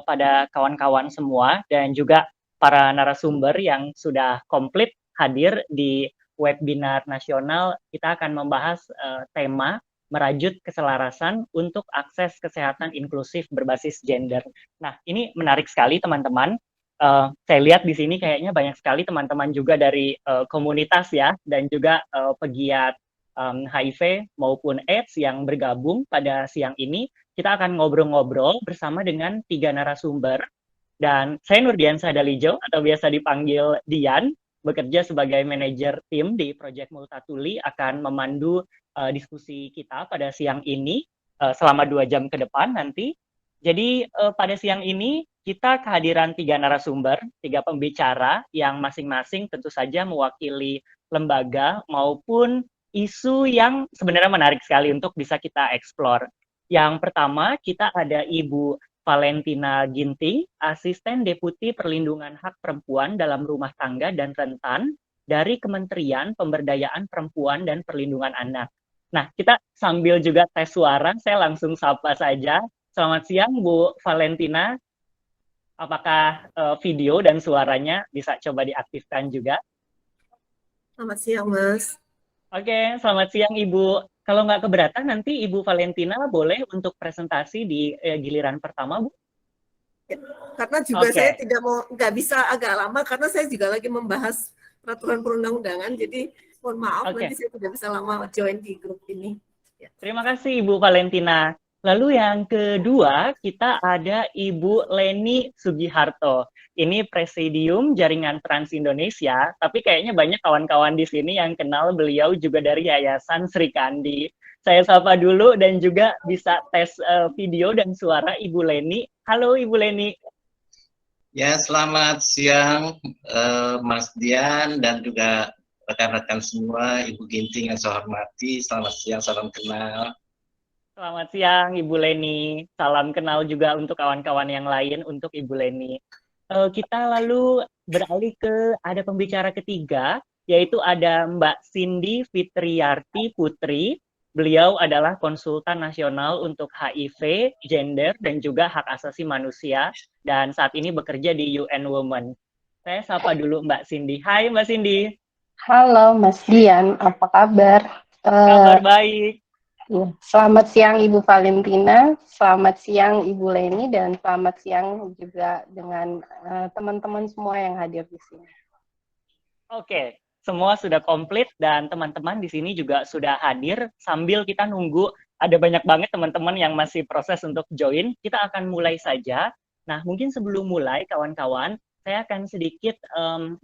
pada kawan-kawan semua dan juga para narasumber yang sudah komplit hadir di webinar nasional. Kita akan membahas tema merajut keselarasan untuk akses kesehatan inklusif berbasis gender. Nah, ini menarik sekali teman-teman. Saya lihat di sini kayaknya banyak sekali teman-teman juga dari komunitas ya, dan juga pegiat HIV maupun AIDS yang bergabung pada siang ini. Kita akan ngobrol-ngobrol bersama dengan 3 narasumber. Dan saya Nurdian Sadalijo, atau biasa dipanggil Dian, bekerja sebagai manajer tim di Project Multatuli, akan memandu diskusi kita pada siang ini selama 2 jam ke depan nanti. Jadi pada siang ini kita kehadiran 3 narasumber, 3 pembicara yang masing-masing tentu saja mewakili lembaga maupun isu yang sebenarnya menarik sekali untuk bisa kita eksplor. Yang pertama, kita ada Ibu Valentina Ginting, Asisten Deputi Perlindungan Hak Perempuan dalam Rumah Tangga dan Rentan dari Kementerian Pemberdayaan Perempuan dan Perlindungan Anak. Nah, kita sambil juga tes suara, saya langsung sapa saja. Selamat siang, Bu Valentina. Apakah video dan suaranya bisa coba diaktifkan juga? Selamat siang, Mas. Oke, selamat siang Ibu. Kalau nggak keberatan, nanti Ibu Valentina boleh untuk presentasi di giliran pertama, Bu? Ya, karena juga saya Oke. nggak bisa agak lama karena saya juga lagi membahas peraturan perundang-undangan. Jadi mohon maaf Oke. nanti saya tidak bisa lama join di grup ini. Ya. Terima kasih Ibu Valentina. Lalu yang kedua, kita ada Ibu Leni Sugiharto. Ini Presidium Jaringan Trans Indonesia, tapi kayaknya banyak kawan-kawan di sini yang kenal beliau juga dari Yayasan Sri Kandi. Saya sapa dulu dan juga bisa tes video dan suara Ibu Leni. Halo Ibu Leni. Ya, selamat siang Mas Dian dan juga rekan-rekan semua, Ibu Ginting yang saya hormati. Selamat siang, salam kenal. Selamat siang Ibu Leni. Salam kenal juga untuk kawan-kawan yang lain untuk Ibu Leni. Kita lalu beralih ke ada pembicara ketiga, yaitu ada Mbak Cindy Fitriarti Putri. Beliau adalah konsultan nasional untuk HIV, gender, dan juga hak asasi manusia, dan saat ini bekerja di UN Women. Saya sapa dulu Mbak Cindy. Hai Mbak Cindy. Halo Mas Dian, apa kabar? Kabar baik. Selamat siang Ibu Valentina, selamat siang Ibu Leni, dan selamat siang juga dengan teman-teman semua yang hadir di sini. Oke, semua sudah komplit dan teman-teman di sini juga sudah hadir. Sambil kita nunggu, ada banyak banget teman-teman yang masih proses untuk join. Kita akan mulai saja. Nah, mungkin sebelum mulai, kawan-kawan, saya akan sedikit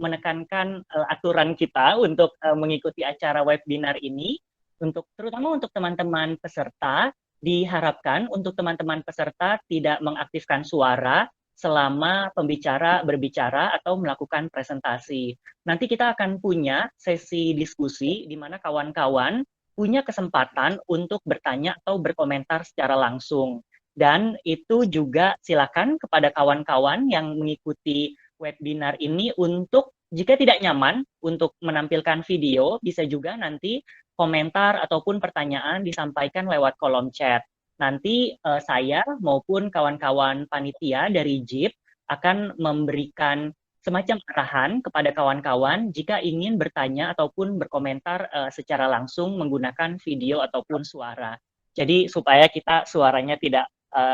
menekankan aturan kita untuk mengikuti acara webinar ini. Terutama untuk teman-teman peserta, diharapkan untuk teman-teman peserta tidak mengaktifkan suara selama pembicara berbicara atau melakukan presentasi. Nanti kita akan punya sesi diskusi di mana kawan-kawan punya kesempatan untuk bertanya atau berkomentar secara langsung. Dan itu juga silakan kepada kawan-kawan yang mengikuti webinar ini untuk jika tidak nyaman untuk menampilkan video, bisa juga nanti komentar ataupun pertanyaan disampaikan lewat kolom chat. Nanti saya maupun kawan-kawan panitia dari JIP akan memberikan semacam arahan kepada kawan-kawan jika ingin bertanya ataupun berkomentar secara langsung menggunakan video ataupun suara. Jadi supaya kita suaranya tidak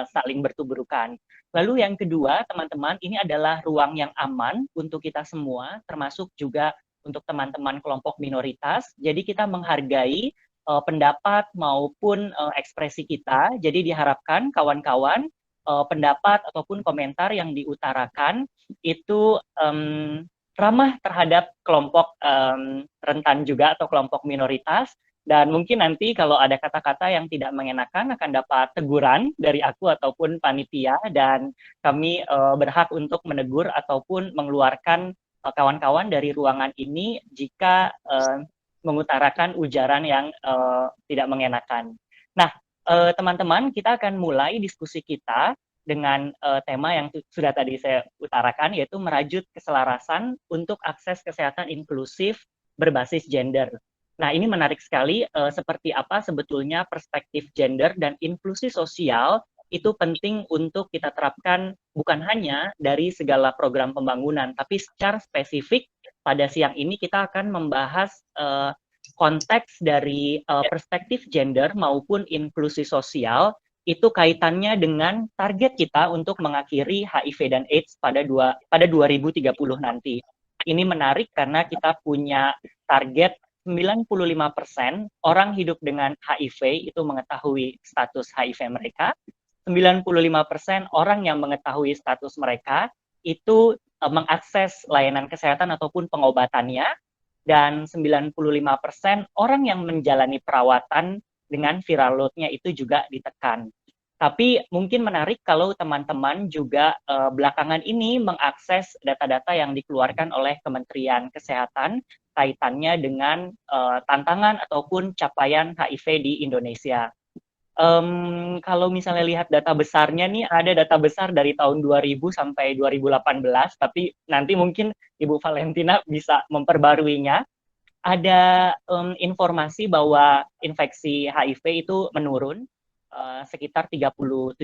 saling bertuburukan. Lalu yang kedua, teman-teman, ini adalah ruang yang aman untuk kita semua, termasuk juga untuk teman-teman kelompok minoritas. Jadi kita menghargai pendapat maupun ekspresi kita. Jadi diharapkan kawan-kawan pendapat ataupun komentar yang diutarakan itu ramah terhadap kelompok rentan juga atau kelompok minoritas. Dan mungkin nanti kalau ada kata-kata yang tidak mengenakan akan dapat teguran dari aku ataupun panitia, dan kami berhak untuk menegur ataupun mengeluarkan kawan-kawan dari ruangan ini jika mengutarakan ujaran yang tidak mengenakan. Nah, teman-teman, kita akan mulai diskusi kita dengan tema yang sudah tadi saya utarakan, yaitu merajut keselarasan untuk akses kesehatan inklusif berbasis gender. Nah, ini menarik sekali seperti apa sebetulnya perspektif gender dan inklusi sosial itu penting untuk kita terapkan bukan hanya dari segala program pembangunan, tapi secara spesifik pada siang ini kita akan membahas konteks dari perspektif gender maupun inklusi sosial, itu kaitannya dengan target kita untuk mengakhiri HIV dan AIDS pada 2030 nanti. Ini menarik karena kita punya target 95% orang hidup dengan HIV itu mengetahui status HIV mereka, 95% orang yang mengetahui status mereka itu mengakses layanan kesehatan ataupun pengobatannya, dan 95% orang yang menjalani perawatan dengan viral load-nya itu juga ditekan. Tapi mungkin menarik kalau teman-teman juga belakangan ini mengakses data-data yang dikeluarkan oleh Kementerian Kesehatan kaitannya dengan tantangan ataupun capaian HIV di Indonesia. Kalau misalnya lihat data besarnya nih, ada data besar dari tahun 2000 sampai 2018, tapi nanti mungkin Ibu Valentina bisa memperbaruinya. Ada informasi bahwa infeksi HIV itu menurun sekitar 37%,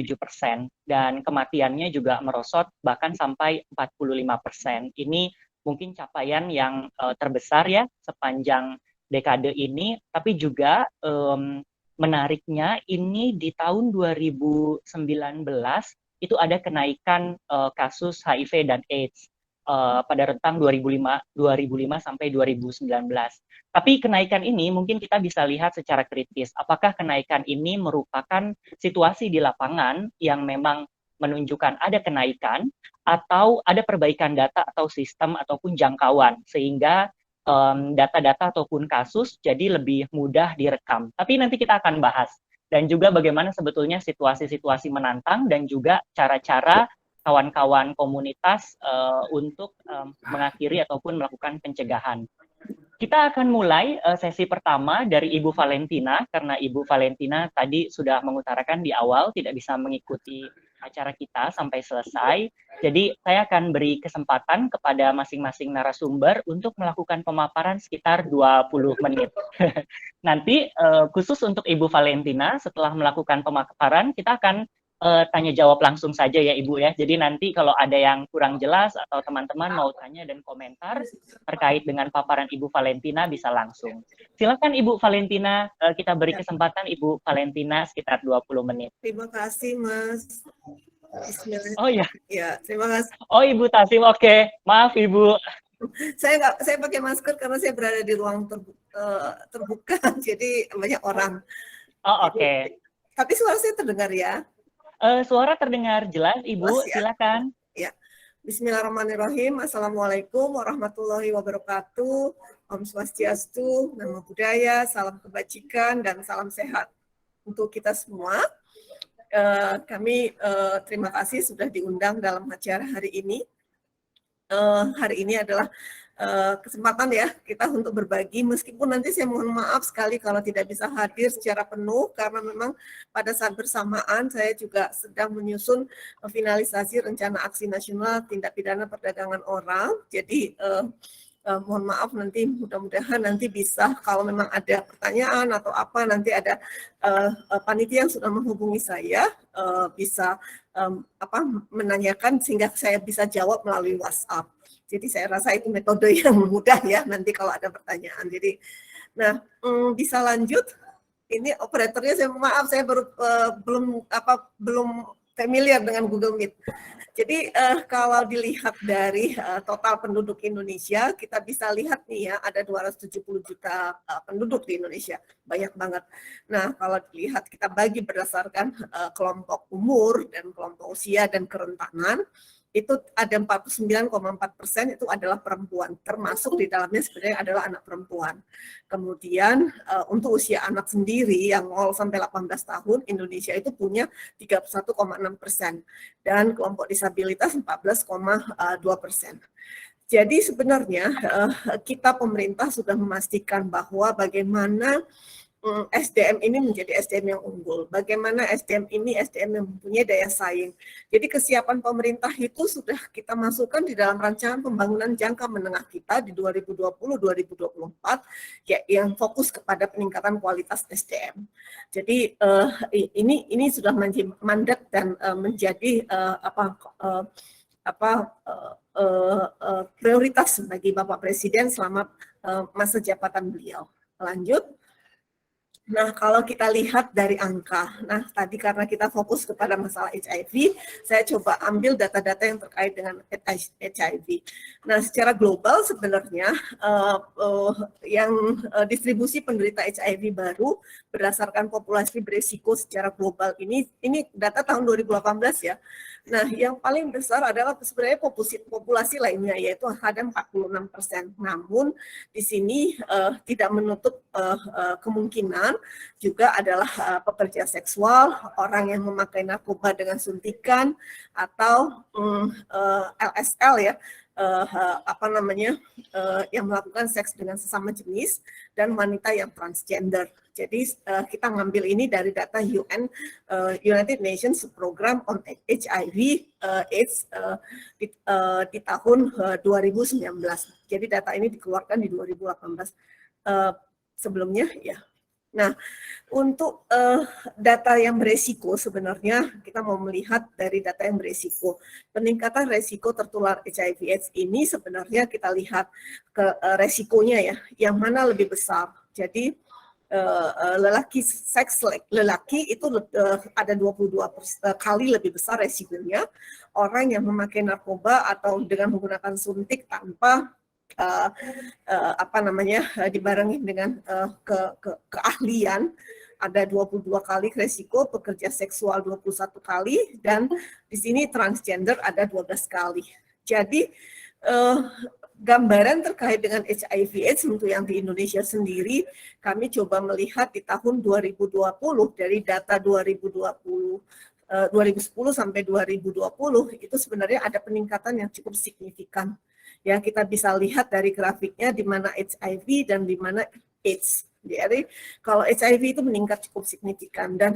dan kematiannya juga merosot bahkan sampai 45%. Ini mungkin capaian yang terbesar ya sepanjang dekade ini, tapi juga menariknya ini di tahun 2019 itu ada kenaikan kasus HIV dan AIDS pada rentang 2005 sampai 2019. Tapi kenaikan ini mungkin kita bisa lihat secara kritis. Apakah kenaikan ini merupakan situasi di lapangan yang memang menunjukkan ada kenaikan, atau ada perbaikan data atau sistem ataupun jangkauan sehingga data-data ataupun kasus jadi lebih mudah direkam. Tapi nanti kita akan bahas. Dan juga bagaimana sebetulnya situasi-situasi menantang dan juga cara-cara kawan-kawan komunitas untuk mengakhiri ataupun melakukan pencegahan. Kita akan mulai sesi pertama dari Ibu Valentina, karena Ibu Valentina tadi sudah mengutarakan di awal tidak bisa mengikuti acara kita sampai selesai. Jadi saya akan beri kesempatan kepada masing-masing narasumber untuk melakukan pemaparan sekitar 20 menit. Nanti khusus untuk Ibu Valentina, setelah melakukan pemaparan, kita akan tanya jawab langsung saja ya Ibu ya. Jadi nanti kalau ada yang kurang jelas atau teman-teman mau tanya dan komentar terkait dengan paparan Ibu Valentina bisa langsung. Silakan Ibu Valentina, kita beri kesempatan Ibu Valentina sekitar 20 menit. Terima kasih Mas. Bismillah. Oh ya. Ya, terima kasih. Oh Ibu Tasim, oke. Maaf Ibu. Saya pakai masker karena saya berada di ruang terbuka, jadi banyak orang. Oh oke. Tapi suara saya terdengar ya? Suara terdengar jelas, Ibu. Jelas, ya? Silakan. Ya. Bismillahirrahmanirrahim. Assalamualaikum warahmatullahi wabarakatuh. Om Swastiastu, Namo Buddhaya, salam kebajikan dan salam sehat untuk kita semua. Kami terima kasih sudah diundang dalam acara hari ini. Hari ini adalah kesempatan ya kita untuk berbagi, meskipun nanti saya mohon maaf sekali kalau tidak bisa hadir secara penuh karena memang pada saat bersamaan saya juga sedang menyusun finalisasi rencana aksi nasional tindak pidana perdagangan orang. Jadi mohon maaf, nanti mudah-mudahan nanti bisa kalau memang ada pertanyaan atau apa, nanti ada panitia yang sudah menghubungi saya bisa menanyakan sehingga saya bisa jawab melalui WhatsApp. Jadi saya rasa itu metode yang mudah ya nanti kalau ada pertanyaan. Jadi, nah bisa lanjut. Ini operatornya, saya maaf saya belum familiar dengan Google Meet. Jadi kalau dilihat dari total penduduk Indonesia, kita bisa lihat nih ya ada 270 juta penduduk di Indonesia, banyak banget. Nah kalau dilihat kita bagi berdasarkan kelompok umur dan kelompok usia dan kerentanan, itu ada 49,4% itu adalah perempuan, termasuk di dalamnya sebenarnya adalah anak perempuan. Kemudian untuk usia anak sendiri yang 0 sampai 18 tahun, Indonesia itu punya 31,6%, dan kelompok disabilitas 14,2%. Jadi sebenarnya kita pemerintah sudah memastikan bahwa bagaimana SDM ini menjadi SDM yang unggul. Bagaimana SDM ini SDM yang mempunyai daya saing. Jadi kesiapan pemerintah itu sudah kita masukkan di dalam rancangan pembangunan jangka menengah kita di 2020-2024 ya, yang fokus kepada peningkatan kualitas SDM. Jadi ini sudah menjadi mandat dan menjadi prioritas bagi Bapak Presiden selama masa jabatan beliau. Lanjut. Nah, kalau kita lihat dari angka, nah tadi karena kita fokus kepada masalah HIV, saya coba ambil data-data yang terkait dengan HIV. Nah, secara global sebenarnya yang distribusi penderita HIV baru berdasarkan populasi berisiko secara global ini data tahun 2018 ya. Nah, yang paling besar adalah sebenarnya populasi lainnya, yaitu ada 46%. Namun, di sini tidak menutup kemungkinan juga adalah pekerja seksual, orang yang memakai narkoba dengan suntikan, atau LSL ya, yang melakukan seks dengan sesama jenis, dan wanita yang transgender. Jadi kita ngambil ini dari data United Nations Program on HIV AIDS di tahun 2019. Jadi data ini dikeluarkan di 2018. Sebelumnya ya. Nah, untuk data yang beresiko sebenarnya kita mau melihat dari data yang beresiko. Peningkatan resiko tertular HIV/AIDS ini sebenarnya kita lihat ke resikonya ya, yang mana lebih besar. Jadi lelaki itu ada 22 kali lebih besar resikonya. Orang yang memakai narkoba atau dengan menggunakan suntik tanpa dibarengi dengan keahlian ada 22 kali resiko, pekerja seksual 21 kali, dan di sini transgender ada 12 kali. Jadi gambaran terkait dengan HIV/AIDS untuk yang di Indonesia sendiri, kami coba melihat di tahun 2020 dari data 2010 sampai 2020 itu sebenarnya ada peningkatan yang cukup signifikan. Ya, kita bisa lihat dari grafiknya di mana HIV dan di mana AIDS. Jadi kalau HIV itu meningkat cukup signifikan dan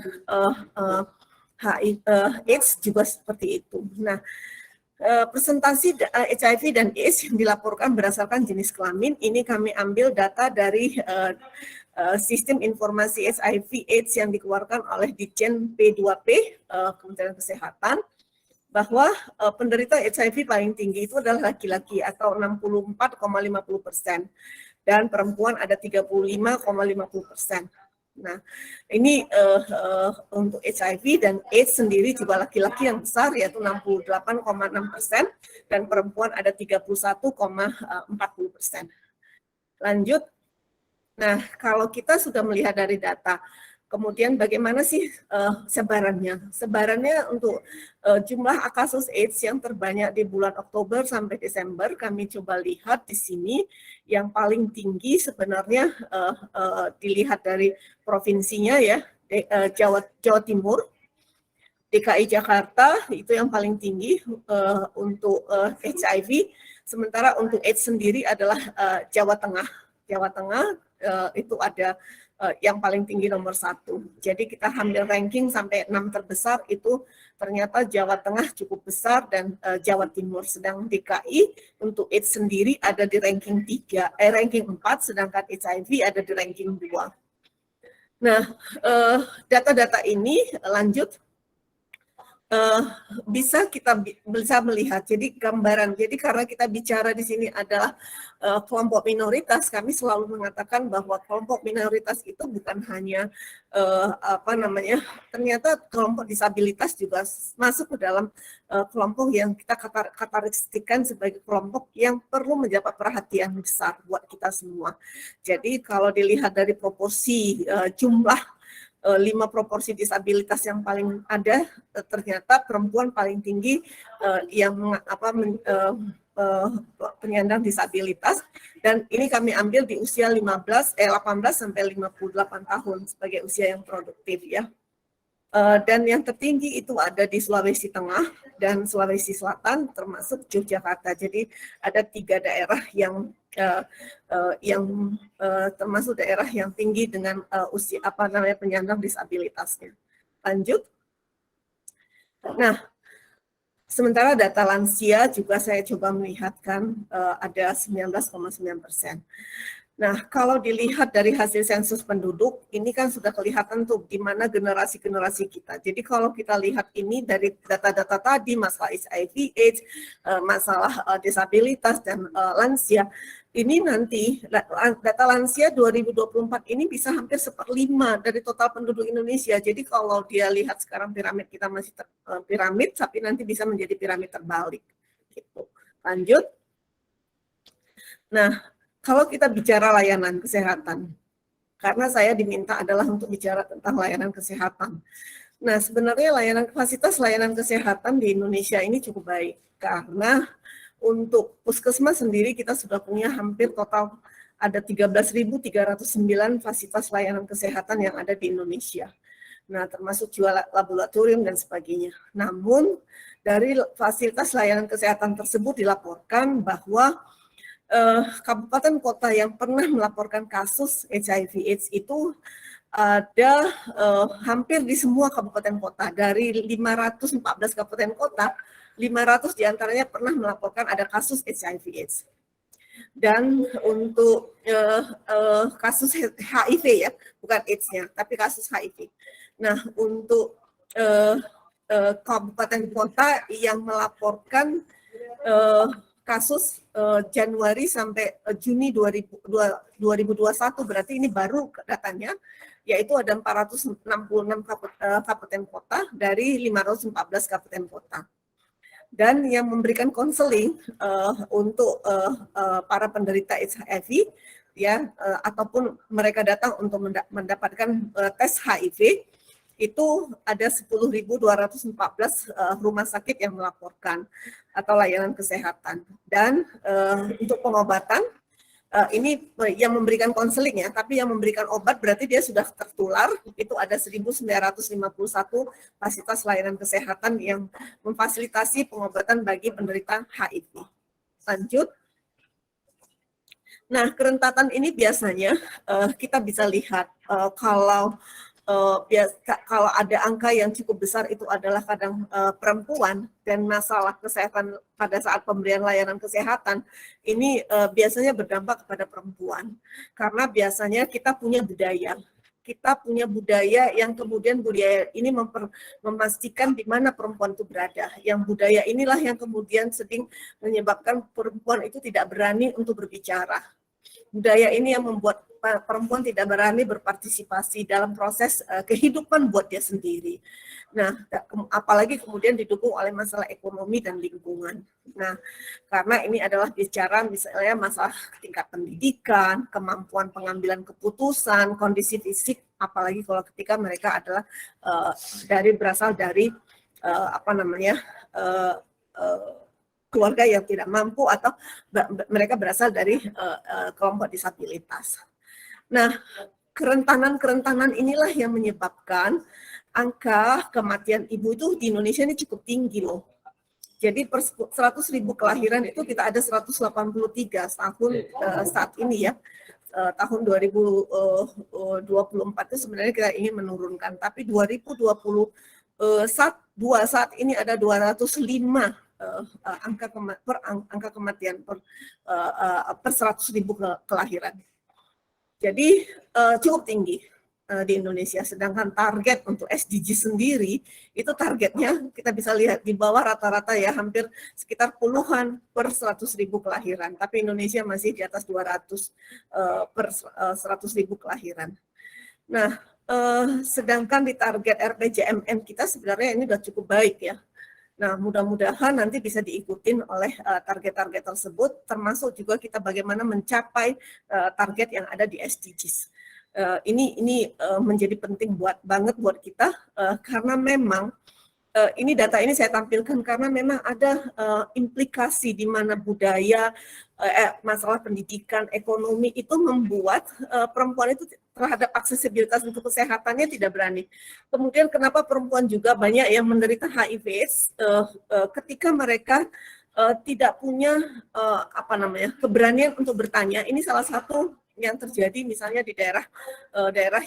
AIDS juga seperti itu. Nah, presentasi HIV dan AIDS yang dilaporkan berdasarkan jenis kelamin, ini kami ambil data dari sistem informasi HIV/AIDS yang dikeluarkan oleh Ditjen P2P, Kementerian Kesehatan, bahwa penderita HIV paling tinggi itu adalah laki-laki atau 64,50%, dan perempuan ada 35,50%. Nah, ini untuk HIV dan AIDS sendiri juga laki-laki yang besar yaitu 68,6% dan perempuan ada 31,40%. Lanjut. Nah, kalau kita sudah melihat dari data, kemudian bagaimana sih sebarannya? Sebarannya untuk jumlah kasus AIDS yang terbanyak di bulan Oktober sampai Desember, kami coba lihat di sini yang paling tinggi sebenarnya dilihat dari provinsinya ya, Jawa Timur, DKI Jakarta itu yang paling tinggi untuk HIV, sementara untuk AIDS sendiri adalah Jawa Tengah. Jawa Tengah itu ada yang paling tinggi nomor 1. Jadi kita ambil ranking sampai 6 terbesar itu ternyata Jawa Tengah cukup besar dan Jawa Timur. Sedang DKI untuk AIDS sendiri ada di ranking 4, sedangkan HIV ada di ranking 2. Nah, data-data ini lanjut kita bisa melihat. Jadi gambaran. Jadi karena kita bicara di sini adalah kelompok minoritas, kami selalu mengatakan bahwa kelompok minoritas itu bukan hanya ternyata kelompok disabilitas juga masuk ke dalam kelompok yang kita karakteristikan sebagai kelompok yang perlu mendapat perhatian besar buat kita semua. Jadi kalau dilihat dari proporsi jumlah 5 proporsi disabilitas yang paling ada, ternyata perempuan paling tinggi penyandang disabilitas, dan ini kami ambil di usia 18 sampai 58 tahun sebagai usia yang produktif ya. Dan yang tertinggi itu ada di Sulawesi Tengah dan Sulawesi Selatan, termasuk Yogyakarta. Jadi ada 3 daerah yang termasuk daerah yang tinggi dengan usia penyandang disabilitasnya. Lanjut. Nah, sementara data lansia juga saya coba melihatkan ada 19,9%. Nah, kalau dilihat dari hasil sensus penduduk, ini kan sudah kelihatan tuh di mana generasi-generasi kita. Jadi kalau kita lihat ini dari data-data tadi, masalah HIV/AIDS, masalah disabilitas dan lansia, ini nanti data lansia 2024 ini bisa hampir 1/5 dari total penduduk Indonesia. Jadi kalau dia lihat sekarang piramid kita masih piramid, tapi nanti bisa menjadi piramid terbalik. Gitu. Lanjut. Nah, kalau kita bicara layanan kesehatan, karena saya diminta adalah untuk bicara tentang layanan kesehatan. Nah, sebenarnya fasilitas layanan kesehatan di Indonesia ini cukup baik, karena untuk puskesmas sendiri kita sudah punya hampir total ada 13.309 fasilitas layanan kesehatan yang ada di Indonesia. Nah, termasuk juga laboratorium dan sebagainya. Namun, dari fasilitas layanan kesehatan tersebut dilaporkan bahwa kabupaten kota yang pernah melaporkan kasus HIV/AIDS itu ada hampir di semua kabupaten kota. Dari 514 kabupaten kota, 500 diantaranya pernah melaporkan ada kasus HIV/AIDS. Dan untuk kasus HIV ya, bukan AIDS-nya, tapi kasus HIV. Nah, untuk kabupaten kota yang melaporkan kasus Januari sampai Juni 2021, berarti ini baru datanya, yaitu ada 466 kabupaten kota dari 514 kabupaten kota. Dan yang memberikan konseling untuk para penderita HIV, ya, ataupun mereka datang untuk mendapatkan tes HIV, itu ada 10.214 rumah sakit yang melaporkan atau layanan kesehatan. Dan untuk pengobatan, ini yang memberikan konseling ya, tapi yang memberikan obat berarti dia sudah tertular, itu ada 1.951 fasilitas layanan kesehatan yang memfasilitasi pengobatan bagi penderita HIV. Lanjut. Nah, kerentanan ini biasanya kita bisa lihat kalau ada angka yang cukup besar itu adalah kadang perempuan, dan masalah kesehatan pada saat pemberian layanan kesehatan ini biasanya berdampak kepada perempuan, karena biasanya kita punya budaya yang kemudian budaya ini memastikan di mana perempuan itu berada. Yang budaya inilah yang kemudian sering menyebabkan perempuan itu tidak berani untuk berbicara. Budaya ini yang membuat perempuan tidak berani berpartisipasi dalam proses kehidupan buat dia sendiri. Nah, apalagi kemudian didukung oleh masalah ekonomi dan lingkungan. Nah, karena ini adalah bicara misalnya masalah tingkat pendidikan, kemampuan pengambilan keputusan, kondisi fisik, apalagi kalau ketika mereka adalah berasal dari keluarga yang tidak mampu atau mereka berasal dari kelompok disabilitas. Nah, kerentanan inilah yang menyebabkan angka kematian ibu itu di Indonesia ini cukup tinggi loh. Jadi per 100.000 kelahiran itu kita ada 183 tahun saat ini ya. Tahun 2024 itu sebenarnya kita ingin menurunkan, tapi 2022 saat ini ada 205 angka kematian per 100.000 kelahiran. Jadi cukup tinggi di Indonesia. Sedangkan target untuk SDG sendiri itu targetnya kita bisa lihat di bawah rata-rata ya, hampir sekitar puluhan per 100.000 kelahiran. Tapi Indonesia masih di atas 200 per 100.000 kelahiran. Nah, sedangkan di target RPJMN kita sebenarnya ini sudah cukup baik ya. Nah, mudah-mudahan nanti bisa diikutin oleh target-target tersebut, termasuk juga kita bagaimana mencapai target yang ada di SDGs. Ini menjadi penting banget buat kita, karena memang ini data ini saya tampilkan karena memang ada implikasi di mana budaya, masalah pendidikan, ekonomi itu membuat perempuan itu terhadap aksesibilitas untuk kesehatannya tidak berani. Kemudian kenapa perempuan juga banyak yang menderita HIV/AIDS ketika mereka tidak punya keberanian untuk bertanya. Ini salah satu yang terjadi misalnya di daerah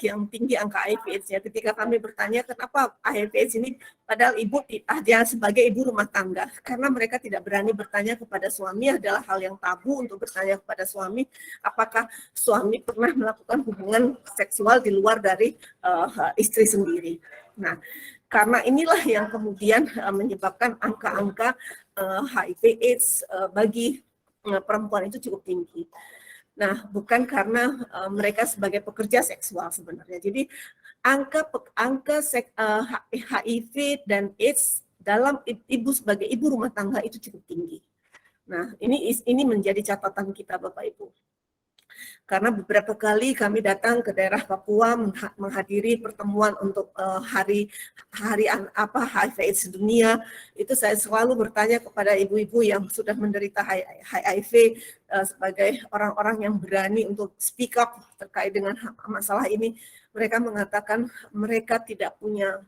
yang tinggi angka HIV/AIDS-nya. Ketika kami bertanya kenapa HIV/AIDS ini, padahal ibu dia sebagai ibu rumah tangga, karena mereka tidak berani bertanya kepada suami, adalah hal yang tabu untuk bertanya kepada suami apakah suami pernah melakukan hubungan seksual di luar dari istri sendiri. Nah, karena inilah yang kemudian menyebabkan angka-angka HIV/AIDS bagi perempuan itu cukup tinggi. Nah, bukan karena mereka sebagai pekerja seksual sebenarnya. Jadi angka HIV dan AIDS dalam ibu sebagai ibu rumah tangga itu cukup tinggi. Nah, ini menjadi catatan kita Bapak Ibu. Karena beberapa kali kami datang ke daerah Papua menghadiri pertemuan untuk hari HIV/AIDS dunia, itu saya selalu bertanya kepada ibu-ibu yang sudah menderita HIV sebagai orang-orang yang berani untuk speak up terkait dengan masalah ini. Mereka mengatakan mereka tidak punya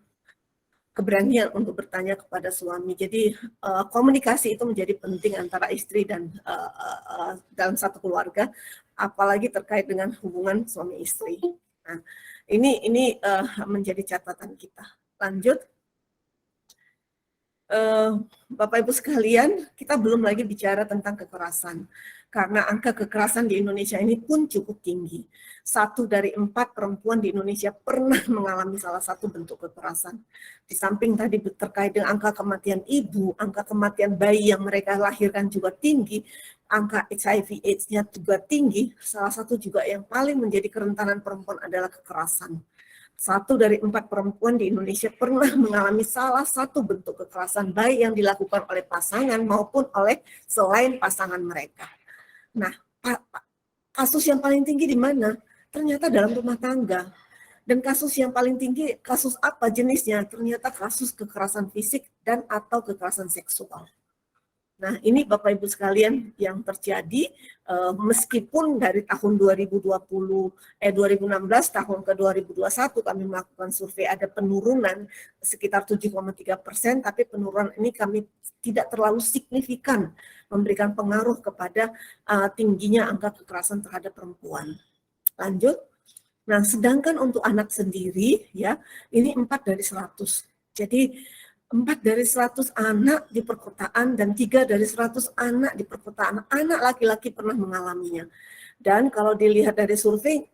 keberanian untuk bertanya kepada suami. Jadi komunikasi itu menjadi penting antara istri dan dalam satu keluarga, apalagi terkait dengan hubungan suami istri. Nah, ini menjadi catatan kita. Lanjut, Bapak Ibu sekalian, kita belum lagi bicara tentang kekerasan. Karena angka kekerasan di Indonesia ini pun cukup tinggi. 1 dari 4 perempuan di Indonesia pernah mengalami salah satu bentuk kekerasan. Di samping tadi terkait dengan angka kematian ibu, angka kematian bayi yang mereka lahirkan juga tinggi, angka HIV/AIDS-nya juga tinggi, salah satu juga yang paling menjadi kerentanan perempuan adalah kekerasan. 1 dari 4 perempuan di Indonesia pernah mengalami salah satu bentuk kekerasan, baik yang dilakukan oleh pasangan maupun oleh selain pasangan mereka. Nah, kasus yang paling tinggi di mana? Ternyata dalam rumah tangga. Dan kasus yang paling tinggi, kasus apa jenisnya? Ternyata kasus kekerasan fisik dan atau kekerasan seksual. Nah, ini Bapak Ibu sekalian yang terjadi meskipun dari tahun 2016 tahun ke 2021 kami melakukan survei ada penurunan sekitar 7,3%, tapi penurunan ini kami tidak terlalu signifikan memberikan pengaruh kepada tingginya angka kekerasan terhadap perempuan. Lanjut. Nah, sedangkan untuk anak sendiri ya, ini 4 dari 100. Jadi 4 dari 100 anak di perkotaan dan 3 dari 100 anak di perkotaan, anak laki-laki pernah mengalaminya. Dan kalau dilihat dari survei,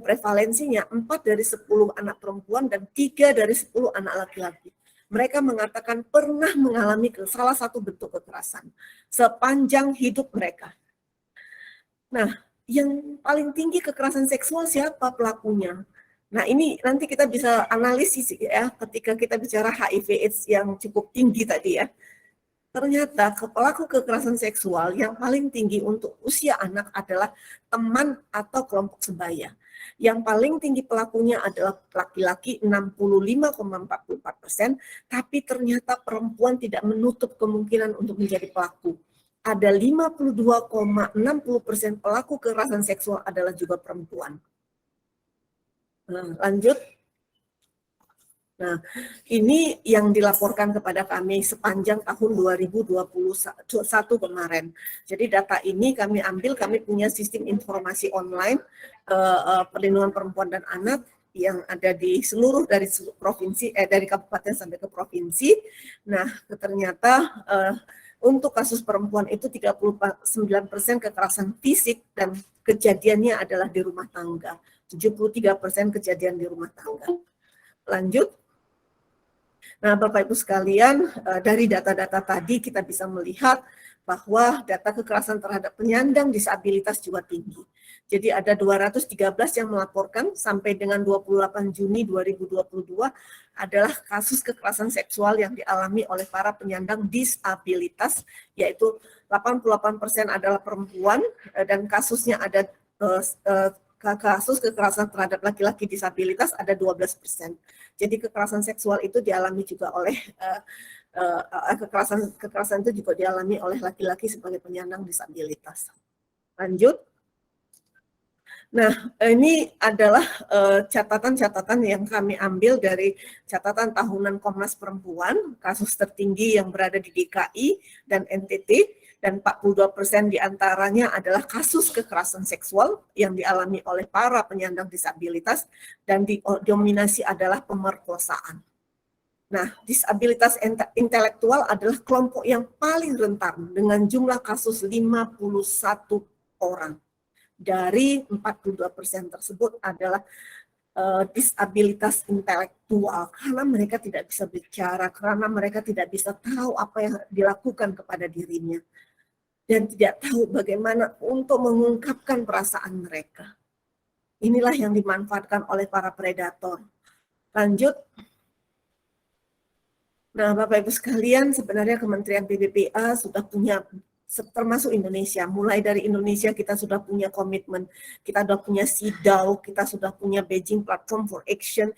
prevalensinya 4 dari 10 anak perempuan dan 3 dari 10 anak laki-laki. Mereka mengatakan pernah mengalami salah satu bentuk kekerasan sepanjang hidup mereka. Nah, yang paling tinggi kekerasan seksual siapa pelakunya? Nah, ini nanti kita bisa analisis ya ketika kita bicara HIV/AIDS yang cukup tinggi tadi ya. Ternyata pelaku kekerasan seksual yang paling tinggi untuk usia anak adalah teman atau kelompok sebaya. Yang paling tinggi pelakunya adalah laki-laki 65,44%, tapi ternyata perempuan tidak menutup kemungkinan untuk menjadi pelaku. Ada 52,60% pelaku kekerasan seksual adalah juga perempuan. Lanjut. Nah, ini yang dilaporkan kepada kami sepanjang tahun 2021 kemarin. Jadi data ini kami ambil, kami punya sistem informasi online perlindungan perempuan dan anak yang ada di seluruh dari provinsi, dari kabupaten sampai ke provinsi. Nah, ternyata untuk kasus perempuan itu 39% kekerasan fisik dan kejadiannya adalah di rumah tangga. 73% kejadian di rumah tangga. Lanjut. Nah, Bapak Ibu sekalian, dari data-data tadi kita bisa melihat bahwa data kekerasan terhadap penyandang disabilitas juga tinggi. Jadi ada 213 yang melaporkan sampai dengan 28 Juni 2022 adalah kasus kekerasan seksual yang dialami oleh para penyandang disabilitas, yaitu 88% adalah perempuan dan kasusnya ada kasus kekerasan terhadap laki-laki disabilitas ada 12%. Jadi kekerasan seksual itu dialami juga oleh kekerasan itu juga dialami oleh laki-laki sebagai penyandang disabilitas. Lanjut. Nah, ini adalah catatan-catatan yang kami ambil dari catatan tahunan Komnas Perempuan, kasus tertinggi yang berada di DKI dan NTT, dan 42% diantaranya adalah kasus kekerasan seksual yang dialami oleh para penyandang disabilitas, dan didominasi adalah pemerkosaan. Nah, disabilitas intelektual adalah kelompok yang paling rentan dengan jumlah kasus 51 orang. Dari 42% tersebut adalah disabilitas intelektual, karena mereka tidak bisa bicara, karena mereka tidak bisa tahu apa yang dilakukan kepada dirinya, dan tidak tahu bagaimana untuk mengungkapkan perasaan mereka. Inilah yang dimanfaatkan oleh para predator. Lanjut. Nah, Bapak Ibu sekalian, sebenarnya Kementerian PPPA sudah punya, termasuk Indonesia, mulai dari Indonesia kita sudah punya komitmen, kita sudah punya CEDAW, kita sudah punya Beijing Platform for Action.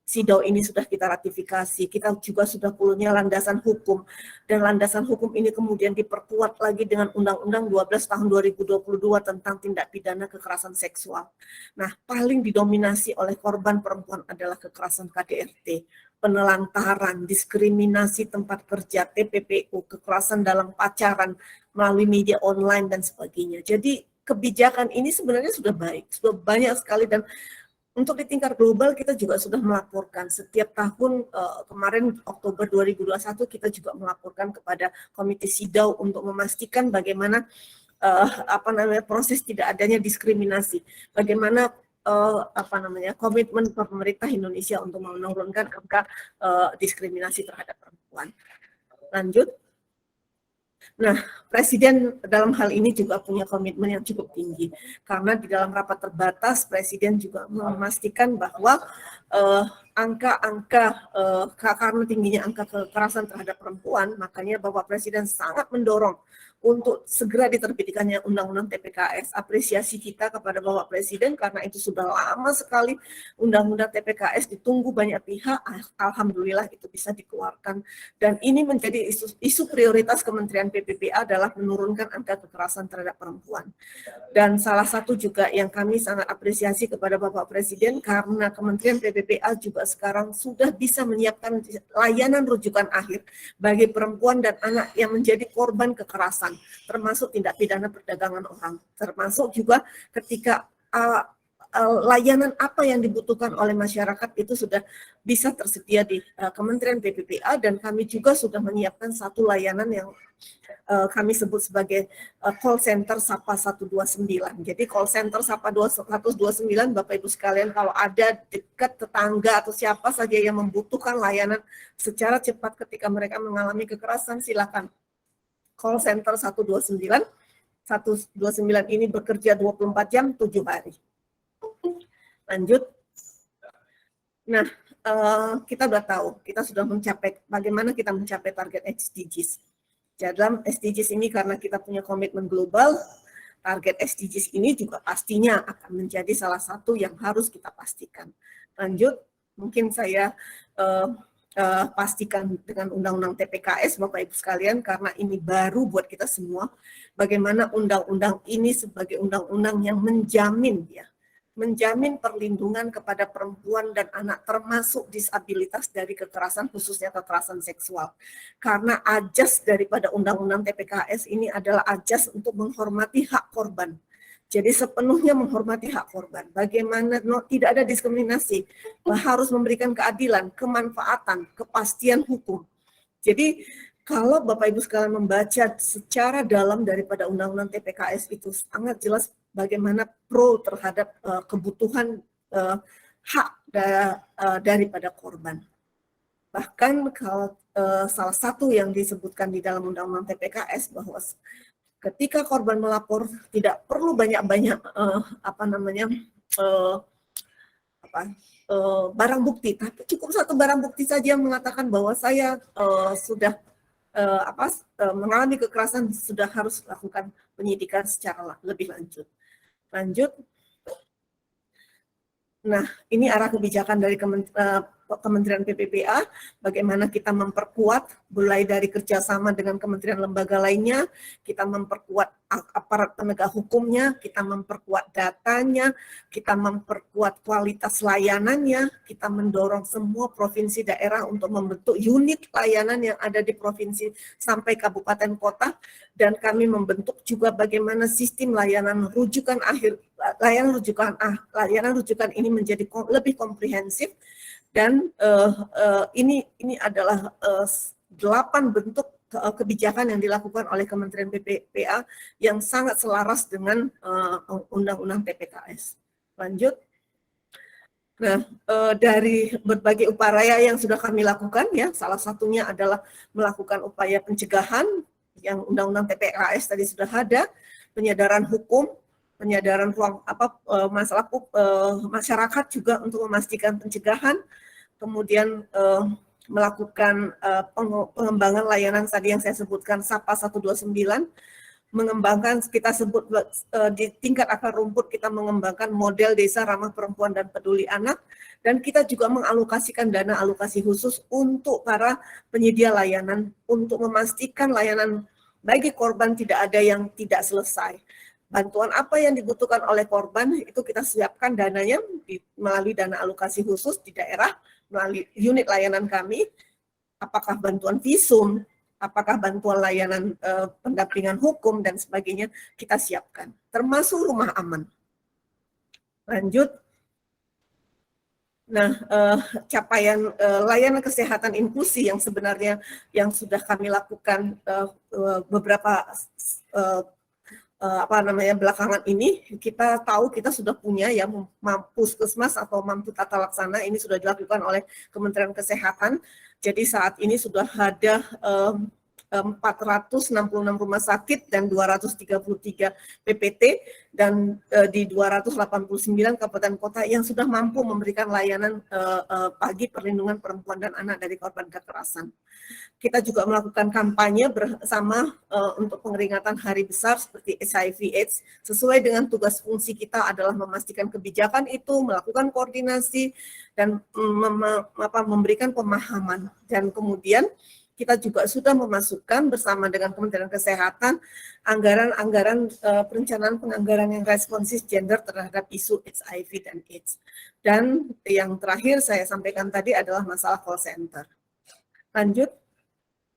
CEDAW ini sudah kita ratifikasi, kita juga sudah punya landasan hukum, dan landasan hukum ini kemudian diperkuat lagi dengan Undang-Undang 12 tahun 2022 tentang tindak pidana kekerasan seksual. Nah, paling didominasi oleh korban perempuan adalah kekerasan KDRT, penelantaran, diskriminasi tempat kerja, TPPU, kekerasan dalam pacaran, melalui media online, dan sebagainya. Jadi kebijakan ini sebenarnya sudah baik, sudah banyak sekali, dan untuk di tingkat global kita juga sudah melaporkan. Setiap tahun, kemarin Oktober 2021 kita juga melaporkan kepada Komite CEDAW untuk memastikan bagaimana proses tidak adanya diskriminasi, bagaimana komitmen pemerintah Indonesia untuk menurunkan angka diskriminasi terhadap perempuan. Lanjut. Nah, Presiden dalam hal ini juga punya komitmen yang cukup tinggi, karena di dalam rapat terbatas Presiden juga memastikan bahwa karena tingginya angka kekerasan terhadap perempuan, makanya Bapak Presiden sangat mendorong untuk segera diterbitkannya Undang-Undang TPKS. Apresiasi kita kepada Bapak Presiden karena itu sudah lama sekali Undang-Undang TPKS ditunggu banyak pihak. Alhamdulillah itu bisa dikeluarkan, dan ini menjadi isu prioritas Kementerian PPPA adalah menurunkan angka kekerasan terhadap perempuan. Dan salah satu juga yang kami sangat apresiasi kepada Bapak Presiden karena Kementerian PPPA juga sekarang sudah bisa menyiapkan layanan rujukan akhir bagi perempuan dan anak yang menjadi korban kekerasan, termasuk tindak pidana perdagangan orang, termasuk juga ketika layanan apa yang dibutuhkan oleh masyarakat itu sudah bisa tersedia di Kementerian PPPA, dan kami juga sudah menyiapkan satu layanan yang kami sebut sebagai call center Sapa 129. Jadi call center Sapa 129, Bapak Ibu sekalian, kalau ada dekat tetangga atau siapa saja yang membutuhkan layanan secara cepat ketika mereka mengalami kekerasan, silakan call center 129. 129 ini bekerja 24 jam 7 hari. Lanjut. Nah, kita sudah tahu, kita sudah mencapai, bagaimana kita mencapai target SDGs. Dalam SDGs ini karena kita punya komitmen global, target SDGs ini juga pastinya akan menjadi salah satu yang harus kita pastikan. Lanjut, mungkin saya pastikan dengan Undang-Undang TPKS, Bapak Ibu sekalian, karena ini baru buat kita semua, bagaimana undang-undang ini sebagai undang-undang yang menjamin perlindungan kepada perempuan dan anak termasuk disabilitas dari kekerasan, khususnya kekerasan seksual. Karena ajas daripada Undang-Undang TPKS ini adalah ajas untuk menghormati hak korban. Jadi sepenuhnya menghormati hak korban. Bagaimana tidak ada diskriminasi, harus memberikan keadilan, kemanfaatan, kepastian hukum. Jadi kalau Bapak Ibu sekalian membaca secara dalam daripada Undang-Undang TPKS itu sangat jelas bagaimana pro terhadap kebutuhan hak daripada korban. Bahkan kalau salah satu yang disebutkan di dalam Undang-Undang TPKS bahwa ketika korban melapor tidak perlu banyak-banyak barang bukti, tapi cukup satu barang bukti saja mengatakan bahwa saya sudah mengalami kekerasan, sudah harus lakukan penyidikan secara lebih lanjut. Nah, ini arah kebijakan dari Kementerian PPPA, bagaimana kita memperkuat mulai dari kerjasama dengan kementerian lembaga lainnya, kita memperkuat aparat penegak hukumnya, kita memperkuat datanya, kita memperkuat kualitas layanannya, kita mendorong semua provinsi daerah untuk membentuk unit layanan yang ada di provinsi sampai kabupaten kota, dan kami membentuk juga bagaimana sistem layanan rujukan rujukan ini menjadi lebih komprehensif, dan ini adalah 8 bentuk kebijakan yang dilakukan oleh Kementerian PPPA yang sangat selaras dengan Undang-Undang TPKS. Lanjut. Nah, dari berbagai upaya yang sudah kami lakukan, ya, salah satunya adalah melakukan upaya pencegahan yang Undang-Undang TPKS tadi sudah ada, penyadaran hukum, penyadaran ruang masalah masyarakat juga untuk memastikan pencegahan, kemudian melakukan pengembangan layanan tadi yang saya sebutkan SAPA 129, mengembangkan kita sebut di tingkat akar rumput kita mengembangkan model desa ramah perempuan dan peduli anak, dan kita juga mengalokasikan dana alokasi khusus untuk para penyedia layanan untuk memastikan layanan bagi korban tidak ada yang tidak selesai. Bantuan apa yang dibutuhkan oleh korban itu kita siapkan dananya melalui dana alokasi khusus di daerah, melalui unit layanan kami, apakah bantuan visum, apakah bantuan layanan pendampingan hukum, dan sebagainya kita siapkan, termasuk rumah aman. Lanjut. Nah, capaian layanan kesehatan inklusi yang sebenarnya yang sudah kami lakukan beberapa belakangan ini, kita tahu kita sudah punya ya puskesmas atau mampu tata laksana, ini sudah dilakukan oleh Kementerian Kesehatan. Jadi saat ini sudah ada 466 rumah sakit dan 233 PPT, dan di 289 kabupaten kota yang sudah mampu memberikan layanan pagi perlindungan perempuan dan anak dari korban kekerasan. Kita juga melakukan kampanye bersama untuk peringatan hari besar seperti HIV/AIDS. Sesuai dengan tugas fungsi kita adalah memastikan kebijakan itu, melakukan koordinasi, dan memberikan pemahaman. Dan kemudian kita juga sudah memasukkan bersama dengan Kementerian Kesehatan anggaran-anggaran perencanaan penganggaran yang responsif gender terhadap isu HIV dan AIDS. Dan yang terakhir saya sampaikan tadi adalah masalah call center. Lanjut.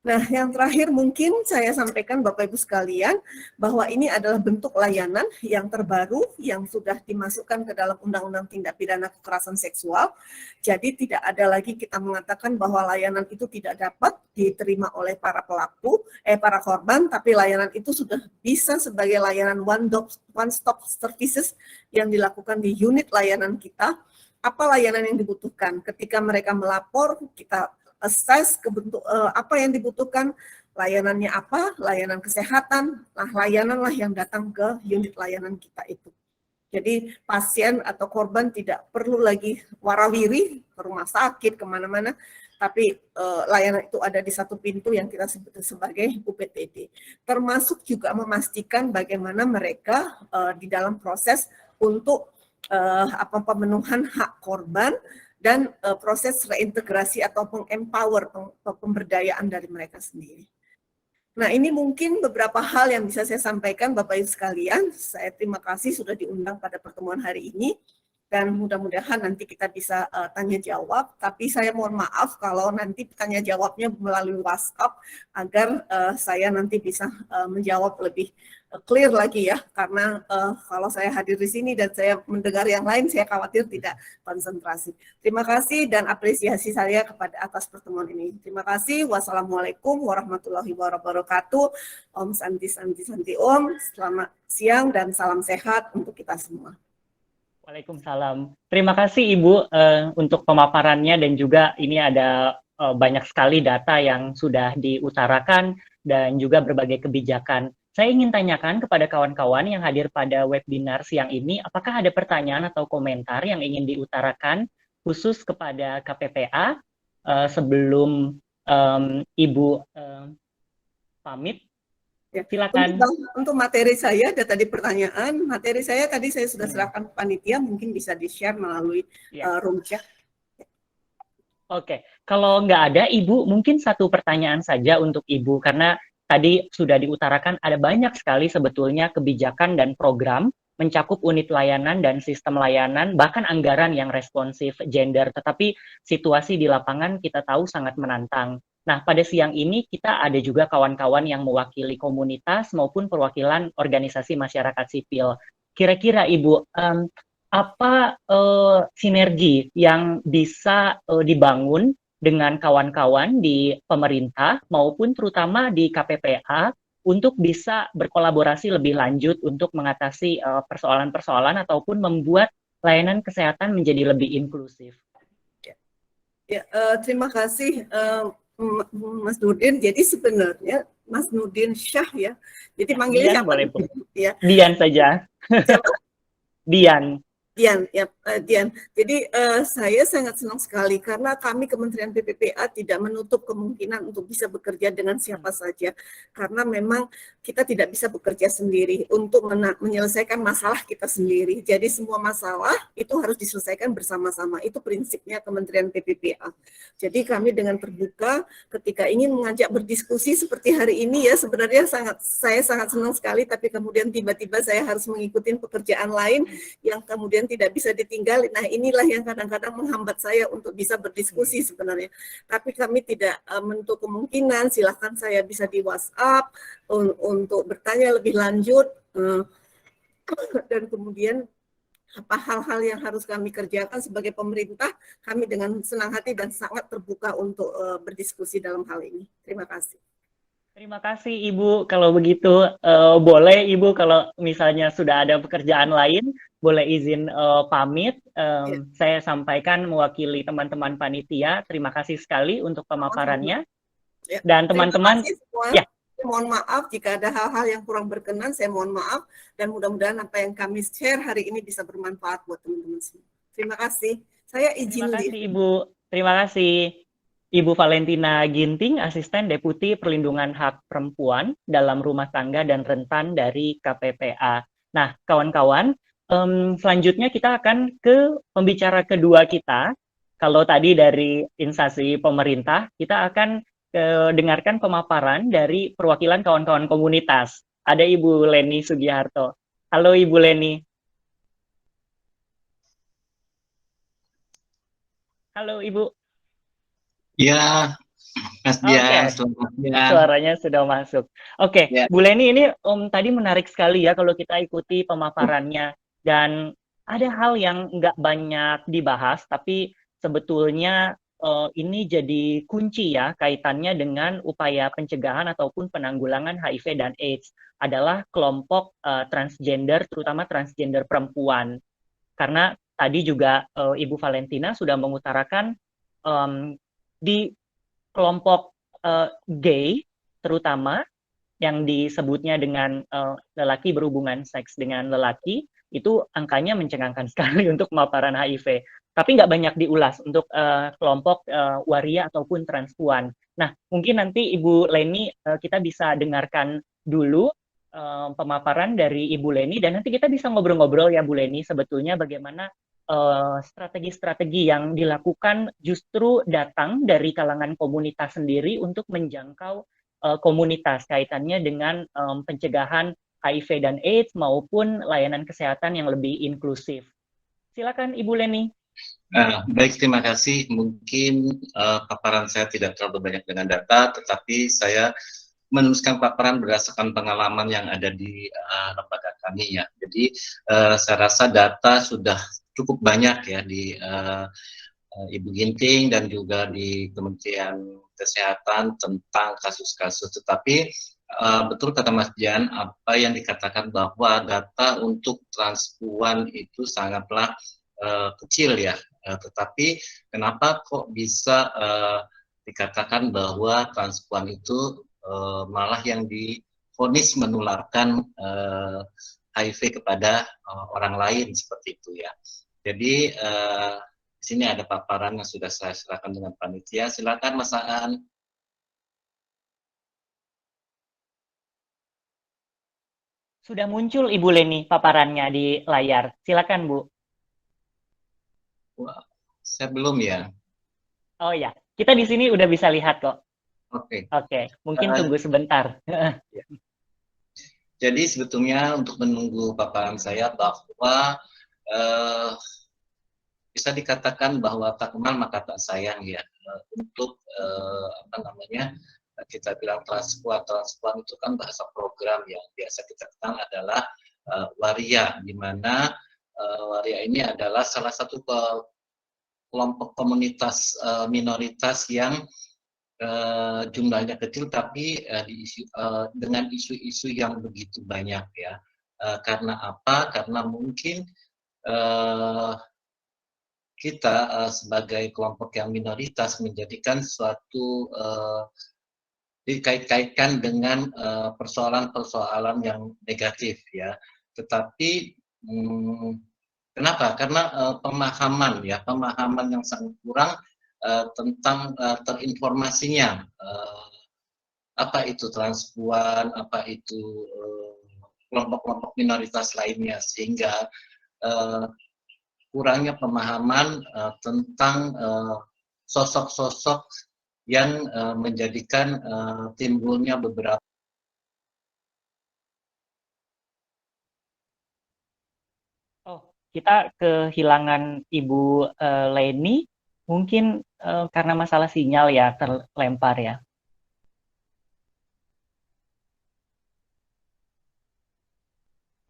Nah, yang terakhir mungkin saya sampaikan Bapak Ibu sekalian bahwa ini adalah bentuk layanan yang terbaru yang sudah dimasukkan ke dalam Undang-Undang Tindak Pidana Kekerasan Seksual. Jadi tidak ada lagi kita mengatakan bahwa layanan itu tidak dapat diterima oleh para pelaku, para korban, tapi layanan itu sudah bisa sebagai layanan one-stop services yang dilakukan di unit layanan kita. Apa layanan yang dibutuhkan? Ketika mereka melapor, kita assess apa yang dibutuhkan, layanannya apa, layanan kesehatan, layananlah yang datang ke unit layanan kita itu. Jadi pasien atau korban tidak perlu lagi warawiri ke rumah sakit, kemana-mana, tapi layanan itu ada di satu pintu yang kita sebut sebagai UPTD. Termasuk juga memastikan bagaimana mereka di dalam proses untuk pemenuhan hak korban, dan proses reintegrasi atau mengempower pemberdayaan dari mereka sendiri. Nah, ini mungkin beberapa hal yang bisa saya sampaikan Bapak Ibu sekalian. Saya terima kasih sudah diundang pada pertemuan hari ini, dan mudah-mudahan nanti kita bisa tanya jawab, tapi saya mohon maaf kalau nanti tanya jawabnya melalui WhatsApp agar saya nanti bisa menjawab lebih clear lagi ya, karena kalau saya hadir di sini dan saya mendengar yang lain, saya khawatir tidak konsentrasi. Terima kasih dan apresiasi saya kepada atas pertemuan ini. Terima kasih. Wassalamualaikum warahmatullahi wabarakatuh. Om Santi Santi Santi Om. Selamat siang dan salam sehat untuk kita semua. Waalaikumsalam. Terima kasih Ibu untuk pemaparannya, dan juga ini ada banyak sekali data yang sudah diutarakan dan juga berbagai kebijakan. Saya ingin tanyakan kepada kawan-kawan yang hadir pada webinar siang ini, apakah ada pertanyaan atau komentar yang ingin diutarakan khusus kepada KPPA sebelum Ibu pamit? Ya, silakan. Untuk materi saya ada tadi pertanyaan. Materi saya tadi saya sudah serahkan ke panitia, mungkin bisa di-share melalui room chat. Oke, kalau nggak ada Ibu, mungkin satu pertanyaan saja untuk Ibu, karena tadi sudah diutarakan ada banyak sekali sebetulnya kebijakan dan program mencakup unit layanan dan sistem layanan, bahkan anggaran yang responsif gender, tetapi situasi di lapangan kita tahu sangat menantang. Nah, pada siang ini kita ada juga kawan-kawan yang mewakili komunitas maupun perwakilan organisasi masyarakat sipil. Kira-kira Ibu, apa sinergi yang bisa dibangun dengan kawan-kawan di pemerintah maupun terutama di KPPA untuk bisa berkolaborasi lebih lanjut untuk mengatasi persoalan-persoalan ataupun membuat layanan kesehatan menjadi lebih inklusif. Ya, terima kasih Mas Nurdin. Jadi sebenarnya Mas Nurdin Syah ya. Jadi manggilnya Dian siapa? boleh, Bu. Ya. Dian saja. Siapa? Dian. Dian, ya, Dian. Jadi saya sangat senang sekali karena kami Kementerian PPPA tidak menutup kemungkinan untuk bisa bekerja dengan siapa saja, karena memang kita tidak bisa bekerja sendiri untuk menyelesaikan masalah kita sendiri. Jadi semua masalah itu harus diselesaikan bersama-sama. Itu prinsipnya Kementerian PPPA. Jadi kami dengan terbuka ketika ingin mengajak berdiskusi seperti hari ini ya, sebenarnya saya sangat senang sekali, tapi kemudian tiba-tiba saya harus mengikuti pekerjaan lain yang kemudian tidak bisa ditinggal. Nah, inilah yang kadang-kadang menghambat saya untuk bisa berdiskusi sebenarnya. Tapi kami tidak menutup kemungkinan, silahkan saya bisa di WhatsApp untuk bertanya lebih lanjut, dan kemudian apa hal-hal yang harus kami kerjakan sebagai pemerintah, kami dengan senang hati dan sangat terbuka untuk berdiskusi dalam hal ini. Terima kasih. Terima kasih Ibu. Kalau begitu boleh Ibu kalau misalnya sudah ada pekerjaan lain, boleh izin pamit. Saya sampaikan mewakili teman-teman panitia. Terima kasih sekali untuk pemaparannya. Ya. Dan teman-teman, ya. Mohon maaf jika ada hal-hal yang kurang berkenan, saya mohon maaf. Dan mudah-mudahan apa yang kami share hari ini bisa bermanfaat buat teman-teman semua. Terima kasih. Saya izin. Terima kasih Ibu. Terima kasih. Ibu Valentina Ginting, Asisten Deputi Perlindungan Hak Perempuan dalam Rumah Tangga dan Rentan dari KPPA. Nah, kawan-kawan, selanjutnya kita akan ke pembicara kedua kita. Kalau tadi dari instansi pemerintah, kita akan dengarkan pemaparan dari perwakilan kawan-kawan komunitas. Ada Ibu Leni Sugiharto. Halo Ibu Leni. Halo Ibu. Ya, Mas Dian, selamat siang. Suaranya sudah masuk. Oke, ya. Bu Leni ini tadi menarik sekali ya kalau kita ikuti pemaparannya. Dan ada hal yang nggak banyak dibahas, tapi sebetulnya ini jadi kunci ya kaitannya dengan upaya pencegahan ataupun penanggulangan HIV dan AIDS adalah kelompok transgender, terutama transgender perempuan. Karena tadi juga Ibu Valentina sudah mengutarakan di kelompok gay, terutama yang disebutnya dengan lelaki berhubungan seks dengan lelaki, itu angkanya mencengangkan sekali untuk pemaparan HIV. Tapi nggak banyak diulas untuk kelompok waria ataupun transpuan. Nah, mungkin nanti Ibu Leni kita bisa dengarkan dulu pemaparan dari Ibu Leni, dan nanti kita bisa ngobrol-ngobrol ya Bu Leni, sebetulnya bagaimana strategi-strategi yang dilakukan justru datang dari kalangan komunitas sendiri untuk menjangkau komunitas kaitannya dengan pencegahan HIV dan AIDS maupun layanan kesehatan yang lebih inklusif. Silakan Ibu Leni. Baik, terima kasih. Mungkin paparan saya tidak terlalu banyak dengan data, tetapi saya menuliskan paparan berdasarkan pengalaman yang ada di lembaga kami ya. Jadi saya rasa data sudah cukup banyak ya di Ibu Ginting dan juga di Kementerian Kesehatan tentang kasus-kasus. Tetapi betul kata Mas Jan, apa yang dikatakan bahwa data untuk transpuan itu sangatlah kecil ya. Tetapi kenapa kok bisa dikatakan bahwa transpuan itu malah yang divonis menularkan HIV kepada orang lain seperti itu ya. Jadi di sini ada paparan yang sudah saya serahkan dengan panitia. Silakan Mas Aan. Sudah muncul Ibu Leni paparannya di layar. Silakan Bu. Wah, saya belum ya. Oh ya, kita di sini udah bisa lihat kok. Oke. Oke, mungkin Eh, tunggu sebentar. Jadi sebetulnya untuk menunggu paparan saya bahwa eh, bisa dikatakan bahwa tak kenal maka tak sayang ya. Untuk apa namanya, kita bilang transpuan itu kan bahasa program yang biasa kita kenal adalah waria, di mana waria ini adalah salah satu kelompok komunitas minoritas yang jumlahnya kecil tapi dengan isu-isu yang begitu banyak ya. Karena apa? Karena mungkin uh, kita sebagai kelompok yang minoritas menjadikan suatu dikait-kaitkan dengan persoalan-persoalan yang negatif ya. Tetapi kenapa? Karena pemahaman yang sangat kurang tentang terinformasinya. Apa itu transpuan, apa itu kelompok-kelompok minoritas lainnya, sehingga kurangnya pemahaman tentang sosok-sosok yang menjadikan timbulnya beberapa. Oh, kita kehilangan Ibu Leni, mungkin karena masalah sinyal ya terlempar ya.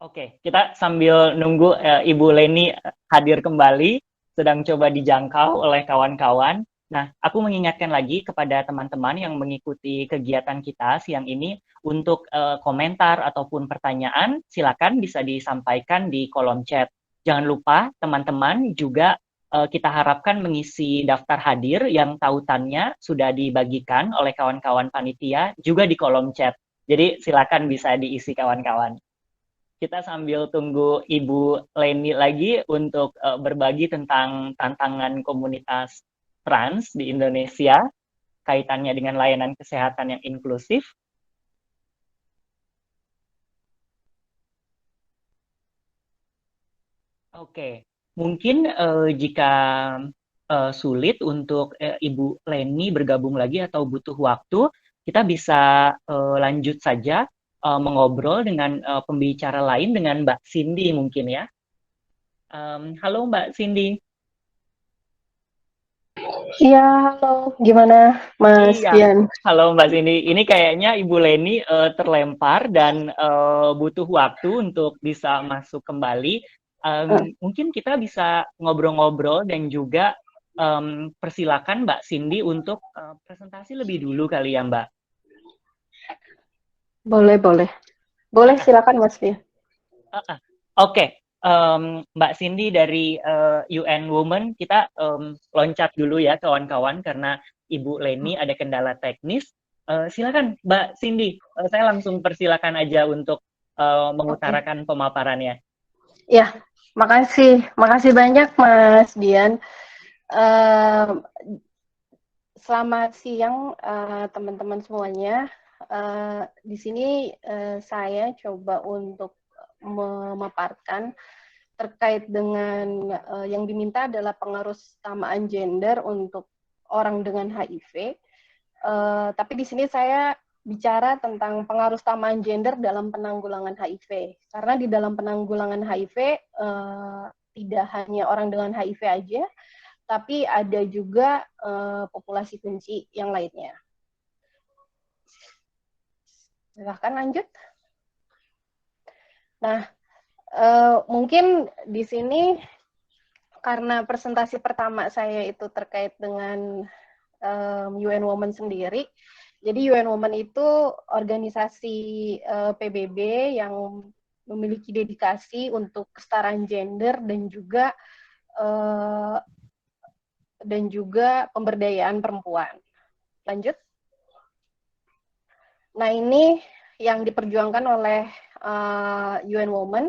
Oke, kita sambil nunggu Ibu Leni hadir kembali, sedang coba dijangkau oleh kawan-kawan. Nah, aku mengingatkan lagi kepada teman-teman yang mengikuti kegiatan kita siang ini untuk komentar ataupun pertanyaan, silakan bisa disampaikan di kolom chat. Jangan lupa teman-teman juga kita harapkan mengisi daftar hadir yang tautannya sudah dibagikan oleh kawan-kawan panitia juga di kolom chat. Jadi silakan bisa diisi kawan-kawan. Kita sambil tunggu Ibu Leni lagi untuk berbagi tentang tantangan komunitas trans di Indonesia, kaitannya dengan layanan kesehatan yang inklusif. Oke, mungkin jika sulit untuk Ibu Leni bergabung lagi atau butuh waktu, kita bisa lanjut saja mengobrol dengan pembicara lain, dengan Mbak Cindy mungkin ya. Halo Mbak Cindy. Iya, halo. Gimana, Mas Iya, Dian? halo Mbak Cindy. Ini kayaknya Ibu Leni terlempar dan butuh waktu untuk bisa masuk kembali. Mungkin kita bisa ngobrol-ngobrol dan juga persilakan Mbak Cindy untuk presentasi lebih dulu kali ya Mbak. Boleh, boleh. Boleh, silakan Mas Dian. Oke, Mbak Cindy dari UN Women, kita loncat dulu ya kawan-kawan karena Ibu Leni ada kendala teknis. Silakan Mbak Cindy, saya langsung persilakan aja untuk mengutarakan pemaparannya. Ya, makasih banyak Mas Dian. Selamat siang teman-teman semuanya. Di sini saya coba untuk memaparkan terkait dengan yang diminta adalah pengaruhsamaan gender untuk orang dengan HIV. Tapi di sini saya bicara tentang pengaruhsamaan gender dalam penanggulangan HIV. Karena di dalam penanggulangan HIV tidak hanya orang dengan HIV aja, tapi ada juga populasi kunci yang lainnya. Silahkan lanjut. Nah, mungkin di sini karena presentasi pertama saya itu terkait dengan UN Women sendiri. Jadi UN Women itu organisasi PBB yang memiliki dedikasi untuk kesetaraan gender dan juga pemberdayaan perempuan. Lanjut. Nah, ini yang diperjuangkan oleh UN Women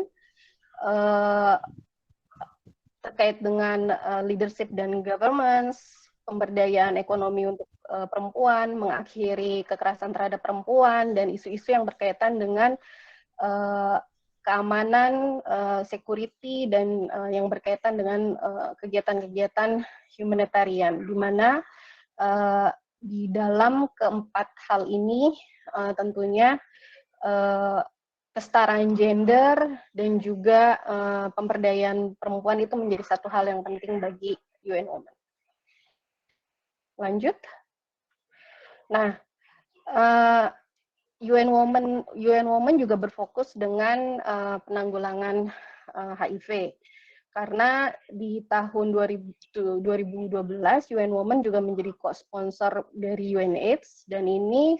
terkait dengan leadership dan governance, pemberdayaan ekonomi untuk perempuan, mengakhiri kekerasan terhadap perempuan, dan isu-isu yang berkaitan dengan keamanan, security, dan yang berkaitan dengan kegiatan-kegiatan humanitarian, di mana Di dalam keempat hal ini tentunya kesetaraan gender dan juga pemberdayaan perempuan itu menjadi satu hal yang penting bagi UN Women. Lanjut. Nah, UN Women juga berfokus dengan penanggulangan HIV. Karena di tahun 2012 UN Women juga menjadi co-sponsor dari UNAIDS, dan ini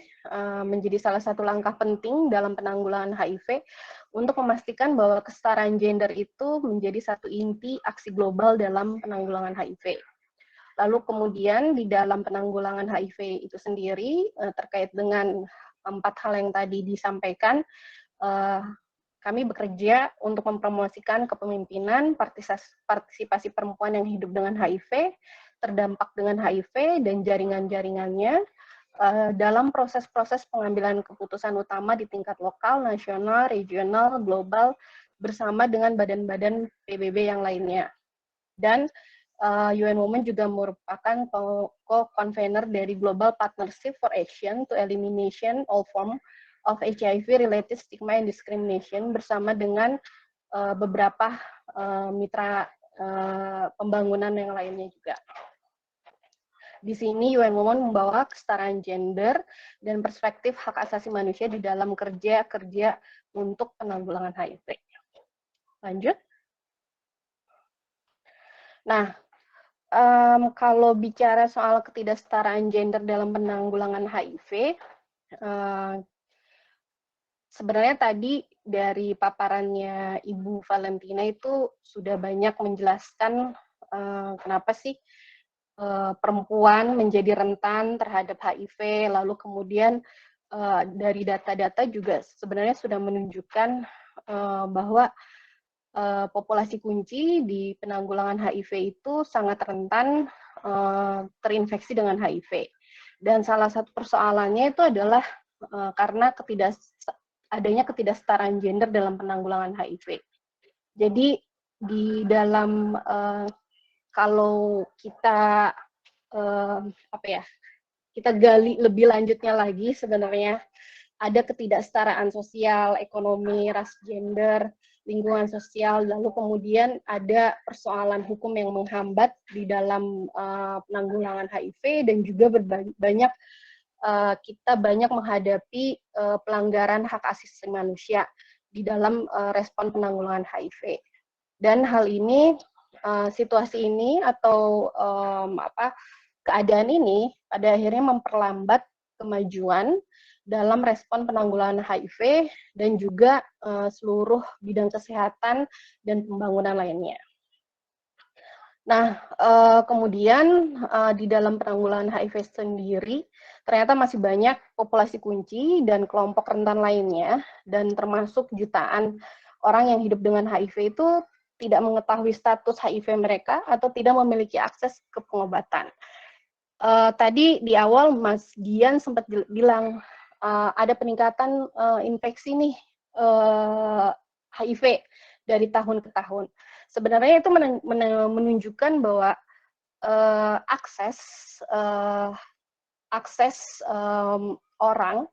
menjadi salah satu langkah penting dalam penanggulangan HIV untuk memastikan bahwa kesetaraan gender itu menjadi satu inti aksi global dalam penanggulangan HIV. Lalu kemudian di dalam penanggulangan HIV itu sendiri terkait dengan 4 hal yang tadi disampaikan, kami bekerja untuk mempromosikan kepemimpinan, partisipasi perempuan yang hidup dengan HIV, terdampak dengan HIV, dan jaringan-jaringannya dalam proses-proses pengambilan keputusan utama di tingkat lokal, nasional, regional, global, bersama dengan badan-badan PBB yang lainnya. Dan UN Women juga merupakan co-convener dari Global Partnership for Action to Elimination All Forms of HIV-related stigma and discrimination bersama dengan beberapa mitra pembangunan yang lainnya juga. Di sini UN Women membawa kesetaraan gender dan perspektif hak asasi manusia di dalam kerja untuk penanggulangan HIV. Lanjut. Nah, kalau bicara soal ketidaksetaraan gender dalam penanggulangan HIV, sebenarnya tadi dari paparannya Ibu Valentina itu sudah banyak menjelaskan kenapa sih perempuan menjadi rentan terhadap HIV, lalu kemudian dari data-data juga sebenarnya sudah menunjukkan bahwa populasi kunci di penanggulangan HIV itu sangat rentan terinfeksi dengan HIV. Dan salah satu persoalannya itu adalah karena adanya ketidaksetaraan gender dalam penanggulangan HIV. Jadi di dalam kalau kita kita gali lebih lanjutnya lagi, sebenarnya ada ketidaksetaraan sosial, ekonomi, ras, gender, lingkungan sosial, lalu kemudian ada persoalan hukum yang menghambat di dalam penanggulangan HIV, dan juga kita banyak menghadapi pelanggaran hak asasi manusia di dalam respon penanggulangan HIV. Dan hal ini, situasi ini atau keadaan ini pada akhirnya memperlambat kemajuan dalam respon penanggulangan HIV dan juga seluruh bidang kesehatan dan pembangunan lainnya. Nah, kemudian di dalam penanggulangan HIV sendiri, ternyata masih banyak populasi kunci dan kelompok rentan lainnya, dan termasuk jutaan orang yang hidup dengan HIV itu tidak mengetahui status HIV mereka atau tidak memiliki akses ke pengobatan. Tadi di awal Mas Dian sempat bilang ada peningkatan infeksi nih HIV dari tahun ke tahun. Sebenarnya itu menunjukkan bahwa akses orang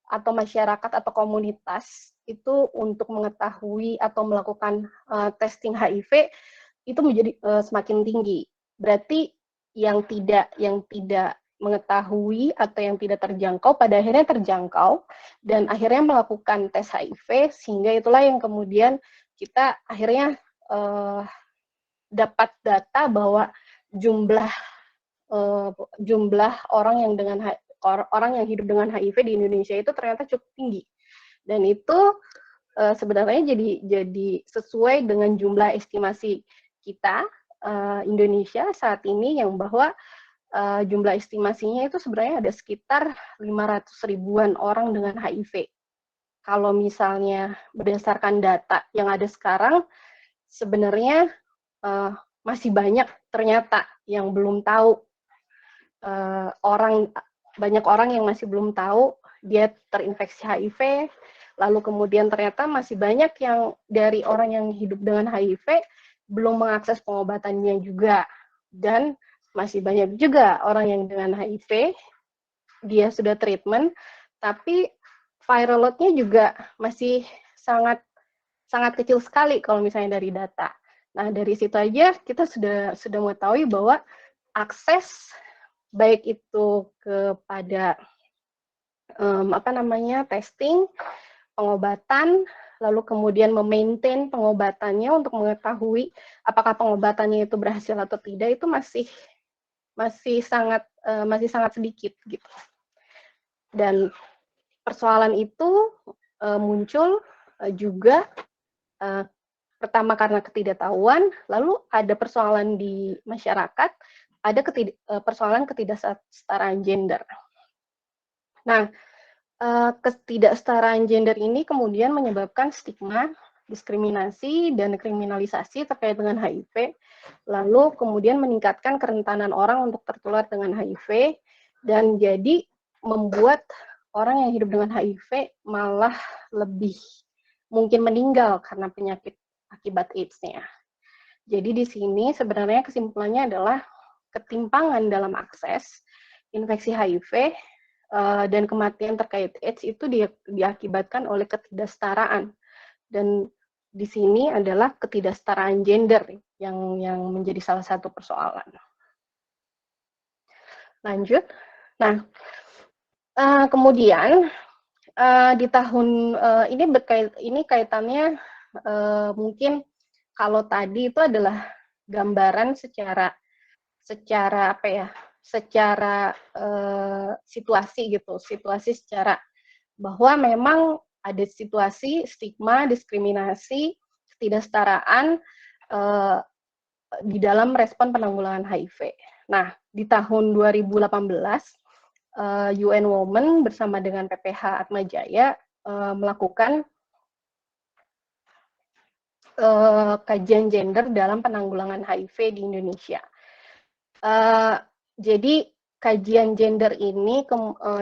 atau masyarakat atau komunitas itu untuk mengetahui atau melakukan testing HIV itu menjadi semakin tinggi. Berarti yang tidak mengetahui atau yang tidak terjangkau pada akhirnya terjangkau dan akhirnya melakukan tes HIV, sehingga itulah yang kemudian kita akhirnya dapat data bahwa jumlah orang yang hidup dengan HIV di Indonesia itu ternyata cukup tinggi, dan itu sebenarnya jadi sesuai dengan jumlah estimasi kita Indonesia saat ini, yang bahwa jumlah estimasinya itu sebenarnya ada sekitar 500 ribuan orang dengan HIV. Kalau misalnya berdasarkan data yang ada sekarang, sebenarnya masih banyak ternyata yang belum tahu, banyak orang yang masih belum tahu dia terinfeksi HIV, lalu kemudian ternyata masih banyak yang dari orang yang hidup dengan HIV belum mengakses pengobatannya juga. Dan masih banyak juga orang yang dengan HIV, dia sudah treatment, tapi viral load-nya juga masih sangat kecil sekali kalau misalnya dari data. Nah, dari situ aja kita sudah mengetahui bahwa akses baik itu kepada testing, pengobatan, lalu kemudian memaintain pengobatannya untuk mengetahui apakah pengobatannya itu berhasil atau tidak, itu masih sangat sedikit gitu. Dan persoalan itu muncul juga pertama karena ketidaktahuan, lalu ada persoalan di masyarakat, ada persoalan ketidaksetaraan gender. Nah, ketidaksetaraan gender ini kemudian menyebabkan stigma, diskriminasi, dan kriminalisasi terkait dengan HIV, lalu kemudian meningkatkan kerentanan orang untuk tertular dengan HIV, dan jadi membuat orang yang hidup dengan HIV malah lebih mungkin meninggal karena penyakit akibat AIDS-nya. Jadi di sini sebenarnya kesimpulannya adalah ketimpangan dalam akses infeksi HIV dan kematian terkait AIDS itu diakibatkan oleh ketidaksetaraan. Dan di sini adalah ketidaksetaraan gender yang menjadi salah satu persoalan. Lanjut. Nah, kemudian di tahun ini kaitannya mungkin kalau tadi itu adalah gambaran secara situasi gitu, situasi secara bahwa memang ada situasi stigma, diskriminasi, ketidaksetaraan di dalam respon penanggulangan HIV. Nah, di tahun 2018 UN Women bersama dengan PPH Atmajaya melakukan kajian gender dalam penanggulangan HIV di Indonesia. Jadi kajian gender ini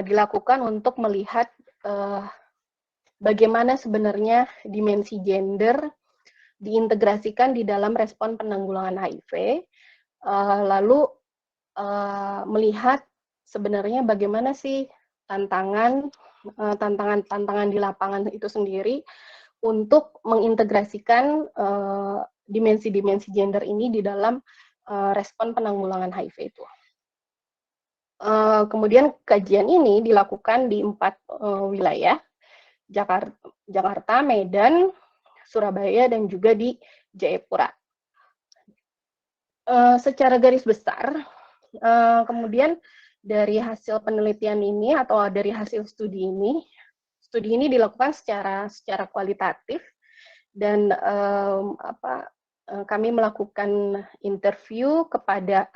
dilakukan untuk melihat bagaimana sebenarnya dimensi gender diintegrasikan di dalam respon penanggulangan HIV, lalu melihat sebenarnya bagaimana sih tantangan di lapangan itu sendiri untuk mengintegrasikan dimensi-dimensi gender ini di dalam respon penanggulangan HIV itu. Kemudian kajian ini dilakukan di 4 wilayah, Jakarta, Medan, Surabaya, dan juga di Jayapura. Secara garis besar, kemudian dari hasil penelitian ini atau dari hasil studi ini dilakukan secara kualitatif, dan kami melakukan interview kepada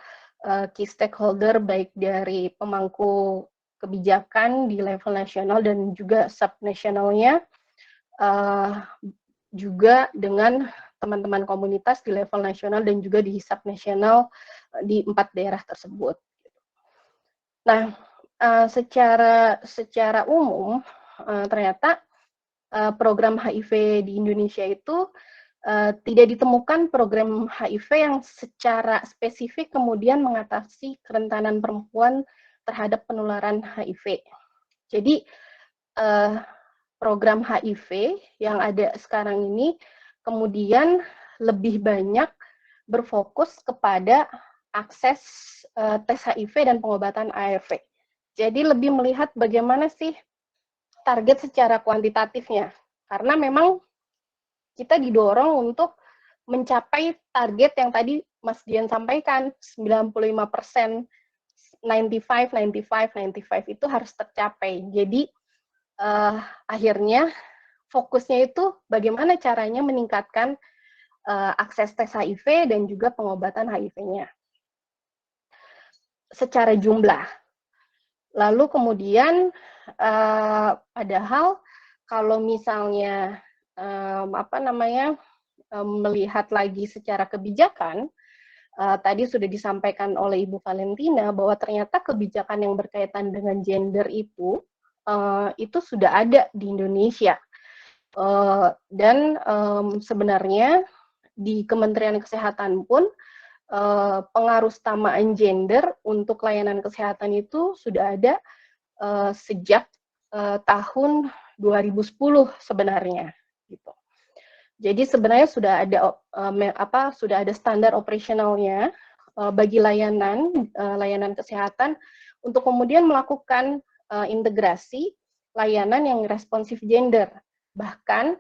key stakeholder baik dari pemangku kebijakan di level nasional dan juga subnasionalnya, juga dengan teman-teman komunitas di level nasional dan juga di subnasional di 4 daerah tersebut. Nah, secara umum ternyata program HIV di Indonesia itu tidak ditemukan program HIV yang secara spesifik kemudian mengatasi kerentanan perempuan terhadap penularan HIV. Jadi program HIV yang ada sekarang ini kemudian lebih banyak berfokus kepada akses tes HIV dan pengobatan ARV. Jadi lebih melihat bagaimana sih target secara kuantitatifnya. Karena memang kita didorong untuk mencapai target yang tadi Mas Dian sampaikan, 95%, 95 itu harus tercapai. Jadi akhirnya fokusnya itu bagaimana caranya meningkatkan akses tes HIV dan juga pengobatan HIV-nya secara jumlah. Lalu kemudian padahal kalau misalnya melihat lagi secara kebijakan, tadi sudah disampaikan oleh Ibu Valentina bahwa ternyata kebijakan yang berkaitan dengan gender itu sudah ada di Indonesia. Dan sebenarnya di Kementerian Kesehatan pun pengarusutamaan gender untuk layanan kesehatan itu sudah ada sejak tahun 2010 sebenarnya gitu. Jadi sebenarnya sudah ada standar operasionalnya bagi layanan kesehatan untuk kemudian melakukan integrasi layanan yang responsif gender, bahkan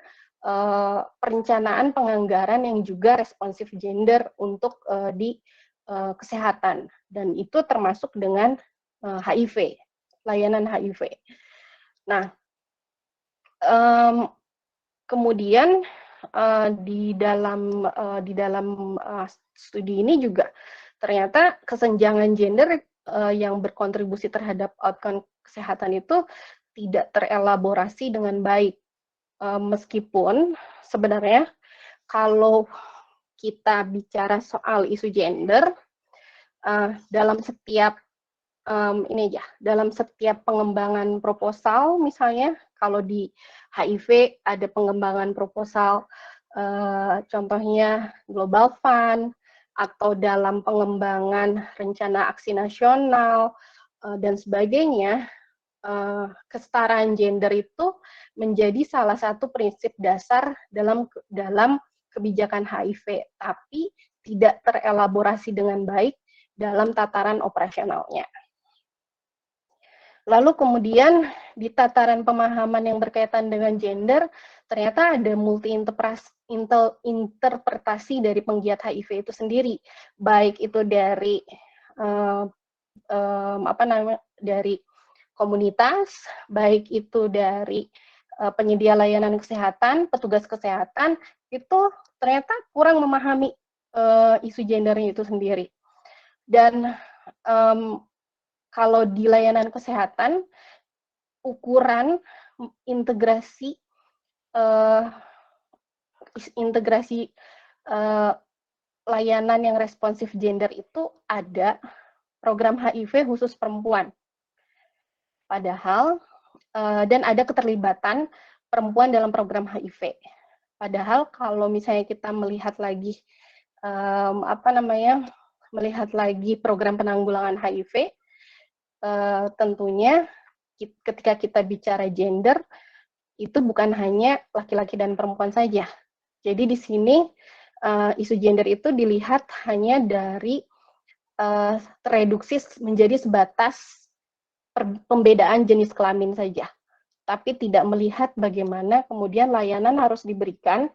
perencanaan penganggaran yang juga responsif gender untuk di kesehatan, dan itu termasuk dengan HIV, layanan HIV. Nah, kemudian di dalam studi ini juga ternyata kesenjangan gender yang berkontribusi terhadap outcome kesehatan itu tidak terelaborasi dengan baik. Meskipun sebenarnya kalau kita bicara soal isu gender, dalam setiap dalam setiap pengembangan proposal, misalnya kalau di HIV ada pengembangan proposal, contohnya Global Fund, atau dalam pengembangan rencana aksi nasional, dan sebagainya, kesetaraan gender itu menjadi salah satu prinsip dasar dalam kebijakan HIV, tapi tidak terelaborasi dengan baik dalam tataran operasionalnya. Lalu kemudian di tataran pemahaman yang berkaitan dengan gender, ternyata ada interpretasi dari penggiat HIV itu sendiri, baik itu dari dari komunitas, baik itu dari penyedia layanan kesehatan, petugas kesehatan, itu ternyata kurang memahami isu gendernya itu sendiri. Dan kalau di layanan kesehatan, ukuran integrasi layanan yang responsif gender itu ada program HIV khusus perempuan. Padahal, dan ada keterlibatan perempuan dalam program HIV. Padahal kalau misalnya kita melihat lagi melihat lagi program penanggulangan HIV, tentunya ketika kita bicara gender, itu bukan hanya laki-laki dan perempuan saja. Jadi di sini isu gender itu dilihat hanya dari tereduksi menjadi sebatas pembedaan jenis kelamin saja, tapi tidak melihat bagaimana kemudian layanan harus diberikan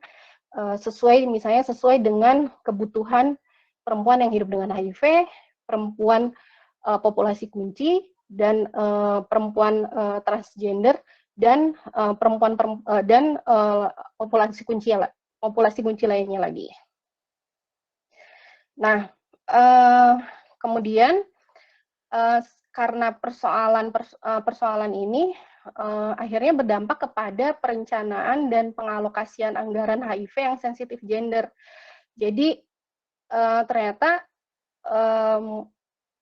sesuai dengan kebutuhan perempuan yang hidup dengan HIV, perempuan populasi kunci, dan perempuan transgender, dan populasi kunci lainnya lagi. Nah, kemudian karena persoalan ini akhirnya berdampak kepada perencanaan dan pengalokasian anggaran HIV yang sensitif gender. Jadi ternyata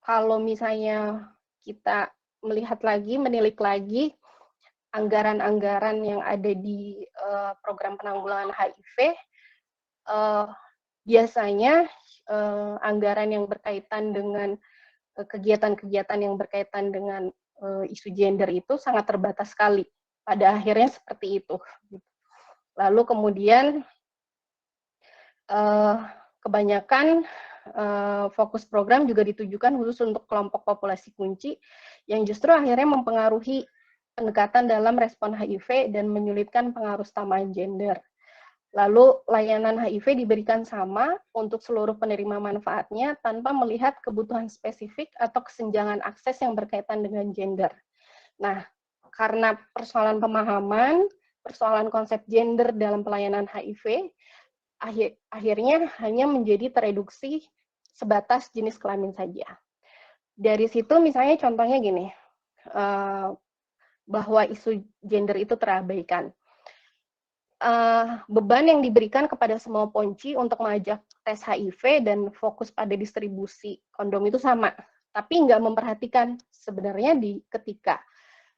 kalau misalnya kita menilik lagi anggaran-anggaran yang ada di program penanggulangan HIV, biasanya anggaran yang berkaitan dengan kegiatan-kegiatan yang berkaitan dengan isu gender itu sangat terbatas sekali. Pada akhirnya seperti itu. Lalu kemudian kebanyakan fokus program juga ditujukan khusus untuk kelompok populasi kunci yang justru akhirnya mempengaruhi pendekatan dalam respon HIV dan menyulitkan pengarusutamaan gender. Lalu layanan HIV diberikan sama untuk seluruh penerima manfaatnya tanpa melihat kebutuhan spesifik atau kesenjangan akses yang berkaitan dengan gender. Nah, karena persoalan pemahaman, persoalan konsep gender dalam pelayanan HIV, akhirnya hanya menjadi tereduksi sebatas jenis kelamin saja. Dari situ misalnya contohnya gini, bahwa isu gender itu terabaikan. Beban yang diberikan kepada semua ponci untuk mengajak tes HIV dan fokus pada distribusi kondom itu sama, tapi nggak memperhatikan sebenarnya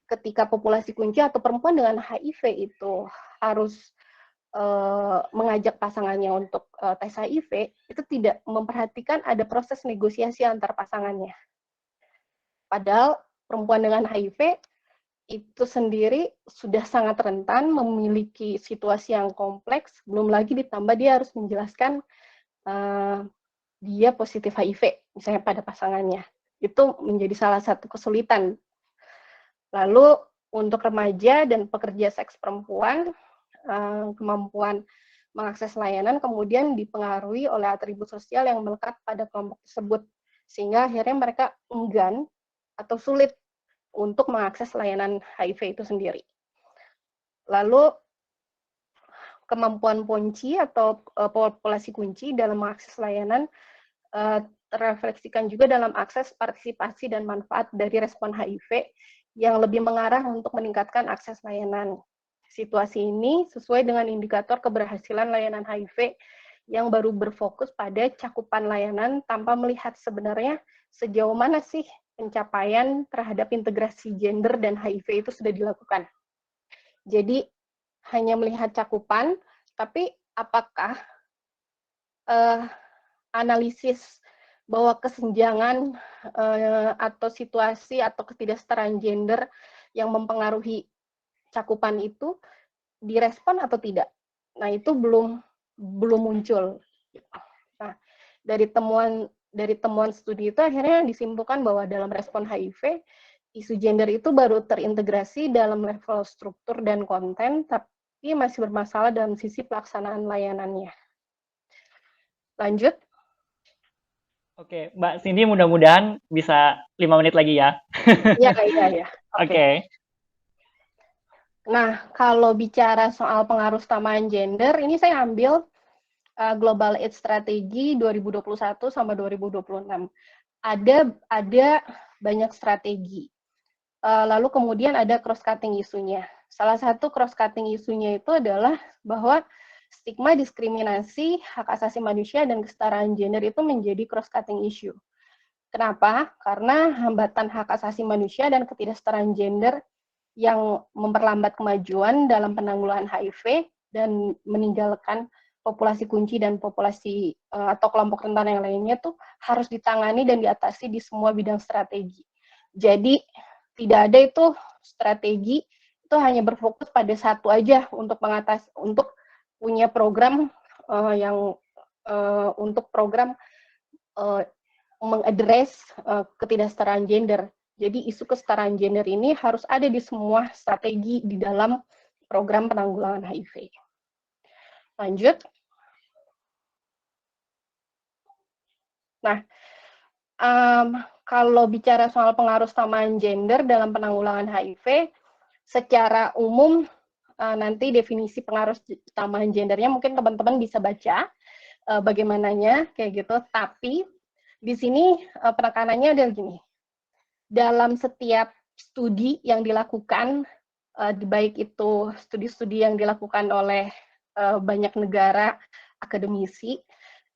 ketika populasi kunci atau perempuan dengan HIV itu harus mengajak pasangannya untuk tes HIV, itu tidak memperhatikan ada proses negosiasi antar pasangannya. Padahal perempuan dengan HIV itu sendiri sudah sangat rentan, memiliki situasi yang kompleks, belum lagi ditambah dia harus menjelaskan dia positif HIV, misalnya pada pasangannya. Itu menjadi salah satu kesulitan. Lalu untuk remaja dan pekerja seks perempuan, kemampuan mengakses layanan kemudian dipengaruhi oleh atribut sosial yang melekat pada kelompok tersebut, sehingga akhirnya mereka enggan atau sulit untuk mengakses layanan HIV itu sendiri. Lalu kemampuan kunci atau populasi kunci dalam mengakses layanan terrefleksikan juga dalam akses, partisipasi, dan manfaat dari respon HIV yang lebih mengarah untuk meningkatkan akses layanan. Situasi ini sesuai dengan indikator keberhasilan layanan HIV yang baru berfokus pada cakupan layanan tanpa melihat sebenarnya sejauh mana sih pencapaian terhadap integrasi gender dan HIV itu sudah dilakukan. Jadi hanya melihat cakupan, tapi apakah analisis bahwa kesenjangan atau situasi atau ketidaksetaraan gender yang mempengaruhi cakupan itu direspon atau tidak? Nah, itu belum muncul. Nah, dari temuan studi itu akhirnya disimpulkan bahwa dalam respon HIV, isu gender itu baru terintegrasi dalam level struktur dan konten, tapi masih bermasalah dalam sisi pelaksanaan layanannya. Lanjut. Oke, Mbak Cindy, mudah-mudahan bisa 5 menit lagi ya. Iya. Oke. Nah, kalau bicara soal pengaruh kesamaan gender, ini saya ambil Global AIDS Strategy 2021 sama 2026. Ada banyak strategi. Lalu kemudian ada cross-cutting isunya. Salah satu cross-cutting isunya itu adalah bahwa stigma diskriminasi, hak asasi manusia, dan kesetaraan gender itu menjadi cross-cutting issue. Kenapa? Karena hambatan hak asasi manusia dan ketidaksetaraan gender yang memperlambat kemajuan dalam penanggulangan HIV dan meninggalkan populasi kunci dan populasi atau kelompok rentan yang lainnya tuh harus ditangani dan diatasi di semua bidang strategi. Jadi tidak ada itu strategi itu hanya berfokus pada satu aja untuk punya program untuk program mengadres ketidaksetaraan gender. Jadi isu kesetaraan gender ini harus ada di semua strategi di dalam program penanggulangan HIV. Lanjut. Nah, kalau bicara soal pengaruh kesamaan gender dalam penanggulangan HIV, secara umum nanti definisi pengaruh kesamaan gendernya mungkin teman-teman bisa baca bagaimananya kayak gitu. Tapi di sini penekanannya adalah gini. Dalam setiap studi yang dilakukan, baik itu studi-studi yang dilakukan oleh banyak negara akademisi,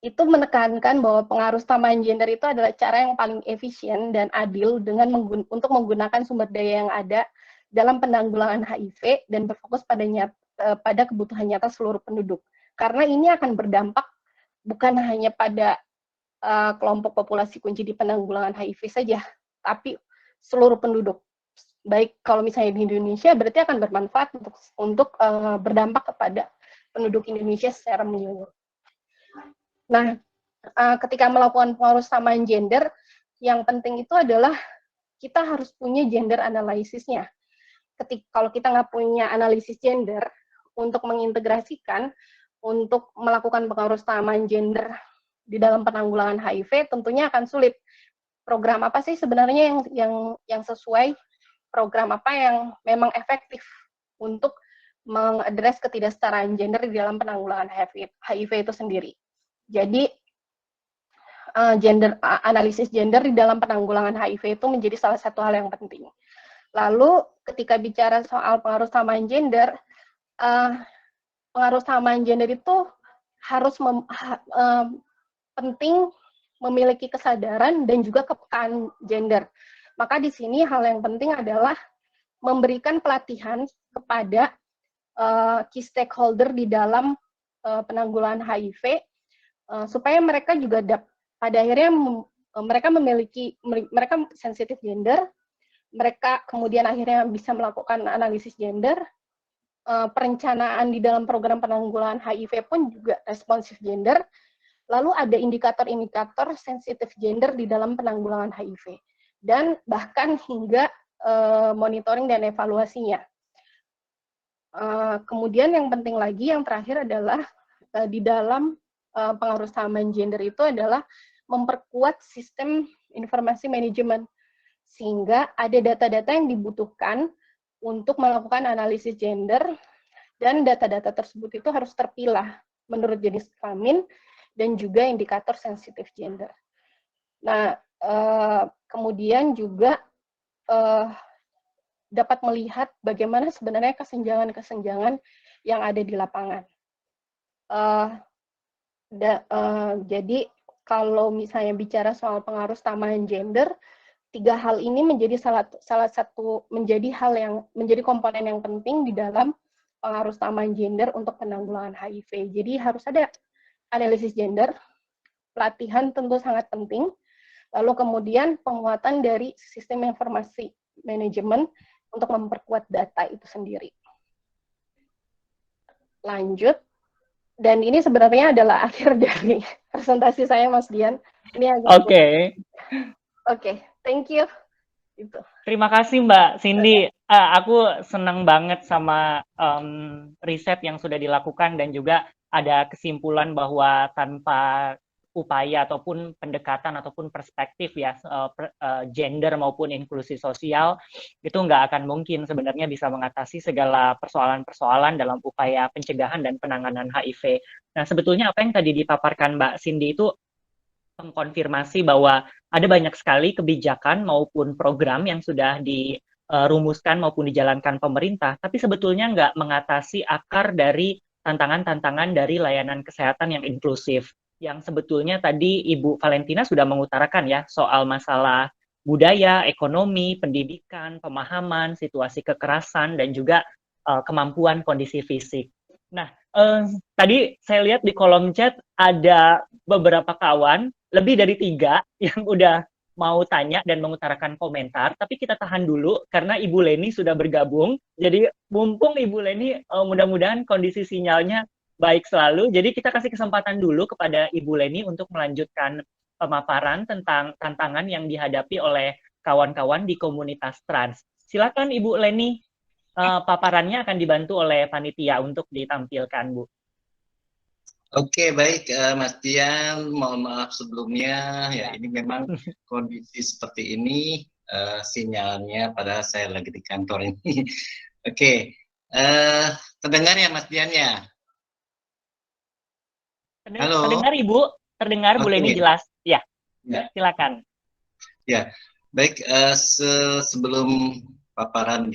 itu menekankan bahwa pengaruh kesamaan gender itu adalah cara yang paling efisien dan adil untuk menggunakan sumber daya yang ada dalam penanggulangan HIV dan berfokus pada kebutuhan nyata seluruh penduduk. Karena ini akan berdampak bukan hanya pada kelompok populasi kunci di penanggulangan HIV saja, tapi seluruh penduduk. Baik kalau misalnya di Indonesia, berarti akan bermanfaat untuk berdampak kepada penduduk Indonesia secara menyeluruh. Nah, ketika melakukan pengaruh kesamaan gender, yang penting itu adalah kita harus punya gender analisisnya. Kalau kita nggak punya analisis gender untuk mengintegrasikan, untuk melakukan pengaruh kesamaan gender di dalam penanggulangan HIV, tentunya akan sulit. Program apa sih sebenarnya yang sesuai, program apa yang memang efektif untuk mengadres ketidaksetaraan gender di dalam penanggulangan HIV itu sendiri. Jadi analisis gender di dalam penanggulangan HIV itu menjadi salah satu hal yang penting. Lalu ketika bicara soal pengaruh kesamaan gender, pengaruh kesamaan gender itu harus penting memiliki kesadaran dan juga kepekaan gender. Maka di sini hal yang penting adalah memberikan pelatihan kepada key stakeholder di dalam penanggulangan HIV, supaya mereka juga pada akhirnya mereka sensitif gender, mereka kemudian akhirnya bisa melakukan analisis gender, perencanaan di dalam program penanggulangan HIV pun juga responsif gender, lalu ada indikator-indikator sensitif gender di dalam penanggulangan HIV, dan bahkan hingga monitoring dan evaluasinya. Kemudian yang penting lagi, yang terakhir adalah di dalam pengaruh kesamaan gender itu adalah memperkuat sistem informasi manajemen, sehingga ada data-data yang dibutuhkan untuk melakukan analisis gender, dan data-data tersebut itu harus terpilah menurut jenis kelamin dan juga indikator sensitif gender. Nah, kemudian juga dapat melihat bagaimana sebenarnya kesenjangan-kesenjangan yang ada di lapangan. Jadi kalau misalnya bicara soal pengaruh kesamaan gender, 3 hal ini menjadi salah satu menjadi komponen yang penting di dalam pengaruh kesamaan gender untuk penanggulangan HIV. Jadi harus ada analisis gender, pelatihan tentu sangat penting, lalu kemudian penguatan dari sistem informasi manajemen untuk memperkuat data itu sendiri. Lanjut. Dan ini sebenarnya adalah akhir dari presentasi saya, Mas Dian. Oke, thank you. Itu. Terima kasih Mbak Cindy. Aku senang banget sama riset yang sudah dilakukan, dan juga ada kesimpulan bahwa tanpa upaya ataupun pendekatan ataupun perspektif ya, gender maupun inklusi sosial, itu nggak akan mungkin sebenarnya bisa mengatasi segala persoalan-persoalan dalam upaya pencegahan dan penanganan HIV. Nah, sebetulnya apa yang tadi dipaparkan Mbak Cindy itu mengkonfirmasi bahwa ada banyak sekali kebijakan maupun program yang sudah dirumuskan maupun dijalankan pemerintah, tapi sebetulnya nggak mengatasi akar dari tantangan-tantangan dari layanan kesehatan yang inklusif. Yang sebetulnya tadi Ibu Valentina sudah mengutarakan ya, soal masalah budaya, ekonomi, pendidikan, pemahaman, situasi kekerasan, dan juga kemampuan kondisi fisik. Nah, tadi saya lihat di kolom chat ada beberapa kawan, lebih dari 3 yang udah mau tanya dan mengutarakan komentar, tapi kita tahan dulu karena Ibu Leni sudah bergabung. Jadi mumpung Ibu Leni, mudah-mudahan kondisi sinyalnya baik selalu. Jadi kita kasih kesempatan dulu kepada Ibu Leni untuk melanjutkan pemaparan tentang tantangan yang dihadapi oleh kawan-kawan di komunitas trans. Silakan Ibu Leni, paparannya akan dibantu oleh panitia untuk ditampilkan, Bu. Oke, baik Mas Dian, mohon maaf sebelumnya ya, ini memang kondisi seperti ini sinyalnya padahal saya lagi di kantor ini. Oke, terdengar ya Mas Dian ya? Halo. Terdengar Ibu, terdengar Bu Leni jelas. Ya, silakan. Ya, baik, sebelum paparan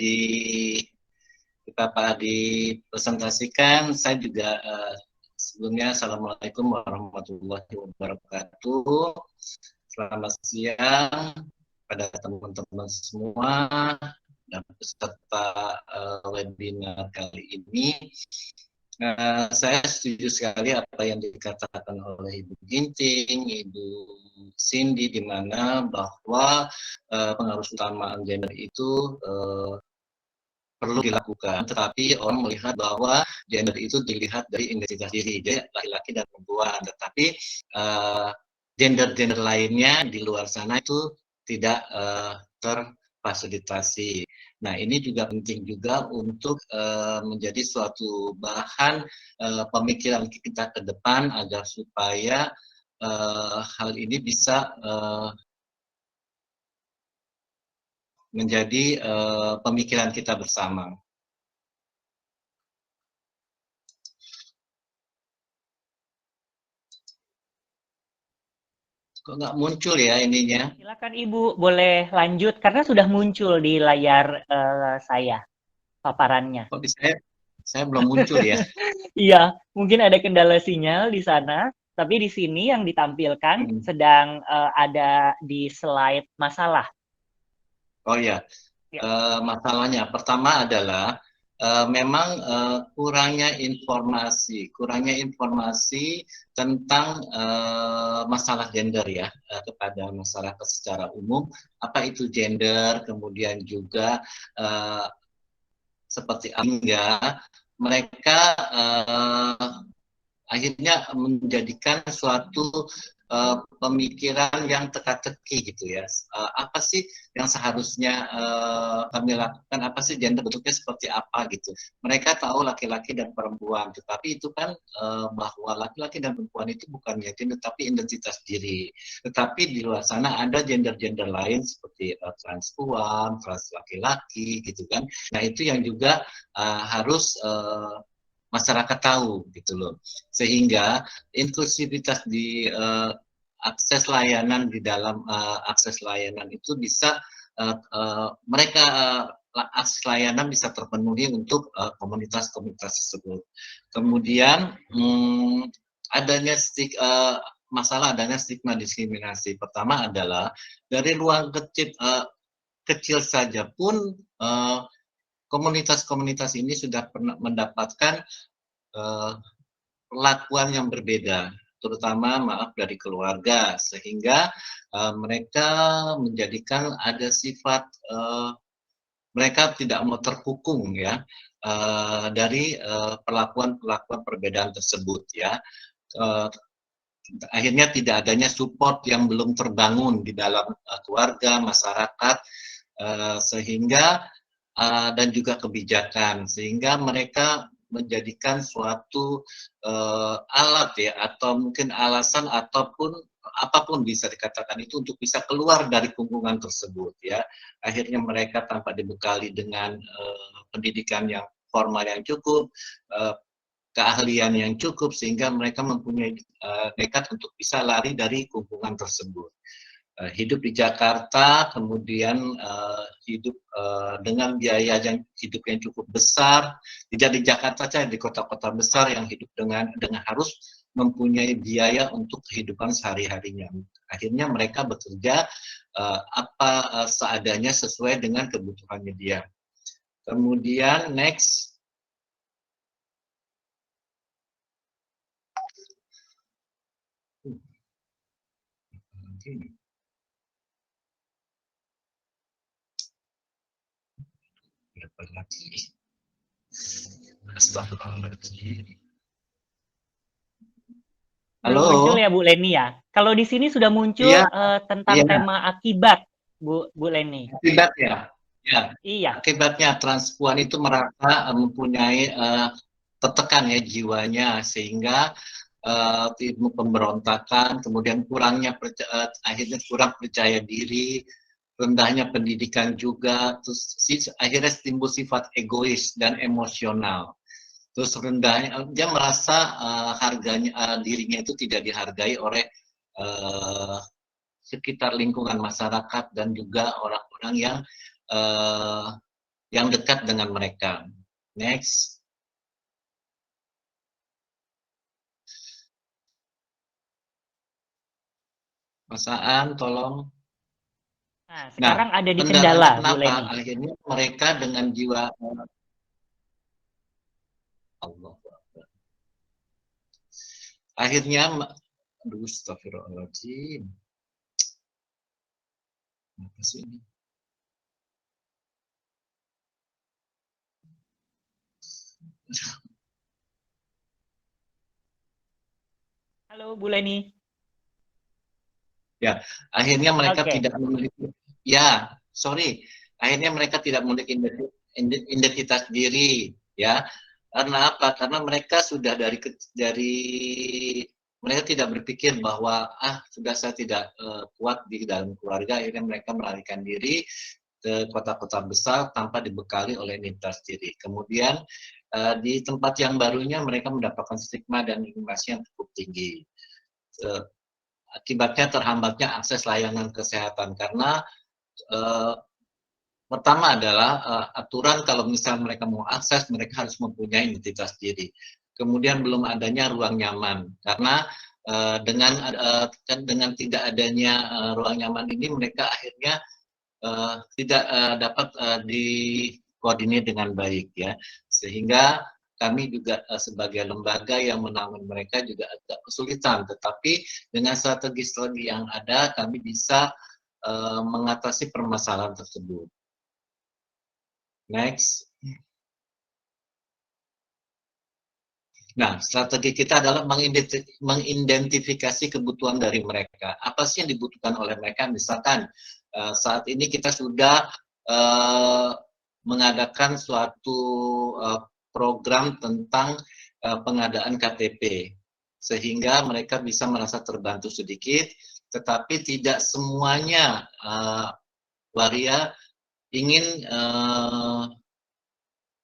kita dipresentasikan, saya juga sebelumnya Assalamualaikum warahmatullahi wabarakatuh. Selamat siang pada teman-teman semua dan peserta webinar kali ini. Saya setuju sekali apa yang dikatakan oleh Ibu Ginting, Ibu Cindy, di mana bahwa pengaruh kesamaan gender itu perlu dilakukan, tetapi orang melihat bahwa gender itu dilihat dari identitas diri, jadi laki-laki dan perempuan, tetapi gender-gender lainnya di luar sana itu tidak terfasilitasi. Nah, ini juga penting juga untuk menjadi suatu bahan pemikiran kita ke depan agar supaya hal ini bisa menjadi pemikiran kita bersama. Kok nggak muncul ya ininya? Silakan Ibu, boleh lanjut karena sudah muncul di layar saya paparannya. Kok saya belum muncul ya? Iya, mungkin ada kendala sinyal di sana, tapi di sini yang ditampilkan sedang ada di slide masalah. Oh ya, masalahnya pertama adalah memang kurangnya informasi tentang masalah gender ya kepada masyarakat secara umum. Apa itu gender, kemudian juga seperti hingga mereka akhirnya menjadikan suatu pemikiran yang teka-teki gitu ya. Apa sih yang seharusnya kami lakukan, apa sih gender bentuknya seperti apa gitu. Mereka tahu laki-laki dan perempuan, tetapi itu kan bahwa laki-laki dan perempuan itu bukannya gender, tapi identitas diri. Tetapi di luar sana ada gender-gender lain seperti transpuan, trans laki-laki gitu kan. Nah itu yang juga harus masyarakat tahu gitu loh, sehingga inklusivitas di akses layanan di dalam akses layanan itu bisa mereka akses layanan bisa terpenuhi untuk komunitas-komunitas tersebut. Kemudian adanya masalah adanya stigma diskriminasi. Pertama adalah dari ruang kecil saja pun komunitas-komunitas ini sudah pernah mendapatkan perlakuan yang berbeda, terutama dari keluarga, sehingga mereka menjadikan ada sifat mereka tidak mau terkukung ya dari perlakuan-perlakuan perbedaan tersebut ya. Akhirnya tidak adanya support yang belum terbangun di dalam keluarga, masyarakat, sehingga dan juga kebijakan, sehingga mereka menjadikan suatu alat ya, atau mungkin alasan ataupun apapun bisa dikatakan itu untuk bisa keluar dari kungkungan tersebut ya. Akhirnya mereka tanpa dibekali dengan pendidikan yang formal yang cukup, keahlian yang cukup, sehingga mereka mempunyai nekat untuk bisa lari dari kungkungan tersebut. Hidup di Jakarta, kemudian hidup dengan biaya hidup yang cukup besar, tidak di Jakarta saja, di kota-kota besar yang hidup dengan harus mempunyai biaya untuk kehidupan sehari-harinya. Akhirnya mereka bekerja seadanya sesuai dengan kebutuhannya dia. Kemudian next. Belum muncul ya Bu Leni ya. Kalau di sini sudah muncul tentang tema akibat, Bu Leni. Akibat ya. Ya. Iya. Akibatnya transpuan itu merasa mempunyai tertekan ya jiwanya, sehingga pemberontakan, kemudian akhirnya kurang percaya diri, rendahnya pendidikan juga, terus akhirnya timbul sifat egois dan emosional. Terus rendahnya, dia merasa dirinya itu tidak dihargai oleh sekitar lingkungan masyarakat dan juga orang-orang yang dekat dengan mereka. Next. Mas Aan, tolong. Nah, sekarang ada di kendala, Bu Leni. Akhirnya mereka dengan jiwa Allah. Akhirnya, aduh, astagfirullahaladzim. Apa sih ini? Halo, Bu Leni. Ya, akhirnya mereka tidak memiliki, akhirnya mereka tidak memiliki identitas diri, ya. Karena apa? Karena mereka sudah mereka tidak berpikir bahwa sudah saya tidak kuat di dalam keluarga, akhirnya mereka melarikan diri ke kota-kota besar tanpa dibekali oleh identitas diri. Kemudian di tempat yang barunya mereka mendapatkan stigma dan diskriminasi yang cukup tinggi. Akibatnya terhambatnya akses layanan kesehatan, karena pertama adalah aturan kalau misalnya mereka mau akses, mereka harus mempunyai identitas diri. Kemudian belum adanya ruang nyaman, karena dengan tidak adanya ruang nyaman ini, mereka akhirnya tidak dapat dikoordinir dengan baik ya. sehingga kami juga sebagai lembaga yang menangani mereka juga agak kesulitan, tetapi dengan strategi-strategi yang ada kami bisa mengatasi permasalahan tersebut. Next. Nah, strategi kita adalah mengidentifikasi kebutuhan dari mereka. Apa sih yang dibutuhkan oleh mereka? Misalkan saat ini kita sudah mengadakan suatu program tentang pengadaan KTP, sehingga mereka bisa merasa terbantu sedikit, tetapi tidak semuanya waria ingin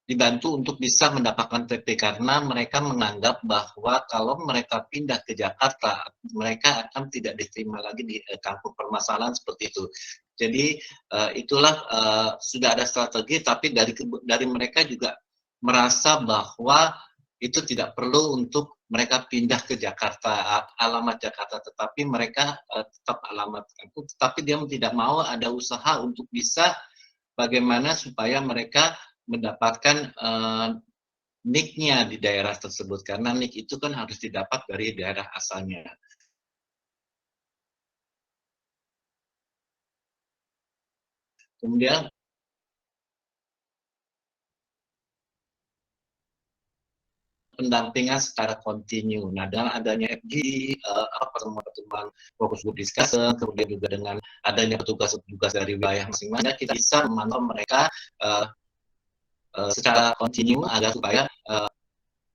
dibantu untuk bisa mendapatkan TP, karena mereka menganggap bahwa kalau mereka pindah ke Jakarta, mereka akan tidak diterima lagi di kampung permasalahan seperti itu. Jadi itulah sudah ada strategi, tapi dari mereka juga merasa bahwa itu tidak perlu untuk mereka pindah ke Jakarta, alamat Jakarta, tetapi mereka tetap alamat kampung, tetapi dia tidak mau ada usaha untuk bisa bagaimana supaya mereka mendapatkan NIK-nya di daerah tersebut, karena NIK itu kan harus didapat dari daerah asalnya. Kemudian pendampingan secara kontinu. Nah, dengan adanya FG, pertemuan fokus group discussion, kemudian juga dengan adanya petugas-petugas dari wilayah masing-masing, kita bisa memantau mereka secara kontinu agar supaya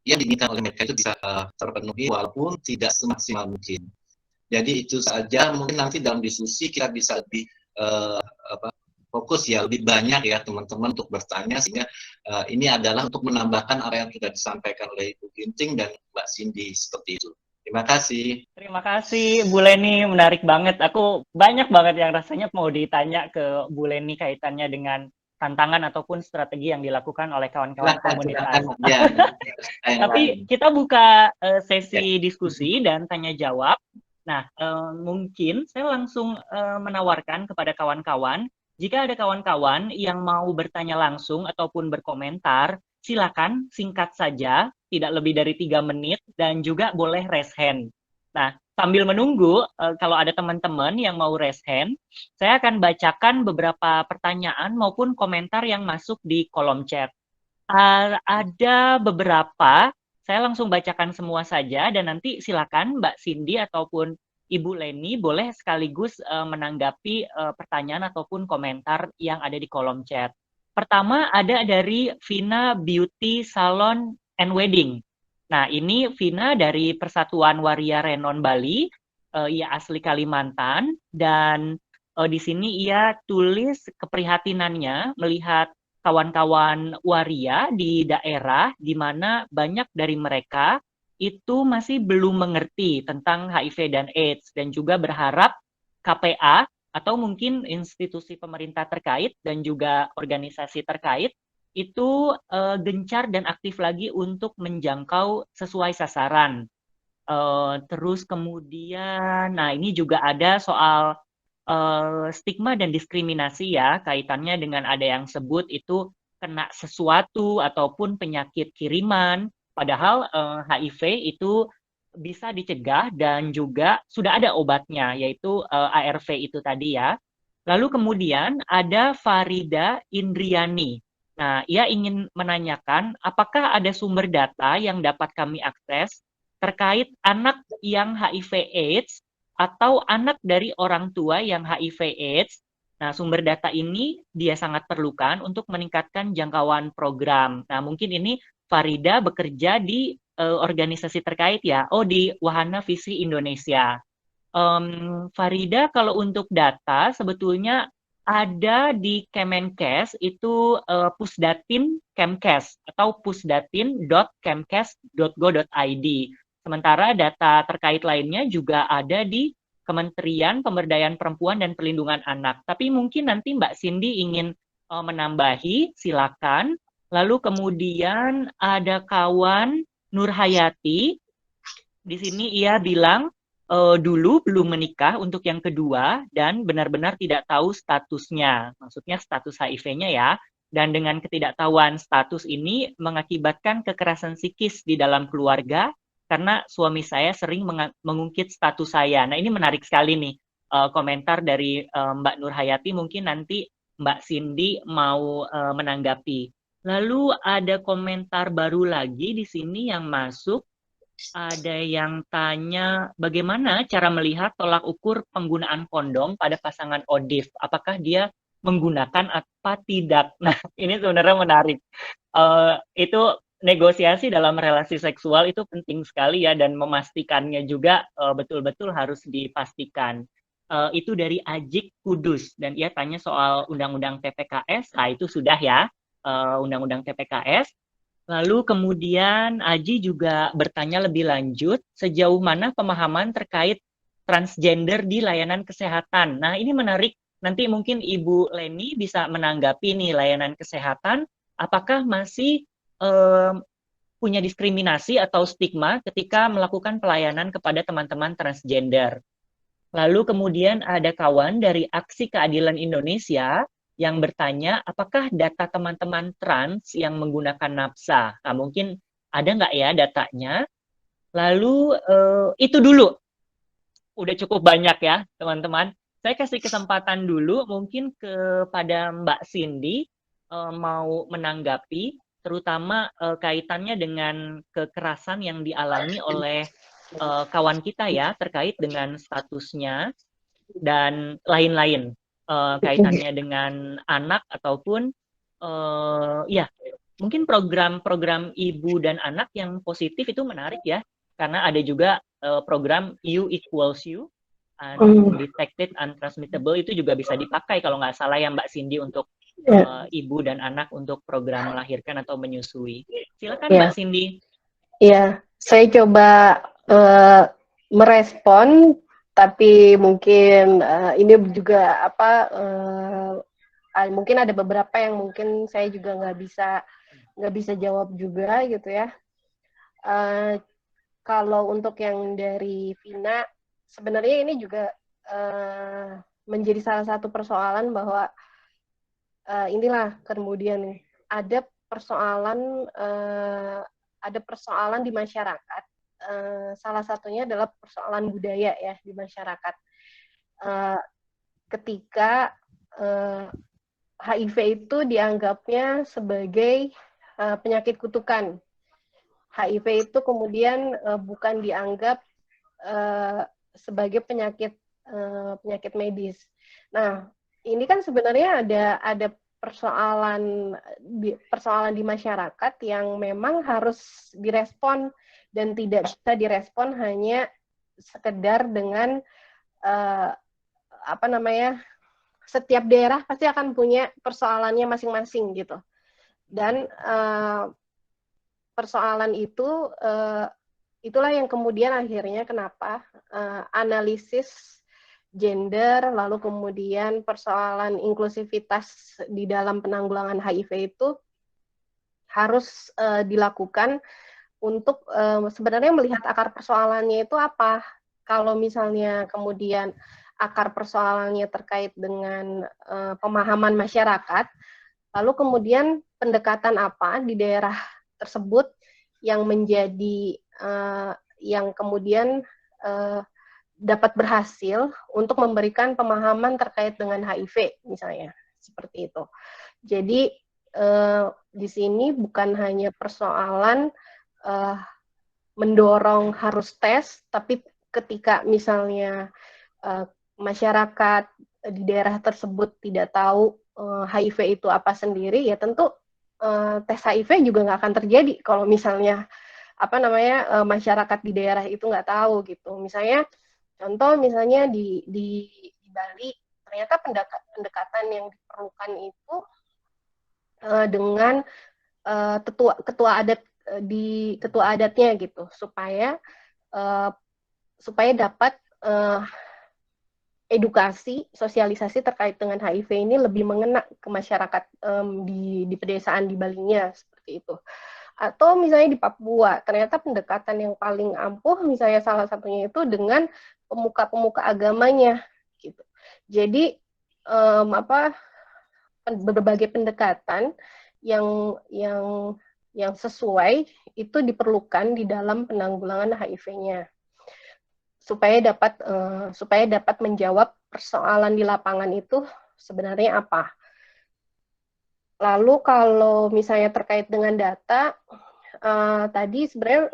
yang diinginkan oleh mereka itu bisa terpenuhi walaupun tidak semaksimal mungkin. Jadi itu saja, mungkin nanti dalam diskusi kita bisa lebih fokus ya, lebih banyak ya teman-teman untuk bertanya, sehingga ini adalah untuk menambahkan apa yang sudah disampaikan oleh Ibu Ginting dan Mbak Cindy seperti itu. Terima kasih. Terima kasih Bu Leni, menarik banget. Aku banyak banget yang rasanya mau ditanya ke Bu Leni kaitannya dengan tantangan ataupun strategi yang dilakukan oleh kawan-kawan komunitas. Ya, tapi kita buka sesi diskusi dan tanya jawab. Nah, mungkin saya langsung menawarkan kepada kawan-kawan, jika ada kawan-kawan yang mau bertanya langsung ataupun berkomentar, silakan singkat saja, tidak lebih dari 3 menit, dan juga boleh raise hand. Nah, sambil menunggu, kalau ada teman-teman yang mau raise hand, saya akan bacakan beberapa pertanyaan maupun komentar yang masuk di kolom chat. Ada beberapa, saya langsung bacakan semua saja, dan nanti silakan Mbak Cindy ataupun Ibu Leni boleh sekaligus menanggapi pertanyaan ataupun komentar yang ada di kolom chat. Pertama ada dari Vina Beauty Salon and Wedding. Nah, ini Vina dari Persatuan Waria Renon Bali, ia asli Kalimantan, dan di sini ia tulis keprihatinannya melihat kawan-kawan waria di daerah di mana banyak dari mereka itu masih belum mengerti tentang HIV dan AIDS, dan juga berharap KPA atau mungkin institusi pemerintah terkait dan juga organisasi terkait itu gencar dan aktif lagi untuk menjangkau sesuai sasaran. Terus kemudian, nah ini juga ada soal stigma dan diskriminasi ya, kaitannya dengan ada yang sebut itu kena sesuatu ataupun penyakit kiriman, padahal HIV itu bisa dicegah dan juga sudah ada obatnya, yaitu ARV itu tadi ya. Lalu kemudian ada Farida Indriani. Nah, ia ingin menanyakan apakah ada sumber data yang dapat kami akses terkait anak yang HIV/AIDS atau anak dari orang tua yang HIV/AIDS. Nah, sumber data ini dia sangat perlukan untuk meningkatkan jangkauan program. Nah, mungkin ini Farida bekerja di organisasi terkait ya. Oh, di Wahana Visi Indonesia. Farida, kalau untuk data sebetulnya ada di Kemenkes itu Pusdatin Kemkes atau pusdatin.kemkes.go.id. Sementara data terkait lainnya juga ada di Kementerian Pemberdayaan Perempuan dan Perlindungan Anak. Tapi mungkin nanti Mbak Cindy ingin menambahi, silakan. Lalu kemudian ada kawan Nur Hayati. Di sini ia bilang dulu belum menikah untuk yang kedua dan benar-benar tidak tahu statusnya. Maksudnya status HIV-nya ya. Dan dengan ketidaktahuan status ini mengakibatkan kekerasan psikis di dalam keluarga karena suami saya sering mengungkit status saya. Nah, ini menarik sekali nih komentar dari Mbak Nur Hayati, mungkin nanti Mbak Cindy mau menanggapi. Lalu ada komentar baru lagi di sini yang masuk. Ada yang tanya bagaimana cara melihat tolak ukur penggunaan kondom pada pasangan ODIF. Apakah dia menggunakan apa tidak? Nah, ini sebenarnya menarik. Itu negosiasi dalam relasi seksual itu penting sekali ya, dan memastikannya juga betul-betul harus dipastikan. Itu dari Ajik Kudus, dan ia tanya soal Undang-Undang TPKS. Nah, itu sudah ya, Undang-Undang TPKS. Lalu kemudian Aji juga bertanya lebih lanjut, sejauh mana pemahaman terkait transgender di layanan kesehatan. Nah, ini menarik. Nanti mungkin Ibu Leni bisa menanggapi nih, layanan kesehatan, apakah masih punya diskriminasi atau stigma ketika melakukan pelayanan kepada teman-teman transgender. Lalu kemudian ada kawan dari Aksi Keadilan Indonesia yang bertanya, apakah data teman-teman trans yang menggunakan NAPSA? Nah, mungkin ada nggak ya datanya? Lalu itu dulu. Udah cukup banyak ya, teman-teman. Saya kasih kesempatan dulu mungkin kepada Mbak Cindy mau menanggapi, terutama kaitannya dengan kekerasan yang dialami oleh kawan kita ya, terkait dengan statusnya dan lain-lain. Kaitannya dengan anak ataupun ya mungkin program-program ibu dan anak yang positif itu menarik ya, karena ada juga program You Equals You, Undetected Untransmittable, itu juga bisa dipakai kalau nggak salah ya Mbak Cindy, untuk ibu dan anak untuk program melahirkan atau menyusui. Silakan Mbak Cindy. Iya, saya coba merespon, tapi mungkin ini juga mungkin ada beberapa yang mungkin saya juga nggak bisa jawab juga gitu ya. Kalau untuk yang dari Vina, sebenarnya ini juga menjadi salah satu persoalan bahwa inilah kemudian ada persoalan di masyarakat. Salah satunya adalah persoalan budaya ya di masyarakat. Ketika HIV itu dianggapnya sebagai penyakit kutukan. HIV itu kemudian bukan dianggap sebagai penyakit medis. Nah, ini kan sebenarnya ada persoalan di masyarakat yang memang harus direspon, dan tidak bisa direspon hanya sekedar dengan setiap daerah pasti akan punya persoalannya masing-masing gitu. Dan persoalan itu itulah yang kemudian akhirnya kenapa analisis gender, lalu kemudian persoalan inklusivitas di dalam penanggulangan HIV itu harus dilakukan untuk sebenarnya melihat akar persoalannya itu apa. Kalau misalnya kemudian akar persoalannya terkait dengan pemahaman masyarakat, lalu kemudian pendekatan apa di daerah tersebut yang menjadi yang kemudian dapat berhasil untuk memberikan pemahaman terkait dengan HIV misalnya, seperti itu. Jadi di sini bukan hanya persoalan mendorong harus tes, tapi ketika misalnya masyarakat di daerah tersebut tidak tahu HIV itu apa sendiri, ya tentu tes HIV juga nggak akan terjadi kalau misalnya masyarakat di daerah itu nggak tahu gitu. Misalnya contoh di Bali, ternyata pendekatan yang diperlukan itu dengan ketua adatnya gitu, supaya dapat edukasi, sosialisasi terkait dengan HIV ini lebih mengena ke masyarakat di pedesaan di Balinya, seperti itu. Atau misalnya di Papua, ternyata pendekatan yang paling ampuh misalnya salah satunya itu dengan pemuka-pemuka agamanya gitu. Jadi berbagai pendekatan yang sesuai itu diperlukan di dalam penanggulangan HIV-nya supaya dapat menjawab persoalan di lapangan itu sebenarnya apa. Lalu kalau misalnya terkait dengan data, tadi sebenarnya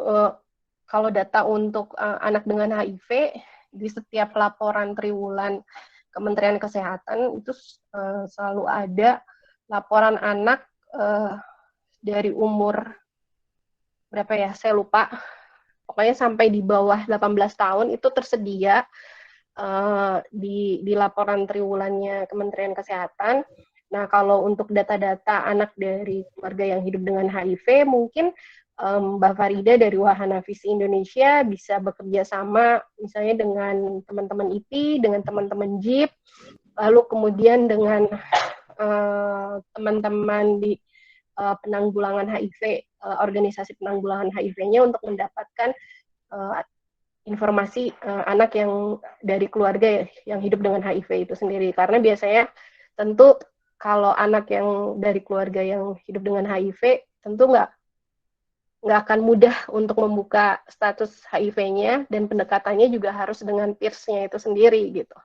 kalau data untuk anak dengan HIV di setiap laporan triwulan Kementerian Kesehatan itu selalu ada laporan anak dari umur berapa ya, saya lupa, pokoknya sampai di bawah 18 tahun itu tersedia di laporan triwulannya Kementerian Kesehatan. Nah, kalau untuk data-data anak dari keluarga yang hidup dengan HIV, mungkin Mbak Farida dari Wahana Visi Indonesia bisa bekerja sama misalnya dengan teman-teman IPI, dengan teman-teman JIP, lalu kemudian dengan teman-teman di penanggulangan HIV, organisasi penanggulangan HIV-nya untuk mendapatkan informasi anak yang dari keluarga yang hidup dengan HIV itu sendiri. Karena biasanya tentu kalau anak yang dari keluarga yang hidup dengan HIV tentu nggak akan mudah untuk membuka status HIV-nya, dan pendekatannya juga harus dengan peers-nya itu sendiri gitu.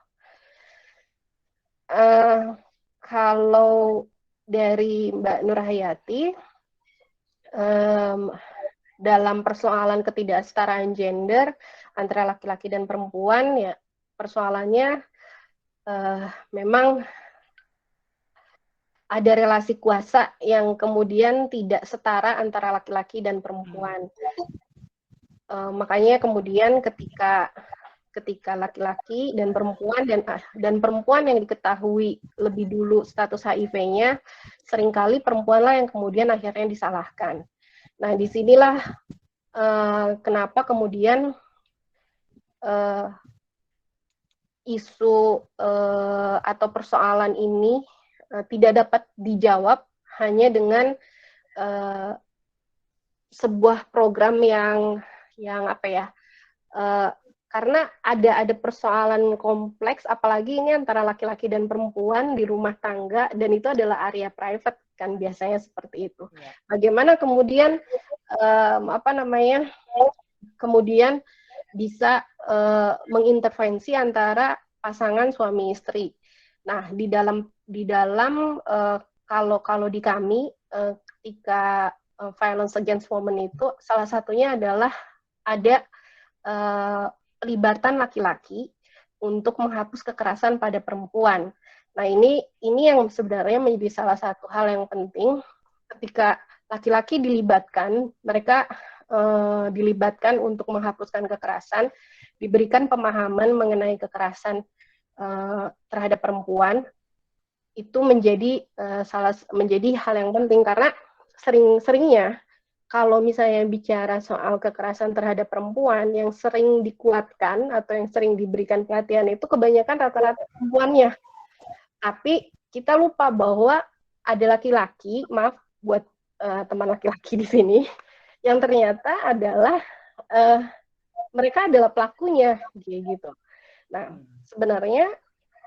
Kalau dari Mbak Nurhayati, dalam persoalan ketidaksetaraan gender antara laki-laki dan perempuan, ya persoalannya memang ada relasi kuasa yang kemudian tidak setara antara laki-laki dan perempuan. Makanya kemudian ketika laki-laki dan perempuan yang diketahui lebih dulu status HIV-nya, seringkali perempuanlah yang kemudian akhirnya disalahkan. Nah, disinilah kenapa kemudian isu atau persoalan ini tidak dapat dijawab hanya dengan sebuah program yang apa ya, karena ada persoalan kompleks, apalagi ini antara laki-laki dan perempuan di rumah tangga, dan itu adalah area private kan biasanya seperti itu. Bagaimana kemudian kemudian bisa mengintervensi antara pasangan suami istri. Nah, di dalam kalau di kami ketika violence against women itu salah satunya adalah ada pelibatan laki-laki untuk menghapus kekerasan pada perempuan. Nah, ini yang sebenarnya menjadi salah satu hal yang penting ketika laki-laki dilibatkan, mereka dilibatkan untuk menghapuskan kekerasan, diberikan pemahaman mengenai kekerasan terhadap perempuan, itu menjadi hal yang penting, karena sering-seringnya kalau misalnya bicara soal kekerasan terhadap perempuan, yang sering dikuatkan atau yang sering diberikan pelatihan itu kebanyakan rata-rata perempuannya. Tapi kita lupa bahwa ada laki-laki, maaf buat teman laki-laki di sini, yang ternyata adalah mereka adalah pelakunya, gitu. Nah, sebenarnya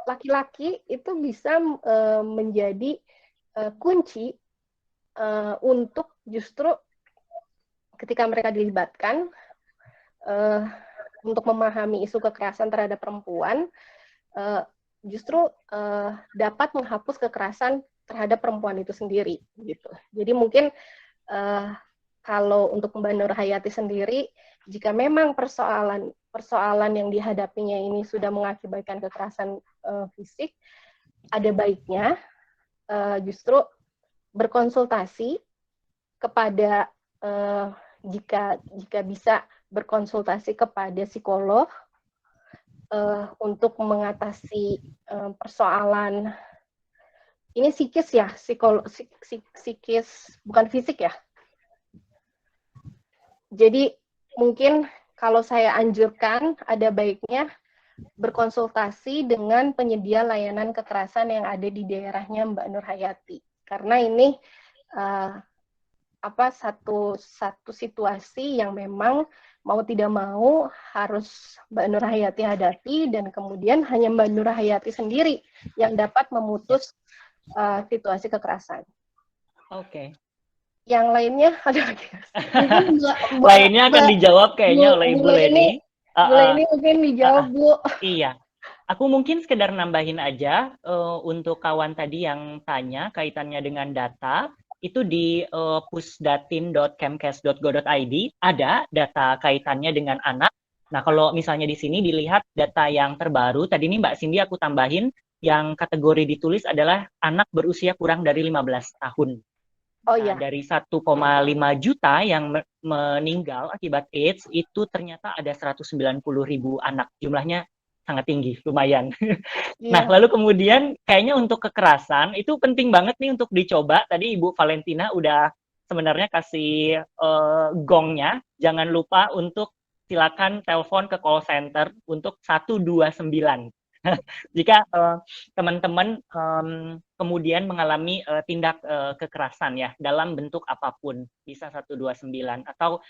laki-laki itu bisa menjadi kunci untuk justru ketika mereka dilibatkan untuk memahami isu kekerasan terhadap perempuan, justru dapat menghapus kekerasan terhadap perempuan itu sendiri, gitu. Jadi mungkin kalau untuk Mbak Nurhayati sendiri, jika memang persoalan yang dihadapinya ini sudah mengakibatkan kekerasan fisik, ada baiknya justru berkonsultasi kepada jika bisa berkonsultasi kepada psikolog untuk mengatasi persoalan ini psikis ya, psikis bukan fisik ya. Jadi mungkin kalau saya anjurkan ada baiknya berkonsultasi dengan penyedia layanan kekerasan yang ada di daerahnya Mbak Nurhayati, karena ini satu situasi yang memang mau tidak mau harus Mbak Nurhayati hadapi, dan kemudian hanya Mbak Nurhayati sendiri yang dapat memutus situasi kekerasan. Oke. Yang lainnya ada lagi. Mungkin Lainnya akan dijawab kayaknya oleh Ibu Leni. Bu Leni mungkin dijawab, Bu. Iya. Aku mungkin sekedar nambahin aja untuk kawan tadi yang tanya kaitannya dengan data, itu di pusdatin.kemkes.go.id ada data kaitannya dengan anak. Nah, kalau misalnya di sini dilihat data yang terbaru, tadi ini Mbak Cindy aku tambahin, yang kategori ditulis adalah anak berusia kurang dari 15 tahun. Oh Nah, iya. dari 1,5 juta yang meninggal akibat AIDS, itu ternyata ada 190.000 anak. Jumlahnya sangat tinggi, lumayan. Nah, Iya. lalu kemudian kayaknya untuk kekerasan, itu penting banget nih untuk dicoba. Tadi Ibu Valentina udah sebenarnya kasih gongnya. Jangan lupa untuk silakan telepon ke call center untuk 129. Jika teman-teman kemudian mengalami tindak kekerasan ya dalam bentuk apapun, bisa 129 atau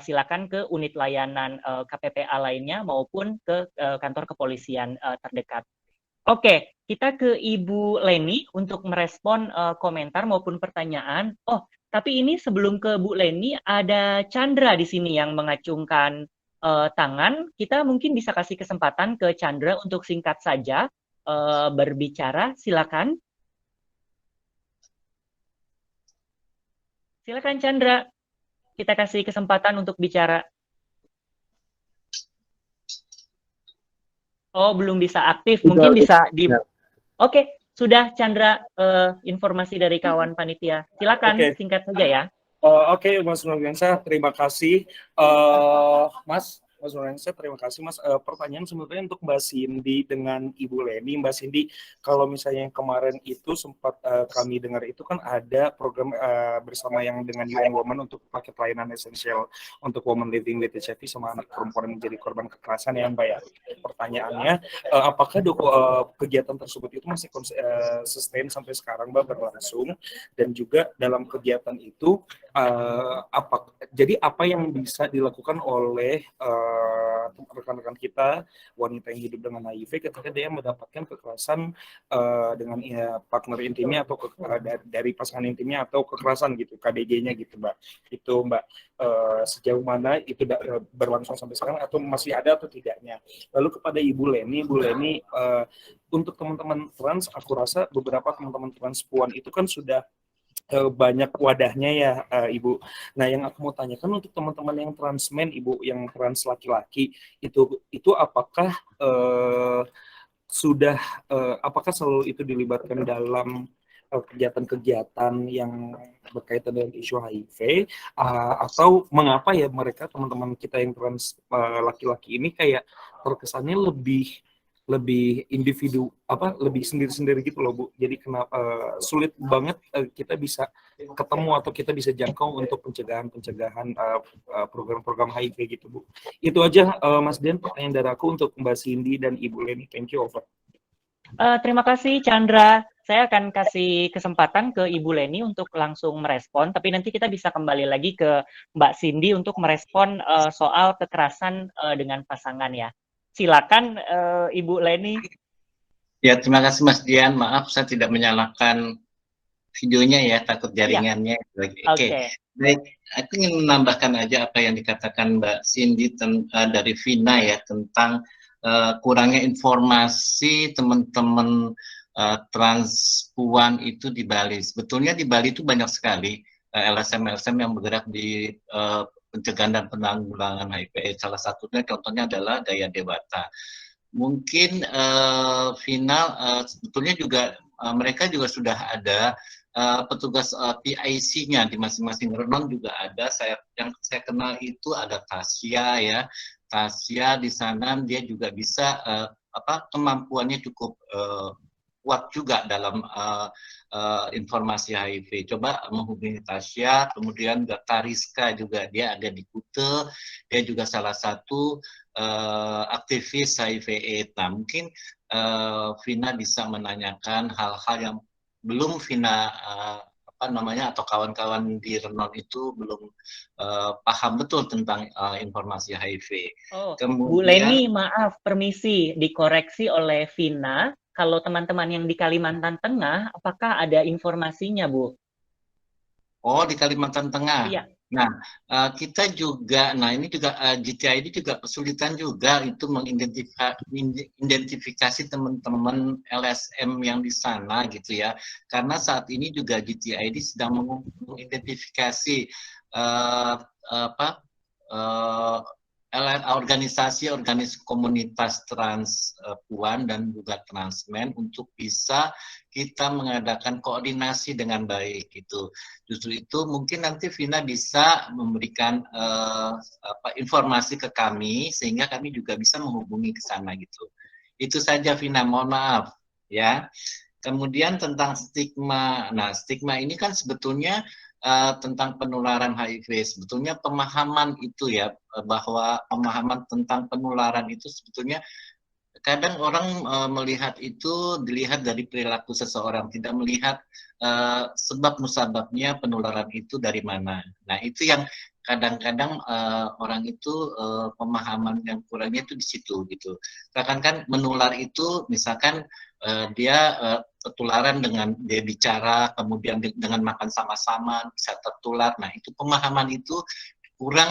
silakan ke unit layanan KPPA lainnya maupun ke kantor kepolisian terdekat. Oke, kita ke Ibu Leni untuk merespon komentar maupun pertanyaan. Oh, tapi ini sebelum ke Bu Leni ada Chandra di sini yang mengacungkan tangan. Kita mungkin bisa kasih kesempatan ke Chandra untuk singkat saja berbicara. Silakan. Silakan Chandra. Kita kasih kesempatan untuk bicara. Oh, belum bisa aktif. Mungkin bisa di... Oke, sudah Chandra informasi dari kawan panitia. Silakan singkat saja ya. Oke, Mas Nurdiansyah, terima kasih. Mas Nurdiansyah, terima kasih Mas. Pertanyaan sebenarnya untuk Mbak Cindy dengan Ibu Leni. Mbak Cindy, kalau misalnya yang kemarin itu sempat kami dengar itu kan ada program bersama yang dengan UN Women untuk paket layanan esensial untuk women living with HIV sama anak perempuan yang menjadi korban kekerasan ya Mbak ya. Pertanyaannya, apakah kegiatan tersebut itu masih sustain sampai sekarang Mbak berlangsung? Dan juga dalam kegiatan itu jadi apa yang bisa dilakukan oleh rekan-rekan kita wanita yang hidup dengan HIV ketika dia mendapatkan kekerasan dengan partner intimnya atau dari pasangan intimnya atau kekerasan gitu, KDG-nya gitu Mbak. Itu Mbak, sejauh mana itu berlangsung sampai sekarang atau masih ada atau tidaknya. Lalu kepada Ibu Leni, untuk teman-teman trans, aku rasa beberapa teman-teman transpuan itu kan sudah banyak wadahnya ya Ibu. Nah, yang aku mau tanyakan untuk teman-teman yang transmen Ibu, yang trans laki-laki itu apakah apakah selalu itu dilibatkan dalam kegiatan-kegiatan yang berkaitan dengan isu HIV atau mengapa ya mereka teman-teman kita yang trans laki-laki ini kayak terkesannya lebih individu lebih sendiri-sendiri gitu loh Bu. Jadi kenapa sulit banget kita bisa ketemu atau kita bisa jangkau untuk pencegahan program-program HIV gitu Bu. Itu aja Mas Dian pertanyaan dari aku untuk Mbak Cindy dan Ibu Leni. Thank you, over. Terima kasih Chandra. Saya akan kasih kesempatan ke Ibu Leni untuk langsung merespon, tapi nanti kita bisa kembali lagi ke Mbak Cindy untuk merespon soal kekerasan dengan pasangan ya. Silakan Ibu Leni. Ya, terima kasih Mas Dian. Maaf saya tidak menyalakan videonya ya, takut jaringannya. Ya. Oke. Baik, aku ingin menambahkan aja apa yang dikatakan Mbak Cindy dari Vina ya tentang kurangnya informasi teman-teman transpuan itu di Bali. Sebetulnya di Bali itu banyak sekali LSM-LSM yang bergerak di pencegahan dan penanggulangan HIV. Salah satunya contohnya adalah Daya Dewata. Mungkin final sebetulnya juga mereka juga sudah ada petugas PIC-nya di masing-masing renon juga ada. Yang saya kenal itu ada Tasya ya. Tasya di sana dia juga bisa kemampuannya cukup kuat juga dalam informasi HIV. Coba menghubungi Tasya, kemudian Tariska juga, dia ada di Kute, dia juga salah satu aktivis HIV/AIDS. Nah, mungkin Vina bisa menanyakan hal-hal yang belum Vina atau kawan-kawan di Renon itu belum paham betul tentang informasi HIV. Kemudian, Bu Leni, maaf, permisi, dikoreksi oleh Vina. kalau teman-teman yang di Kalimantan Tengah, apakah ada informasinya, Bu? Oh, di Kalimantan Tengah. Iya. Nah, kita juga, nah ini juga GTI ini juga kesulitan juga itu mengidentifikasi teman-teman LSM yang di sana gitu ya. Karena saat ini juga GTI sedang mengidentifikasi apa organisasi komunitas transpuan dan juga transmen untuk bisa kita mengadakan koordinasi dengan baik gitu. Justru itu mungkin nanti Vina bisa memberikan informasi ke kami sehingga kami juga bisa menghubungi ke sana gitu. Itu saja Vina, mohon maaf ya. Kemudian tentang stigma. Nah, stigma ini kan sebetulnya tentang penularan HIV. Sebetulnya pemahaman itu ya, bahwa pemahaman tentang penularan itu sebetulnya kadang orang melihat itu dilihat dari perilaku seseorang, tidak melihat sebab musababnya penularan itu dari mana. Nah, itu yang kadang-kadang orang itu pemahaman yang kurangnya itu di situ gitu. Kan menular itu misalkan dia tertularan dengan dia bicara, kemudian dengan makan sama-sama bisa tertular. Nah, itu pemahaman itu kurang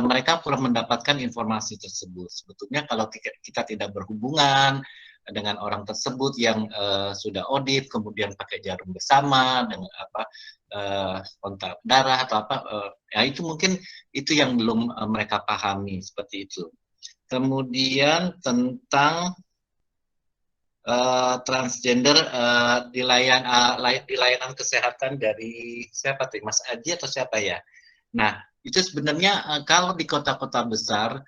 mereka kurang mendapatkan informasi tersebut. Sebetulnya kalau kita tidak berhubungan dengan orang tersebut yang sudah ODIP, kemudian pakai jarum bersama dengan kontak darah atau apa, ya itu mungkin itu yang belum mereka pahami seperti itu. Kemudian tentang transgender di layanan kesehatan dari siapa tuh, Mas Aji atau siapa ya? Nah, itu sebenarnya kalau di kota-kota besar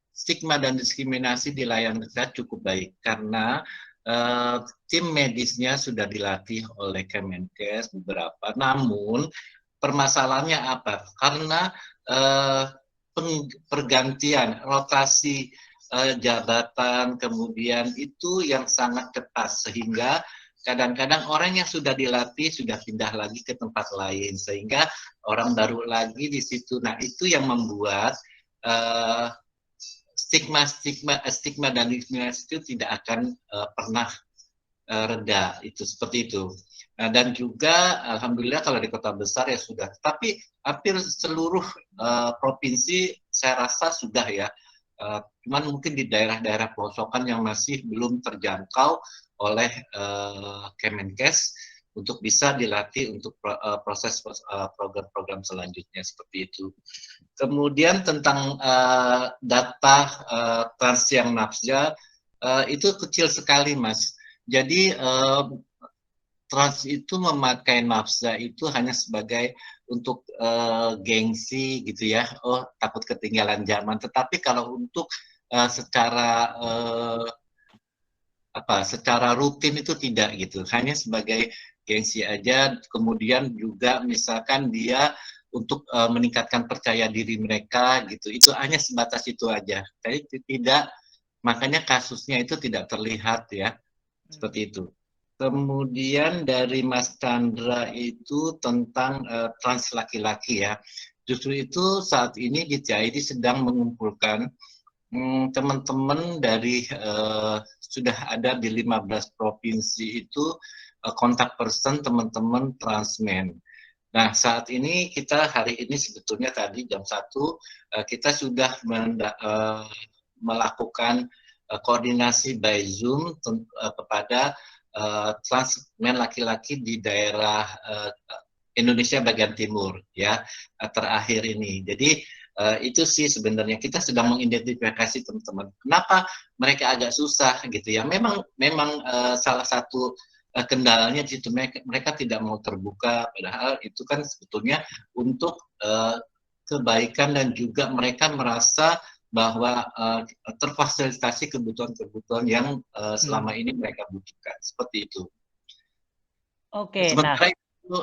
stigma dan diskriminasi di layanan kesehatan cukup baik karena tim medisnya sudah dilatih oleh Kemenkes beberapa. Namun permasalahannya apa? Karena pergantian rotasi jabatan kemudian itu yang sangat ketat sehingga kadang-kadang orang yang sudah dilatih sudah pindah lagi ke tempat lain sehingga orang baru lagi di situ. Nah, itu yang membuat stigma dan diskriminasi itu tidak akan pernah reda, itu seperti itu. Nah, dan juga alhamdulillah kalau di kota besar ya sudah, tapi hampir seluruh provinsi saya rasa sudah ya. Cuman mungkin di daerah-daerah pelosok yang masih belum terjangkau oleh Kemenkes untuk bisa dilatih untuk proses program-program selanjutnya seperti itu. Kemudian tentang data trans yang nafsa itu kecil sekali, Mas. Jadi trans itu memakai nafsa itu hanya sebagai untuk gengsi gitu ya, oh takut ketinggalan zaman. Tetapi kalau untuk secara rutin itu tidak gitu, hanya sebagai gengsi aja. Kemudian juga misalkan dia untuk meningkatkan percaya diri mereka gitu, itu hanya sebatas itu aja. Jadi tidak, makanya kasusnya itu tidak terlihat ya, seperti itu. Kemudian dari Mas Chandra itu tentang trans laki-laki ya. Justru itu saat ini GTI sedang mengumpulkan teman-teman dari sudah ada di 15 provinsi itu kontak person teman-teman transmen. Nah, saat ini kita hari ini sebetulnya tadi jam 1 kita sudah melakukan koordinasi by Zoom kepada transmen laki-laki di daerah Indonesia bagian timur ya terakhir ini. Jadi itu sih sebenarnya kita sedang mengidentifikasi teman-teman. Kenapa mereka agak susah gitu ya? Memang salah satu kendalanya di situ mereka tidak mau terbuka. Padahal itu kan sebetulnya untuk kebaikan dan juga mereka merasa bahwa terfasilitasi kebutuhan-kebutuhan yang selama ini mereka butuhkan, seperti itu. Oke, sementara itu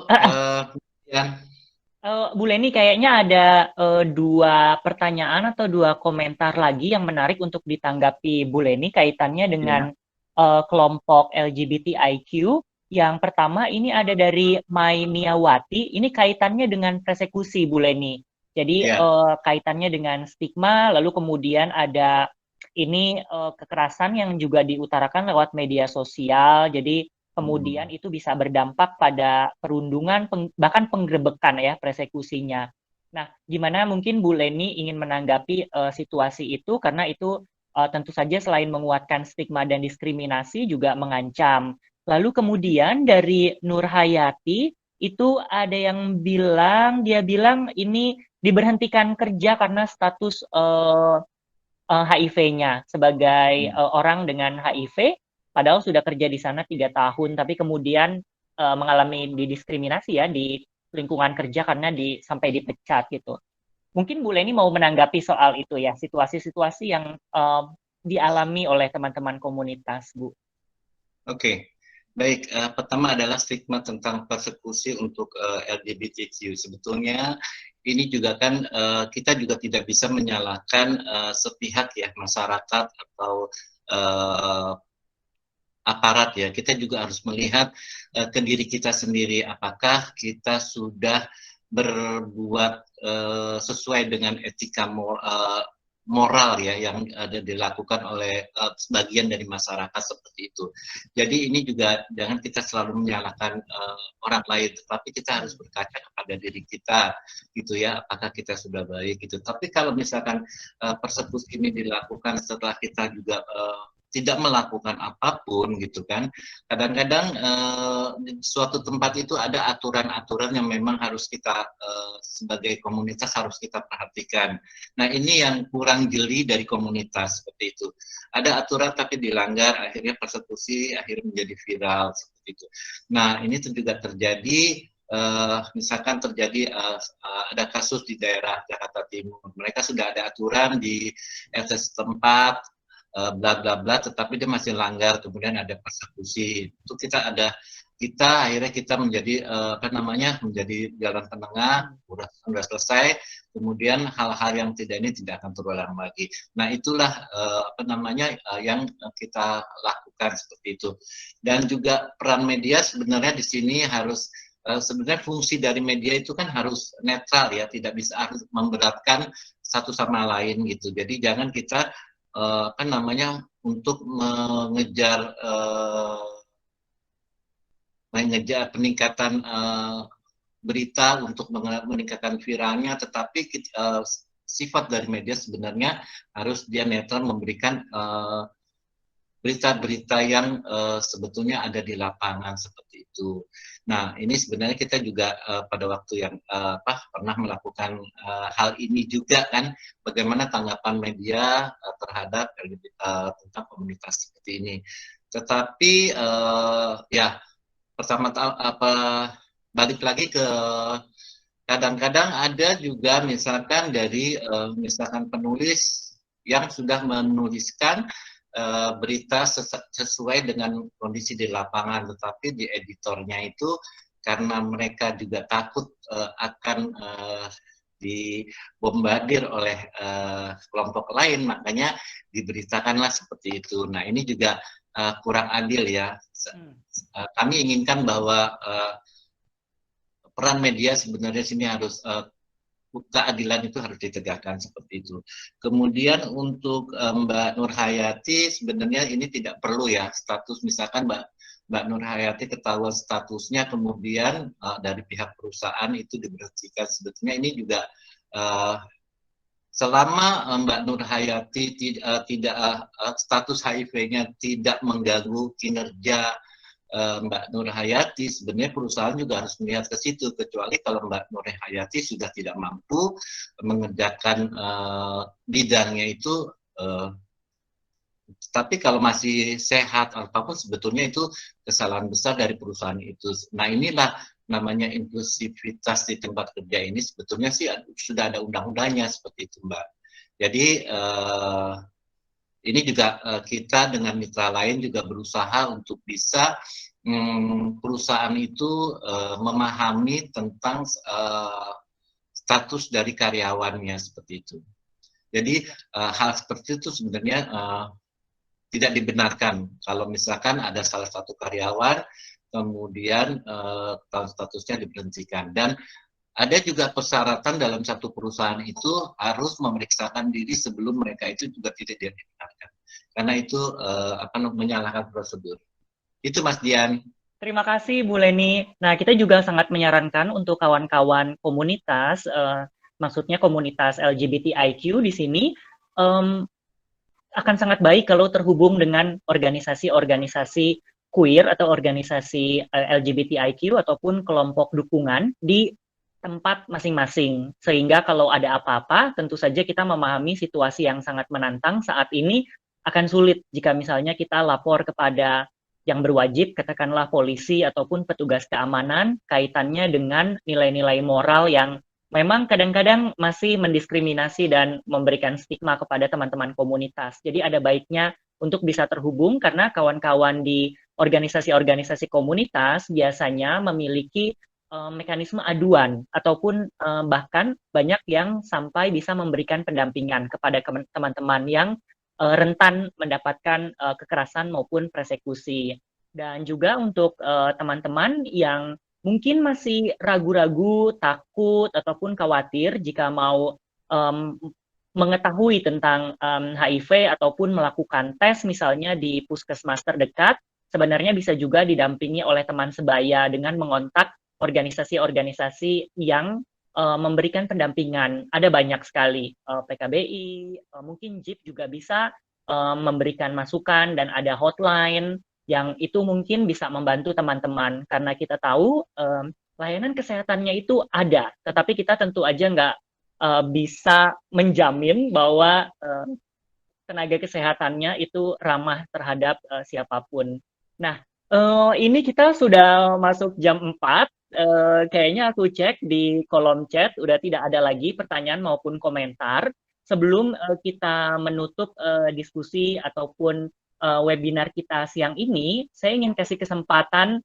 Bu Leni kayaknya ada 2 pertanyaan atau 2 komentar lagi yang menarik untuk ditanggapi Bu Leni kaitannya dengan kelompok LGBTIQ. Yang pertama ini ada dari Mai Miawati, ini kaitannya dengan persekusi Bu Leni. Jadi kaitannya dengan stigma, lalu kemudian ada ini kekerasan yang juga diutarakan lewat media sosial, jadi kemudian itu bisa berdampak pada perundungan, bahkan penggerebekan ya, persekusinya. Nah, gimana mungkin Bu Leni ingin menanggapi situasi itu, karena itu tentu saja selain menguatkan stigma dan diskriminasi juga mengancam. Lalu kemudian dari Nur Hayati, itu ada yang dia bilang ini diberhentikan kerja karena status HIV-nya sebagai orang dengan HIV, padahal sudah kerja di sana 3 tahun, tapi kemudian mengalami didiskriminasi ya di lingkungan kerja karena sampai dipecat gitu. Mungkin Bu Leni mau menanggapi soal itu ya, situasi-situasi yang dialami oleh teman-teman komunitas, Bu. Oke, baik. Pertama adalah stigma tentang persekusi untuk LGBTQ. Sebetulnya ini juga kan kita juga tidak bisa menyalahkan sepihak ya, masyarakat atau aparat ya. Kita juga harus melihat ke diri kita sendiri, apakah kita sudah berbuat sesuai dengan etika moral ya yang ada dilakukan oleh sebagian dari masyarakat seperti itu. Jadi ini juga jangan kita selalu menyalahkan orang lain, tetapi kita harus berkaca kepada diri kita gitu ya, apakah kita sudah baik gitu. Tapi kalau misalkan persekusi ini dilakukan setelah kita juga tidak melakukan apapun gitu kan, kadang-kadang di suatu tempat itu ada aturan-aturan yang memang harus kita sebagai komunitas harus kita perhatikan. Nah ini yang kurang jeli dari komunitas seperti itu. Ada aturan tapi dilanggar, akhirnya persekusi akhirnya menjadi viral seperti itu. Nah ini juga terjadi. Misalkan terjadi ada kasus di daerah Jakarta Timur, mereka sudah ada aturan di RT setempat, bla bla bla, tetapi dia masih langgar, kemudian ada persekusi. Itu kita akhirnya kita menjadi menjadi jalan tengah, sudah selesai, kemudian hal-hal yang ini tidak akan terulang lagi. Nah itulah yang kita lakukan seperti itu. Dan juga peran media sebenarnya di sini harus sebenarnya fungsi dari media itu kan harus netral ya, tidak bisa harus memberatkan satu sama lain gitu. Jadi jangan kita untuk mengejar peningkatan berita untuk meningkatkan viralnya, tetapi sifat dari media sebenarnya harus dia netral, memberikan berita-berita yang sebetulnya ada di lapangan seperti itu. Nah, ini sebenarnya kita juga pada waktu yang pernah melakukan hal ini juga kan, bagaimana tanggapan media terhadap tentang komunitas seperti ini. Tetapi ya pertama balik lagi ke kadang-kadang ada juga misalkan dari misalkan penulis yang sudah menuliskan berita sesuai dengan kondisi di lapangan, tetapi di editornya itu karena mereka juga takut akan dibombardir oleh kelompok lain, makanya diberitakanlah seperti itu. Nah ini juga kurang adil ya. Kami inginkan bahwa peran media sebenarnya sini harus keadilan itu harus ditegakkan seperti itu. Kemudian untuk Mbak Nur Hayati sebenarnya ini tidak perlu ya status, misalkan Mbak Nur Hayati ketahuan statusnya kemudian dari pihak perusahaan itu diberhentikan. Sebetulnya ini juga selama Mbak Nur Hayati tidak status HIV-nya tidak mengganggu kinerja Mbak Nur Hayati, sebenarnya perusahaan juga harus melihat ke situ, kecuali kalau Mbak Nur Hayati sudah tidak mampu mengerjakan bidangnya itu, tapi kalau masih sehat apapun sebetulnya itu kesalahan besar dari perusahaan itu. Nah inilah namanya inklusivitas di tempat kerja ini, sebetulnya sih sudah ada undang-undangnya seperti itu Mbak. Jadi ini juga kita dengan mitra lain juga berusaha untuk bisa perusahaan itu memahami tentang status dari karyawannya seperti itu. Jadi hal seperti itu sebenarnya tidak dibenarkan kalau misalkan ada salah satu karyawan kemudian statusnya diberhentikan. Dan ada juga persyaratan dalam satu perusahaan itu harus memeriksakan diri sebelum mereka itu juga tidak diangkat. Karena itu menyalahkan prosedur. Itu Mas Dian. Terima kasih Bu Leni. Nah, kita juga sangat menyarankan untuk kawan-kawan komunitas, maksudnya komunitas LGBTIQ di sini, akan sangat baik kalau terhubung dengan organisasi-organisasi queer atau organisasi LGBTIQ ataupun kelompok dukungan di tempat masing-masing. Sehingga kalau ada apa-apa, tentu saja kita memahami situasi yang sangat menantang saat ini akan sulit jika misalnya kita lapor kepada yang berwajib, katakanlah polisi ataupun petugas keamanan, kaitannya dengan nilai-nilai moral yang memang kadang-kadang masih mendiskriminasi dan memberikan stigma kepada teman-teman komunitas. Jadi ada baiknya untuk bisa terhubung karena kawan-kawan di organisasi-organisasi komunitas biasanya memiliki mekanisme aduan ataupun bahkan banyak yang sampai bisa memberikan pendampingan kepada teman-teman yang rentan mendapatkan kekerasan maupun persekusi. Dan juga untuk teman-teman yang mungkin masih ragu-ragu, takut, ataupun khawatir jika mau mengetahui tentang HIV ataupun melakukan tes misalnya di puskesmas terdekat, sebenarnya bisa juga didampingi oleh teman sebaya dengan mengontak organisasi-organisasi yang memberikan pendampingan. Ada banyak sekali, PKBI, mungkin JIP juga bisa memberikan masukan dan ada hotline yang itu mungkin bisa membantu teman-teman. Karena kita tahu layanan kesehatannya itu ada, tetapi kita tentu aja nggak bisa menjamin bahwa tenaga kesehatannya itu ramah terhadap siapapun. Nah, ini kita sudah masuk jam 4. Kayaknya aku cek di kolom chat udah tidak ada lagi pertanyaan maupun komentar. Sebelum kita menutup diskusi ataupun webinar kita siang ini, saya ingin kasih kesempatan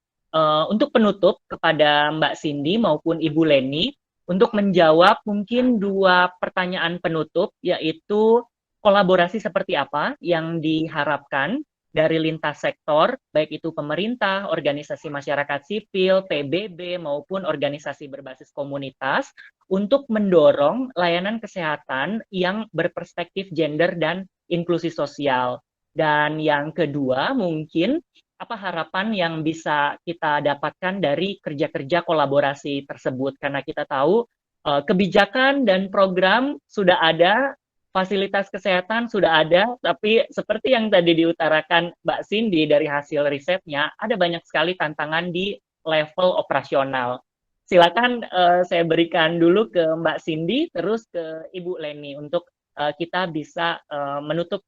untuk penutup kepada Mbak Cindy maupun Ibu Leni untuk menjawab mungkin 2 pertanyaan penutup, yaitu kolaborasi seperti apa yang diharapkan dari lintas sektor, baik itu pemerintah, organisasi masyarakat sipil, PBB, maupun organisasi berbasis komunitas, untuk mendorong layanan kesehatan yang berperspektif gender dan inklusi sosial. Dan yang kedua, mungkin apa harapan yang bisa kita dapatkan dari kerja-kerja kolaborasi tersebut, karena kita tahu kebijakan dan program sudah ada, fasilitas kesehatan sudah ada, tapi seperti yang tadi diutarakan Mbak Cindy dari hasil risetnya, ada banyak sekali tantangan di level operasional. Silakan saya berikan dulu ke Mbak Cindy, terus ke Ibu Leni untuk kita bisa menutup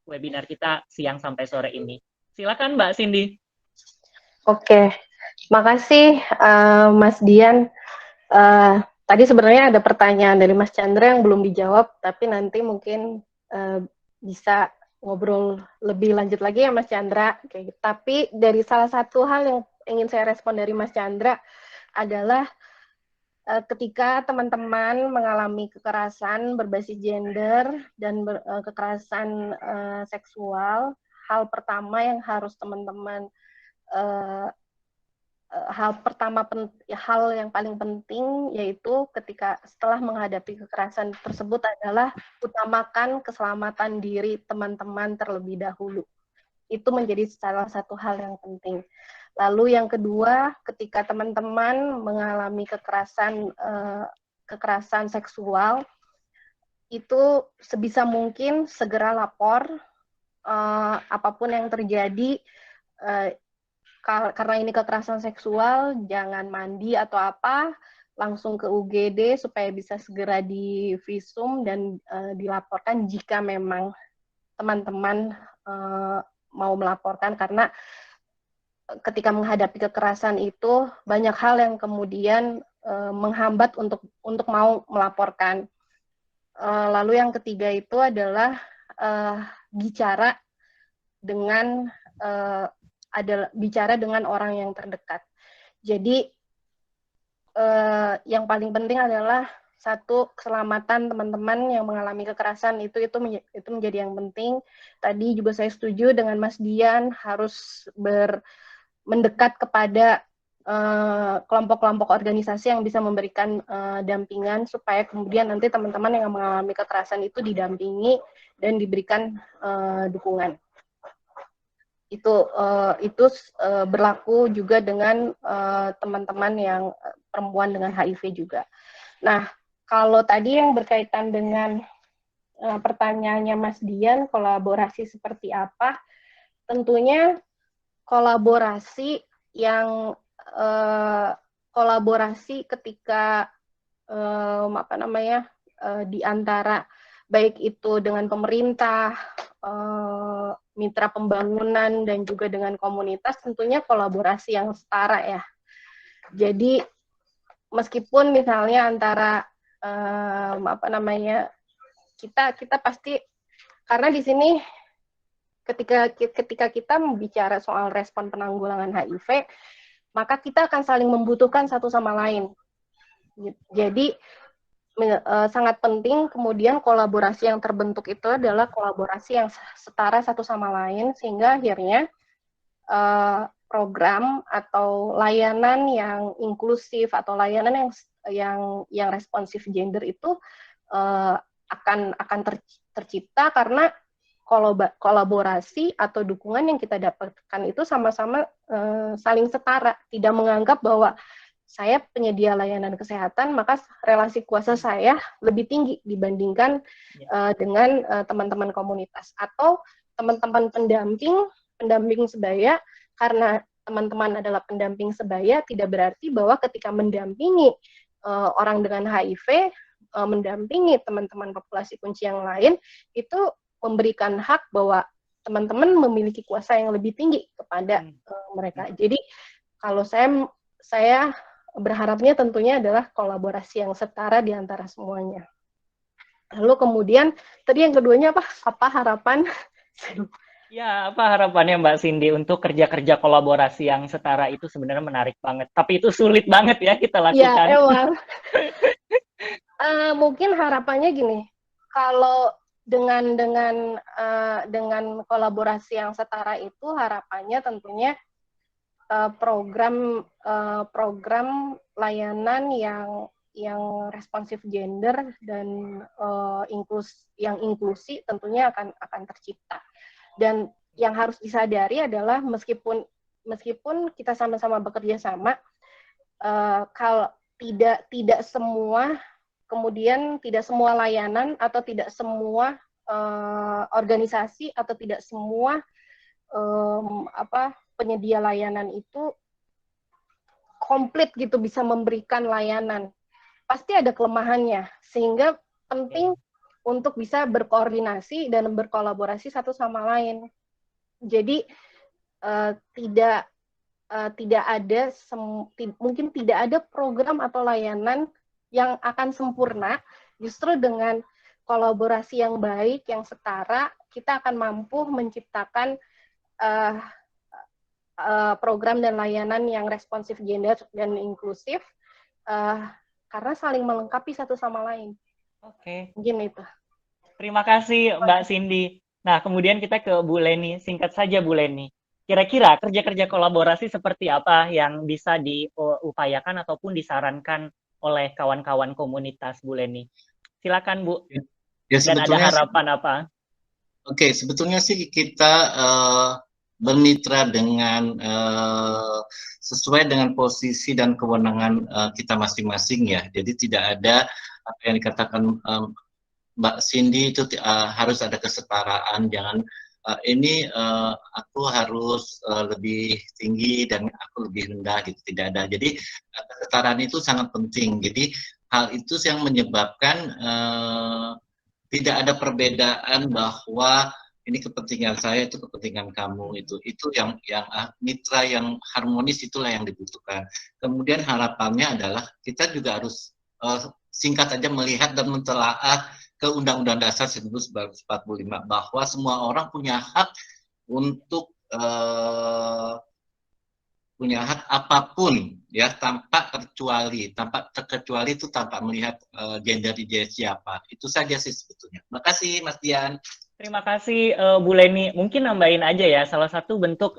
webinar kita siang sampai sore ini. Silakan Mbak Cindy. Oke, makasih Mas Dian. Tadi sebenarnya ada pertanyaan dari Mas Chandra yang belum dijawab, tapi nanti mungkin bisa ngobrol lebih lanjut lagi ya Mas Chandra. Oke, tapi dari salah satu hal yang ingin saya respon dari Mas Chandra adalah ketika teman-teman mengalami kekerasan berbasis gender dan kekerasan seksual, hal pertama yang harus teman-teman hal yang paling penting yaitu ketika setelah menghadapi kekerasan tersebut adalah utamakan keselamatan diri teman-teman terlebih dahulu. Itu menjadi salah satu hal yang penting. Lalu yang kedua, ketika teman-teman mengalami kekerasan seksual, itu sebisa mungkin segera lapor apapun yang terjadi. Karena ini kekerasan seksual, jangan mandi atau apa, langsung ke UGD supaya bisa segera divisum dan dilaporkan jika memang teman-teman mau melaporkan, karena ketika menghadapi kekerasan itu banyak hal yang kemudian menghambat untuk mau melaporkan. Lalu yang ketiga itu adalah bicara dengan orang yang terdekat. Jadi yang paling penting adalah satu, keselamatan teman-teman yang mengalami kekerasan itu menjadi yang penting. Tadi juga saya setuju dengan Mas Dian, harus mendekat kepada kelompok-kelompok organisasi yang bisa memberikan dampingan supaya kemudian nanti teman-teman yang mengalami kekerasan itu didampingi dan diberikan dukungan. Itu berlaku juga dengan teman-teman yang perempuan dengan HIV juga. Nah, kalau tadi yang berkaitan dengan pertanyaannya Mas Dian, kolaborasi seperti apa? Tentunya kolaborasi yang kolaborasi ketika di antara baik itu dengan pemerintah, mitra pembangunan, dan juga dengan komunitas, tentunya kolaborasi yang setara ya. Jadi meskipun misalnya antara kita pasti, karena di sini ketika kita bicara soal respon penanggulangan HIV, maka kita akan saling membutuhkan satu sama lain. Jadi sangat penting kemudian kolaborasi yang terbentuk itu adalah kolaborasi yang setara satu sama lain, sehingga akhirnya program atau layanan yang inklusif atau layanan yang responsif gender itu akan tercipta karena kolaborasi atau dukungan yang kita dapatkan itu sama-sama saling setara, tidak menganggap bahwa saya penyedia layanan kesehatan, maka relasi kuasa saya lebih tinggi dibandingkan dengan teman-teman komunitas atau teman-teman pendamping sebaya. Karena teman-teman adalah pendamping sebaya, tidak berarti bahwa ketika mendampingi orang dengan HIV, mendampingi teman-teman populasi kunci yang lain, itu memberikan hak bahwa teman-teman memiliki kuasa yang lebih tinggi kepada mereka. Jadi kalau saya berharapnya tentunya adalah kolaborasi yang setara di antara semuanya. Lalu kemudian, tadi yang keduanya apa? Apa harapan? Ya, apa harapannya Mbak Cindy untuk kerja-kerja kolaborasi yang setara itu sebenarnya menarik banget. Tapi itu sulit banget ya kita lakukan. Ya, emang. Mungkin harapannya gini, kalau dengan kolaborasi yang setara itu harapannya tentunya program layanan yang responsif gender dan yang inklusi tentunya akan tercipta. Dan yang harus disadari adalah meskipun kita sama-sama bekerja sama, kalau tidak semua, kemudian tidak semua layanan atau tidak semua organisasi atau tidak semua penyedia layanan itu komplit gitu bisa memberikan layanan. Pasti ada kelemahannya, sehingga penting untuk bisa berkoordinasi dan berkolaborasi satu sama lain. Jadi mungkin tidak ada program atau layanan yang akan sempurna. Justru dengan kolaborasi yang baik, yang setara, kita akan mampu menciptakan program dan layanan yang responsif gender dan inklusif, karena saling melengkapi satu sama lain. Oke. Mungkin itu. Terima kasih Mbak Cindy. Nah, kemudian kita ke Bu Leni. Singkat saja Bu Leni. Kira-kira kerja-kerja kolaborasi seperti apa yang bisa diupayakan ataupun disarankan oleh kawan-kawan komunitas Bu Leni? Silakan Bu. Ya, dan ada harapan apa? Oke, sebetulnya sih kita bermitra dengan sesuai dengan posisi dan kewenangan kita masing-masing ya. Jadi tidak ada apa yang dikatakan Mbak Cindy itu harus ada kesetaraan. Jangan ini aku harus lebih tinggi dan aku lebih rendah gitu. Tidak ada. Jadi kesetaraan itu sangat penting. Jadi hal itu yang menyebabkan tidak ada perbedaan bahwa ini kepentingan saya, itu kepentingan kamu, itu yang mitra yang harmonis itulah yang dibutuhkan. Kemudian harapannya adalah kita juga harus singkat aja melihat dan mentelaah ke Undang-Undang Dasar 1945 bahwa semua orang punya hak untuk punya hak apapun ya tanpa terkecuali itu tanpa melihat gender dia siapa. Itu saja sih sebetulnya. Makasih Mas Dian. Terima kasih Bu Leni. Mungkin nambahin aja ya, salah satu bentuk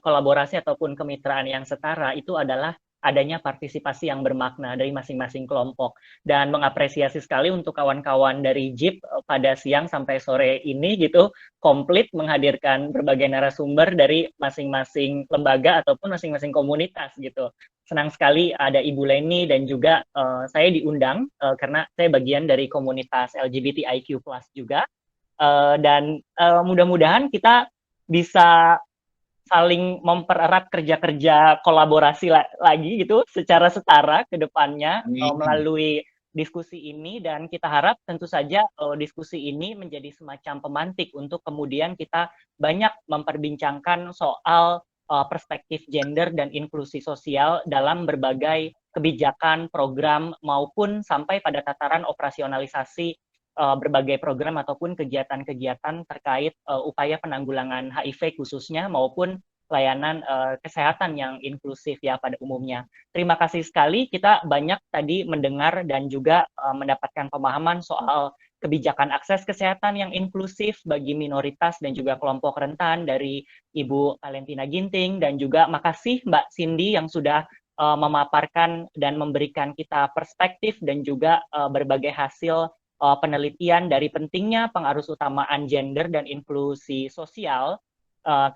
kolaborasi ataupun kemitraan yang setara itu adalah adanya partisipasi yang bermakna dari masing-masing kelompok. Dan mengapresiasi sekali untuk kawan-kawan dari JIP pada siang sampai sore ini gitu, komplit menghadirkan berbagai narasumber dari masing-masing lembaga ataupun masing-masing komunitas gitu. Senang sekali ada Ibu Leni dan juga saya diundang karena saya bagian dari komunitas LGBTIQ+ juga. Dan mudah-mudahan kita bisa saling mempererat kerja-kerja kolaborasi lagi gitu secara setara ke depannya melalui diskusi ini, dan kita harap tentu saja diskusi ini menjadi semacam pemantik untuk kemudian kita banyak memperbincangkan soal perspektif gender dan inklusi sosial dalam berbagai kebijakan, program, maupun sampai pada tataran operasionalisasi berbagai program ataupun kegiatan-kegiatan terkait upaya penanggulangan HIV khususnya maupun layanan kesehatan yang inklusif ya pada umumnya. Terima kasih sekali, kita banyak tadi mendengar dan juga mendapatkan pemahaman soal kebijakan akses kesehatan yang inklusif bagi minoritas dan juga kelompok rentan dari Ibu Valentina Ginting, dan juga makasih Mbak Cindy yang sudah memaparkan dan memberikan kita perspektif dan juga berbagai hasil penelitian dari pentingnya pengarusutamaan gender dan inklusi sosial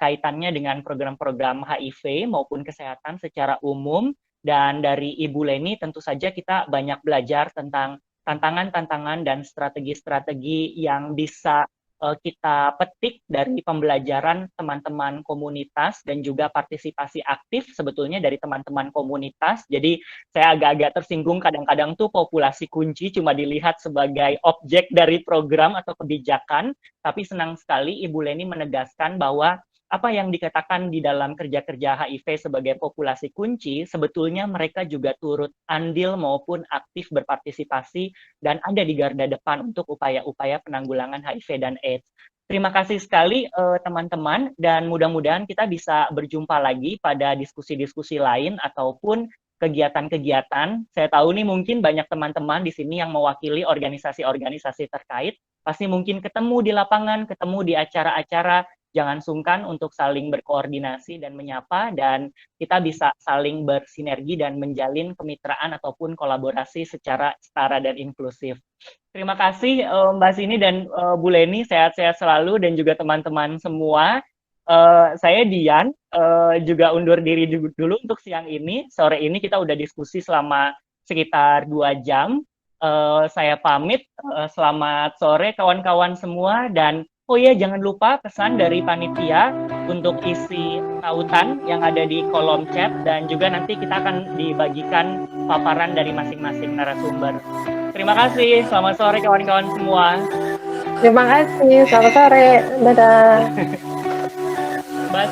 kaitannya dengan program-program HIV maupun kesehatan secara umum. Dan dari Ibu Leni tentu saja kita banyak belajar tentang tantangan-tantangan dan strategi-strategi yang bisa kita petik dari pembelajaran teman-teman komunitas dan juga partisipasi aktif sebetulnya dari teman-teman komunitas. Jadi saya agak-agak tersinggung kadang-kadang tuh populasi kunci cuma dilihat sebagai objek dari program atau kebijakan, tapi senang sekali Ibu Leni menegaskan bahwa apa yang dikatakan di dalam kerja-kerja HIV sebagai populasi kunci, sebetulnya mereka juga turut andil maupun aktif berpartisipasi dan ada di garda depan untuk upaya-upaya penanggulangan HIV dan AIDS. Terima kasih sekali teman-teman, dan mudah-mudahan kita bisa berjumpa lagi pada diskusi-diskusi lain ataupun kegiatan-kegiatan. Saya tahu nih mungkin banyak teman-teman di sini yang mewakili organisasi-organisasi terkait, pasti mungkin ketemu di lapangan, ketemu di acara-acara. Jangan sungkan untuk saling berkoordinasi dan menyapa, dan kita bisa saling bersinergi dan menjalin kemitraan ataupun kolaborasi secara setara dan inklusif. Terima kasih Mbak Sini dan Bu Leni, sehat-sehat selalu, dan juga teman-teman semua. Saya Dian, juga undur diri dulu untuk siang ini. Sore ini kita udah diskusi selama sekitar 2 jam. Saya pamit, selamat sore kawan-kawan semua, dan oh iya, jangan lupa pesan dari panitia untuk isi tautan yang ada di kolom chat, dan juga nanti kita akan dibagikan paparan dari masing-masing narasumber. Terima kasih, selamat sore kawan-kawan semua. Terima kasih, selamat sore, dadah. Mbak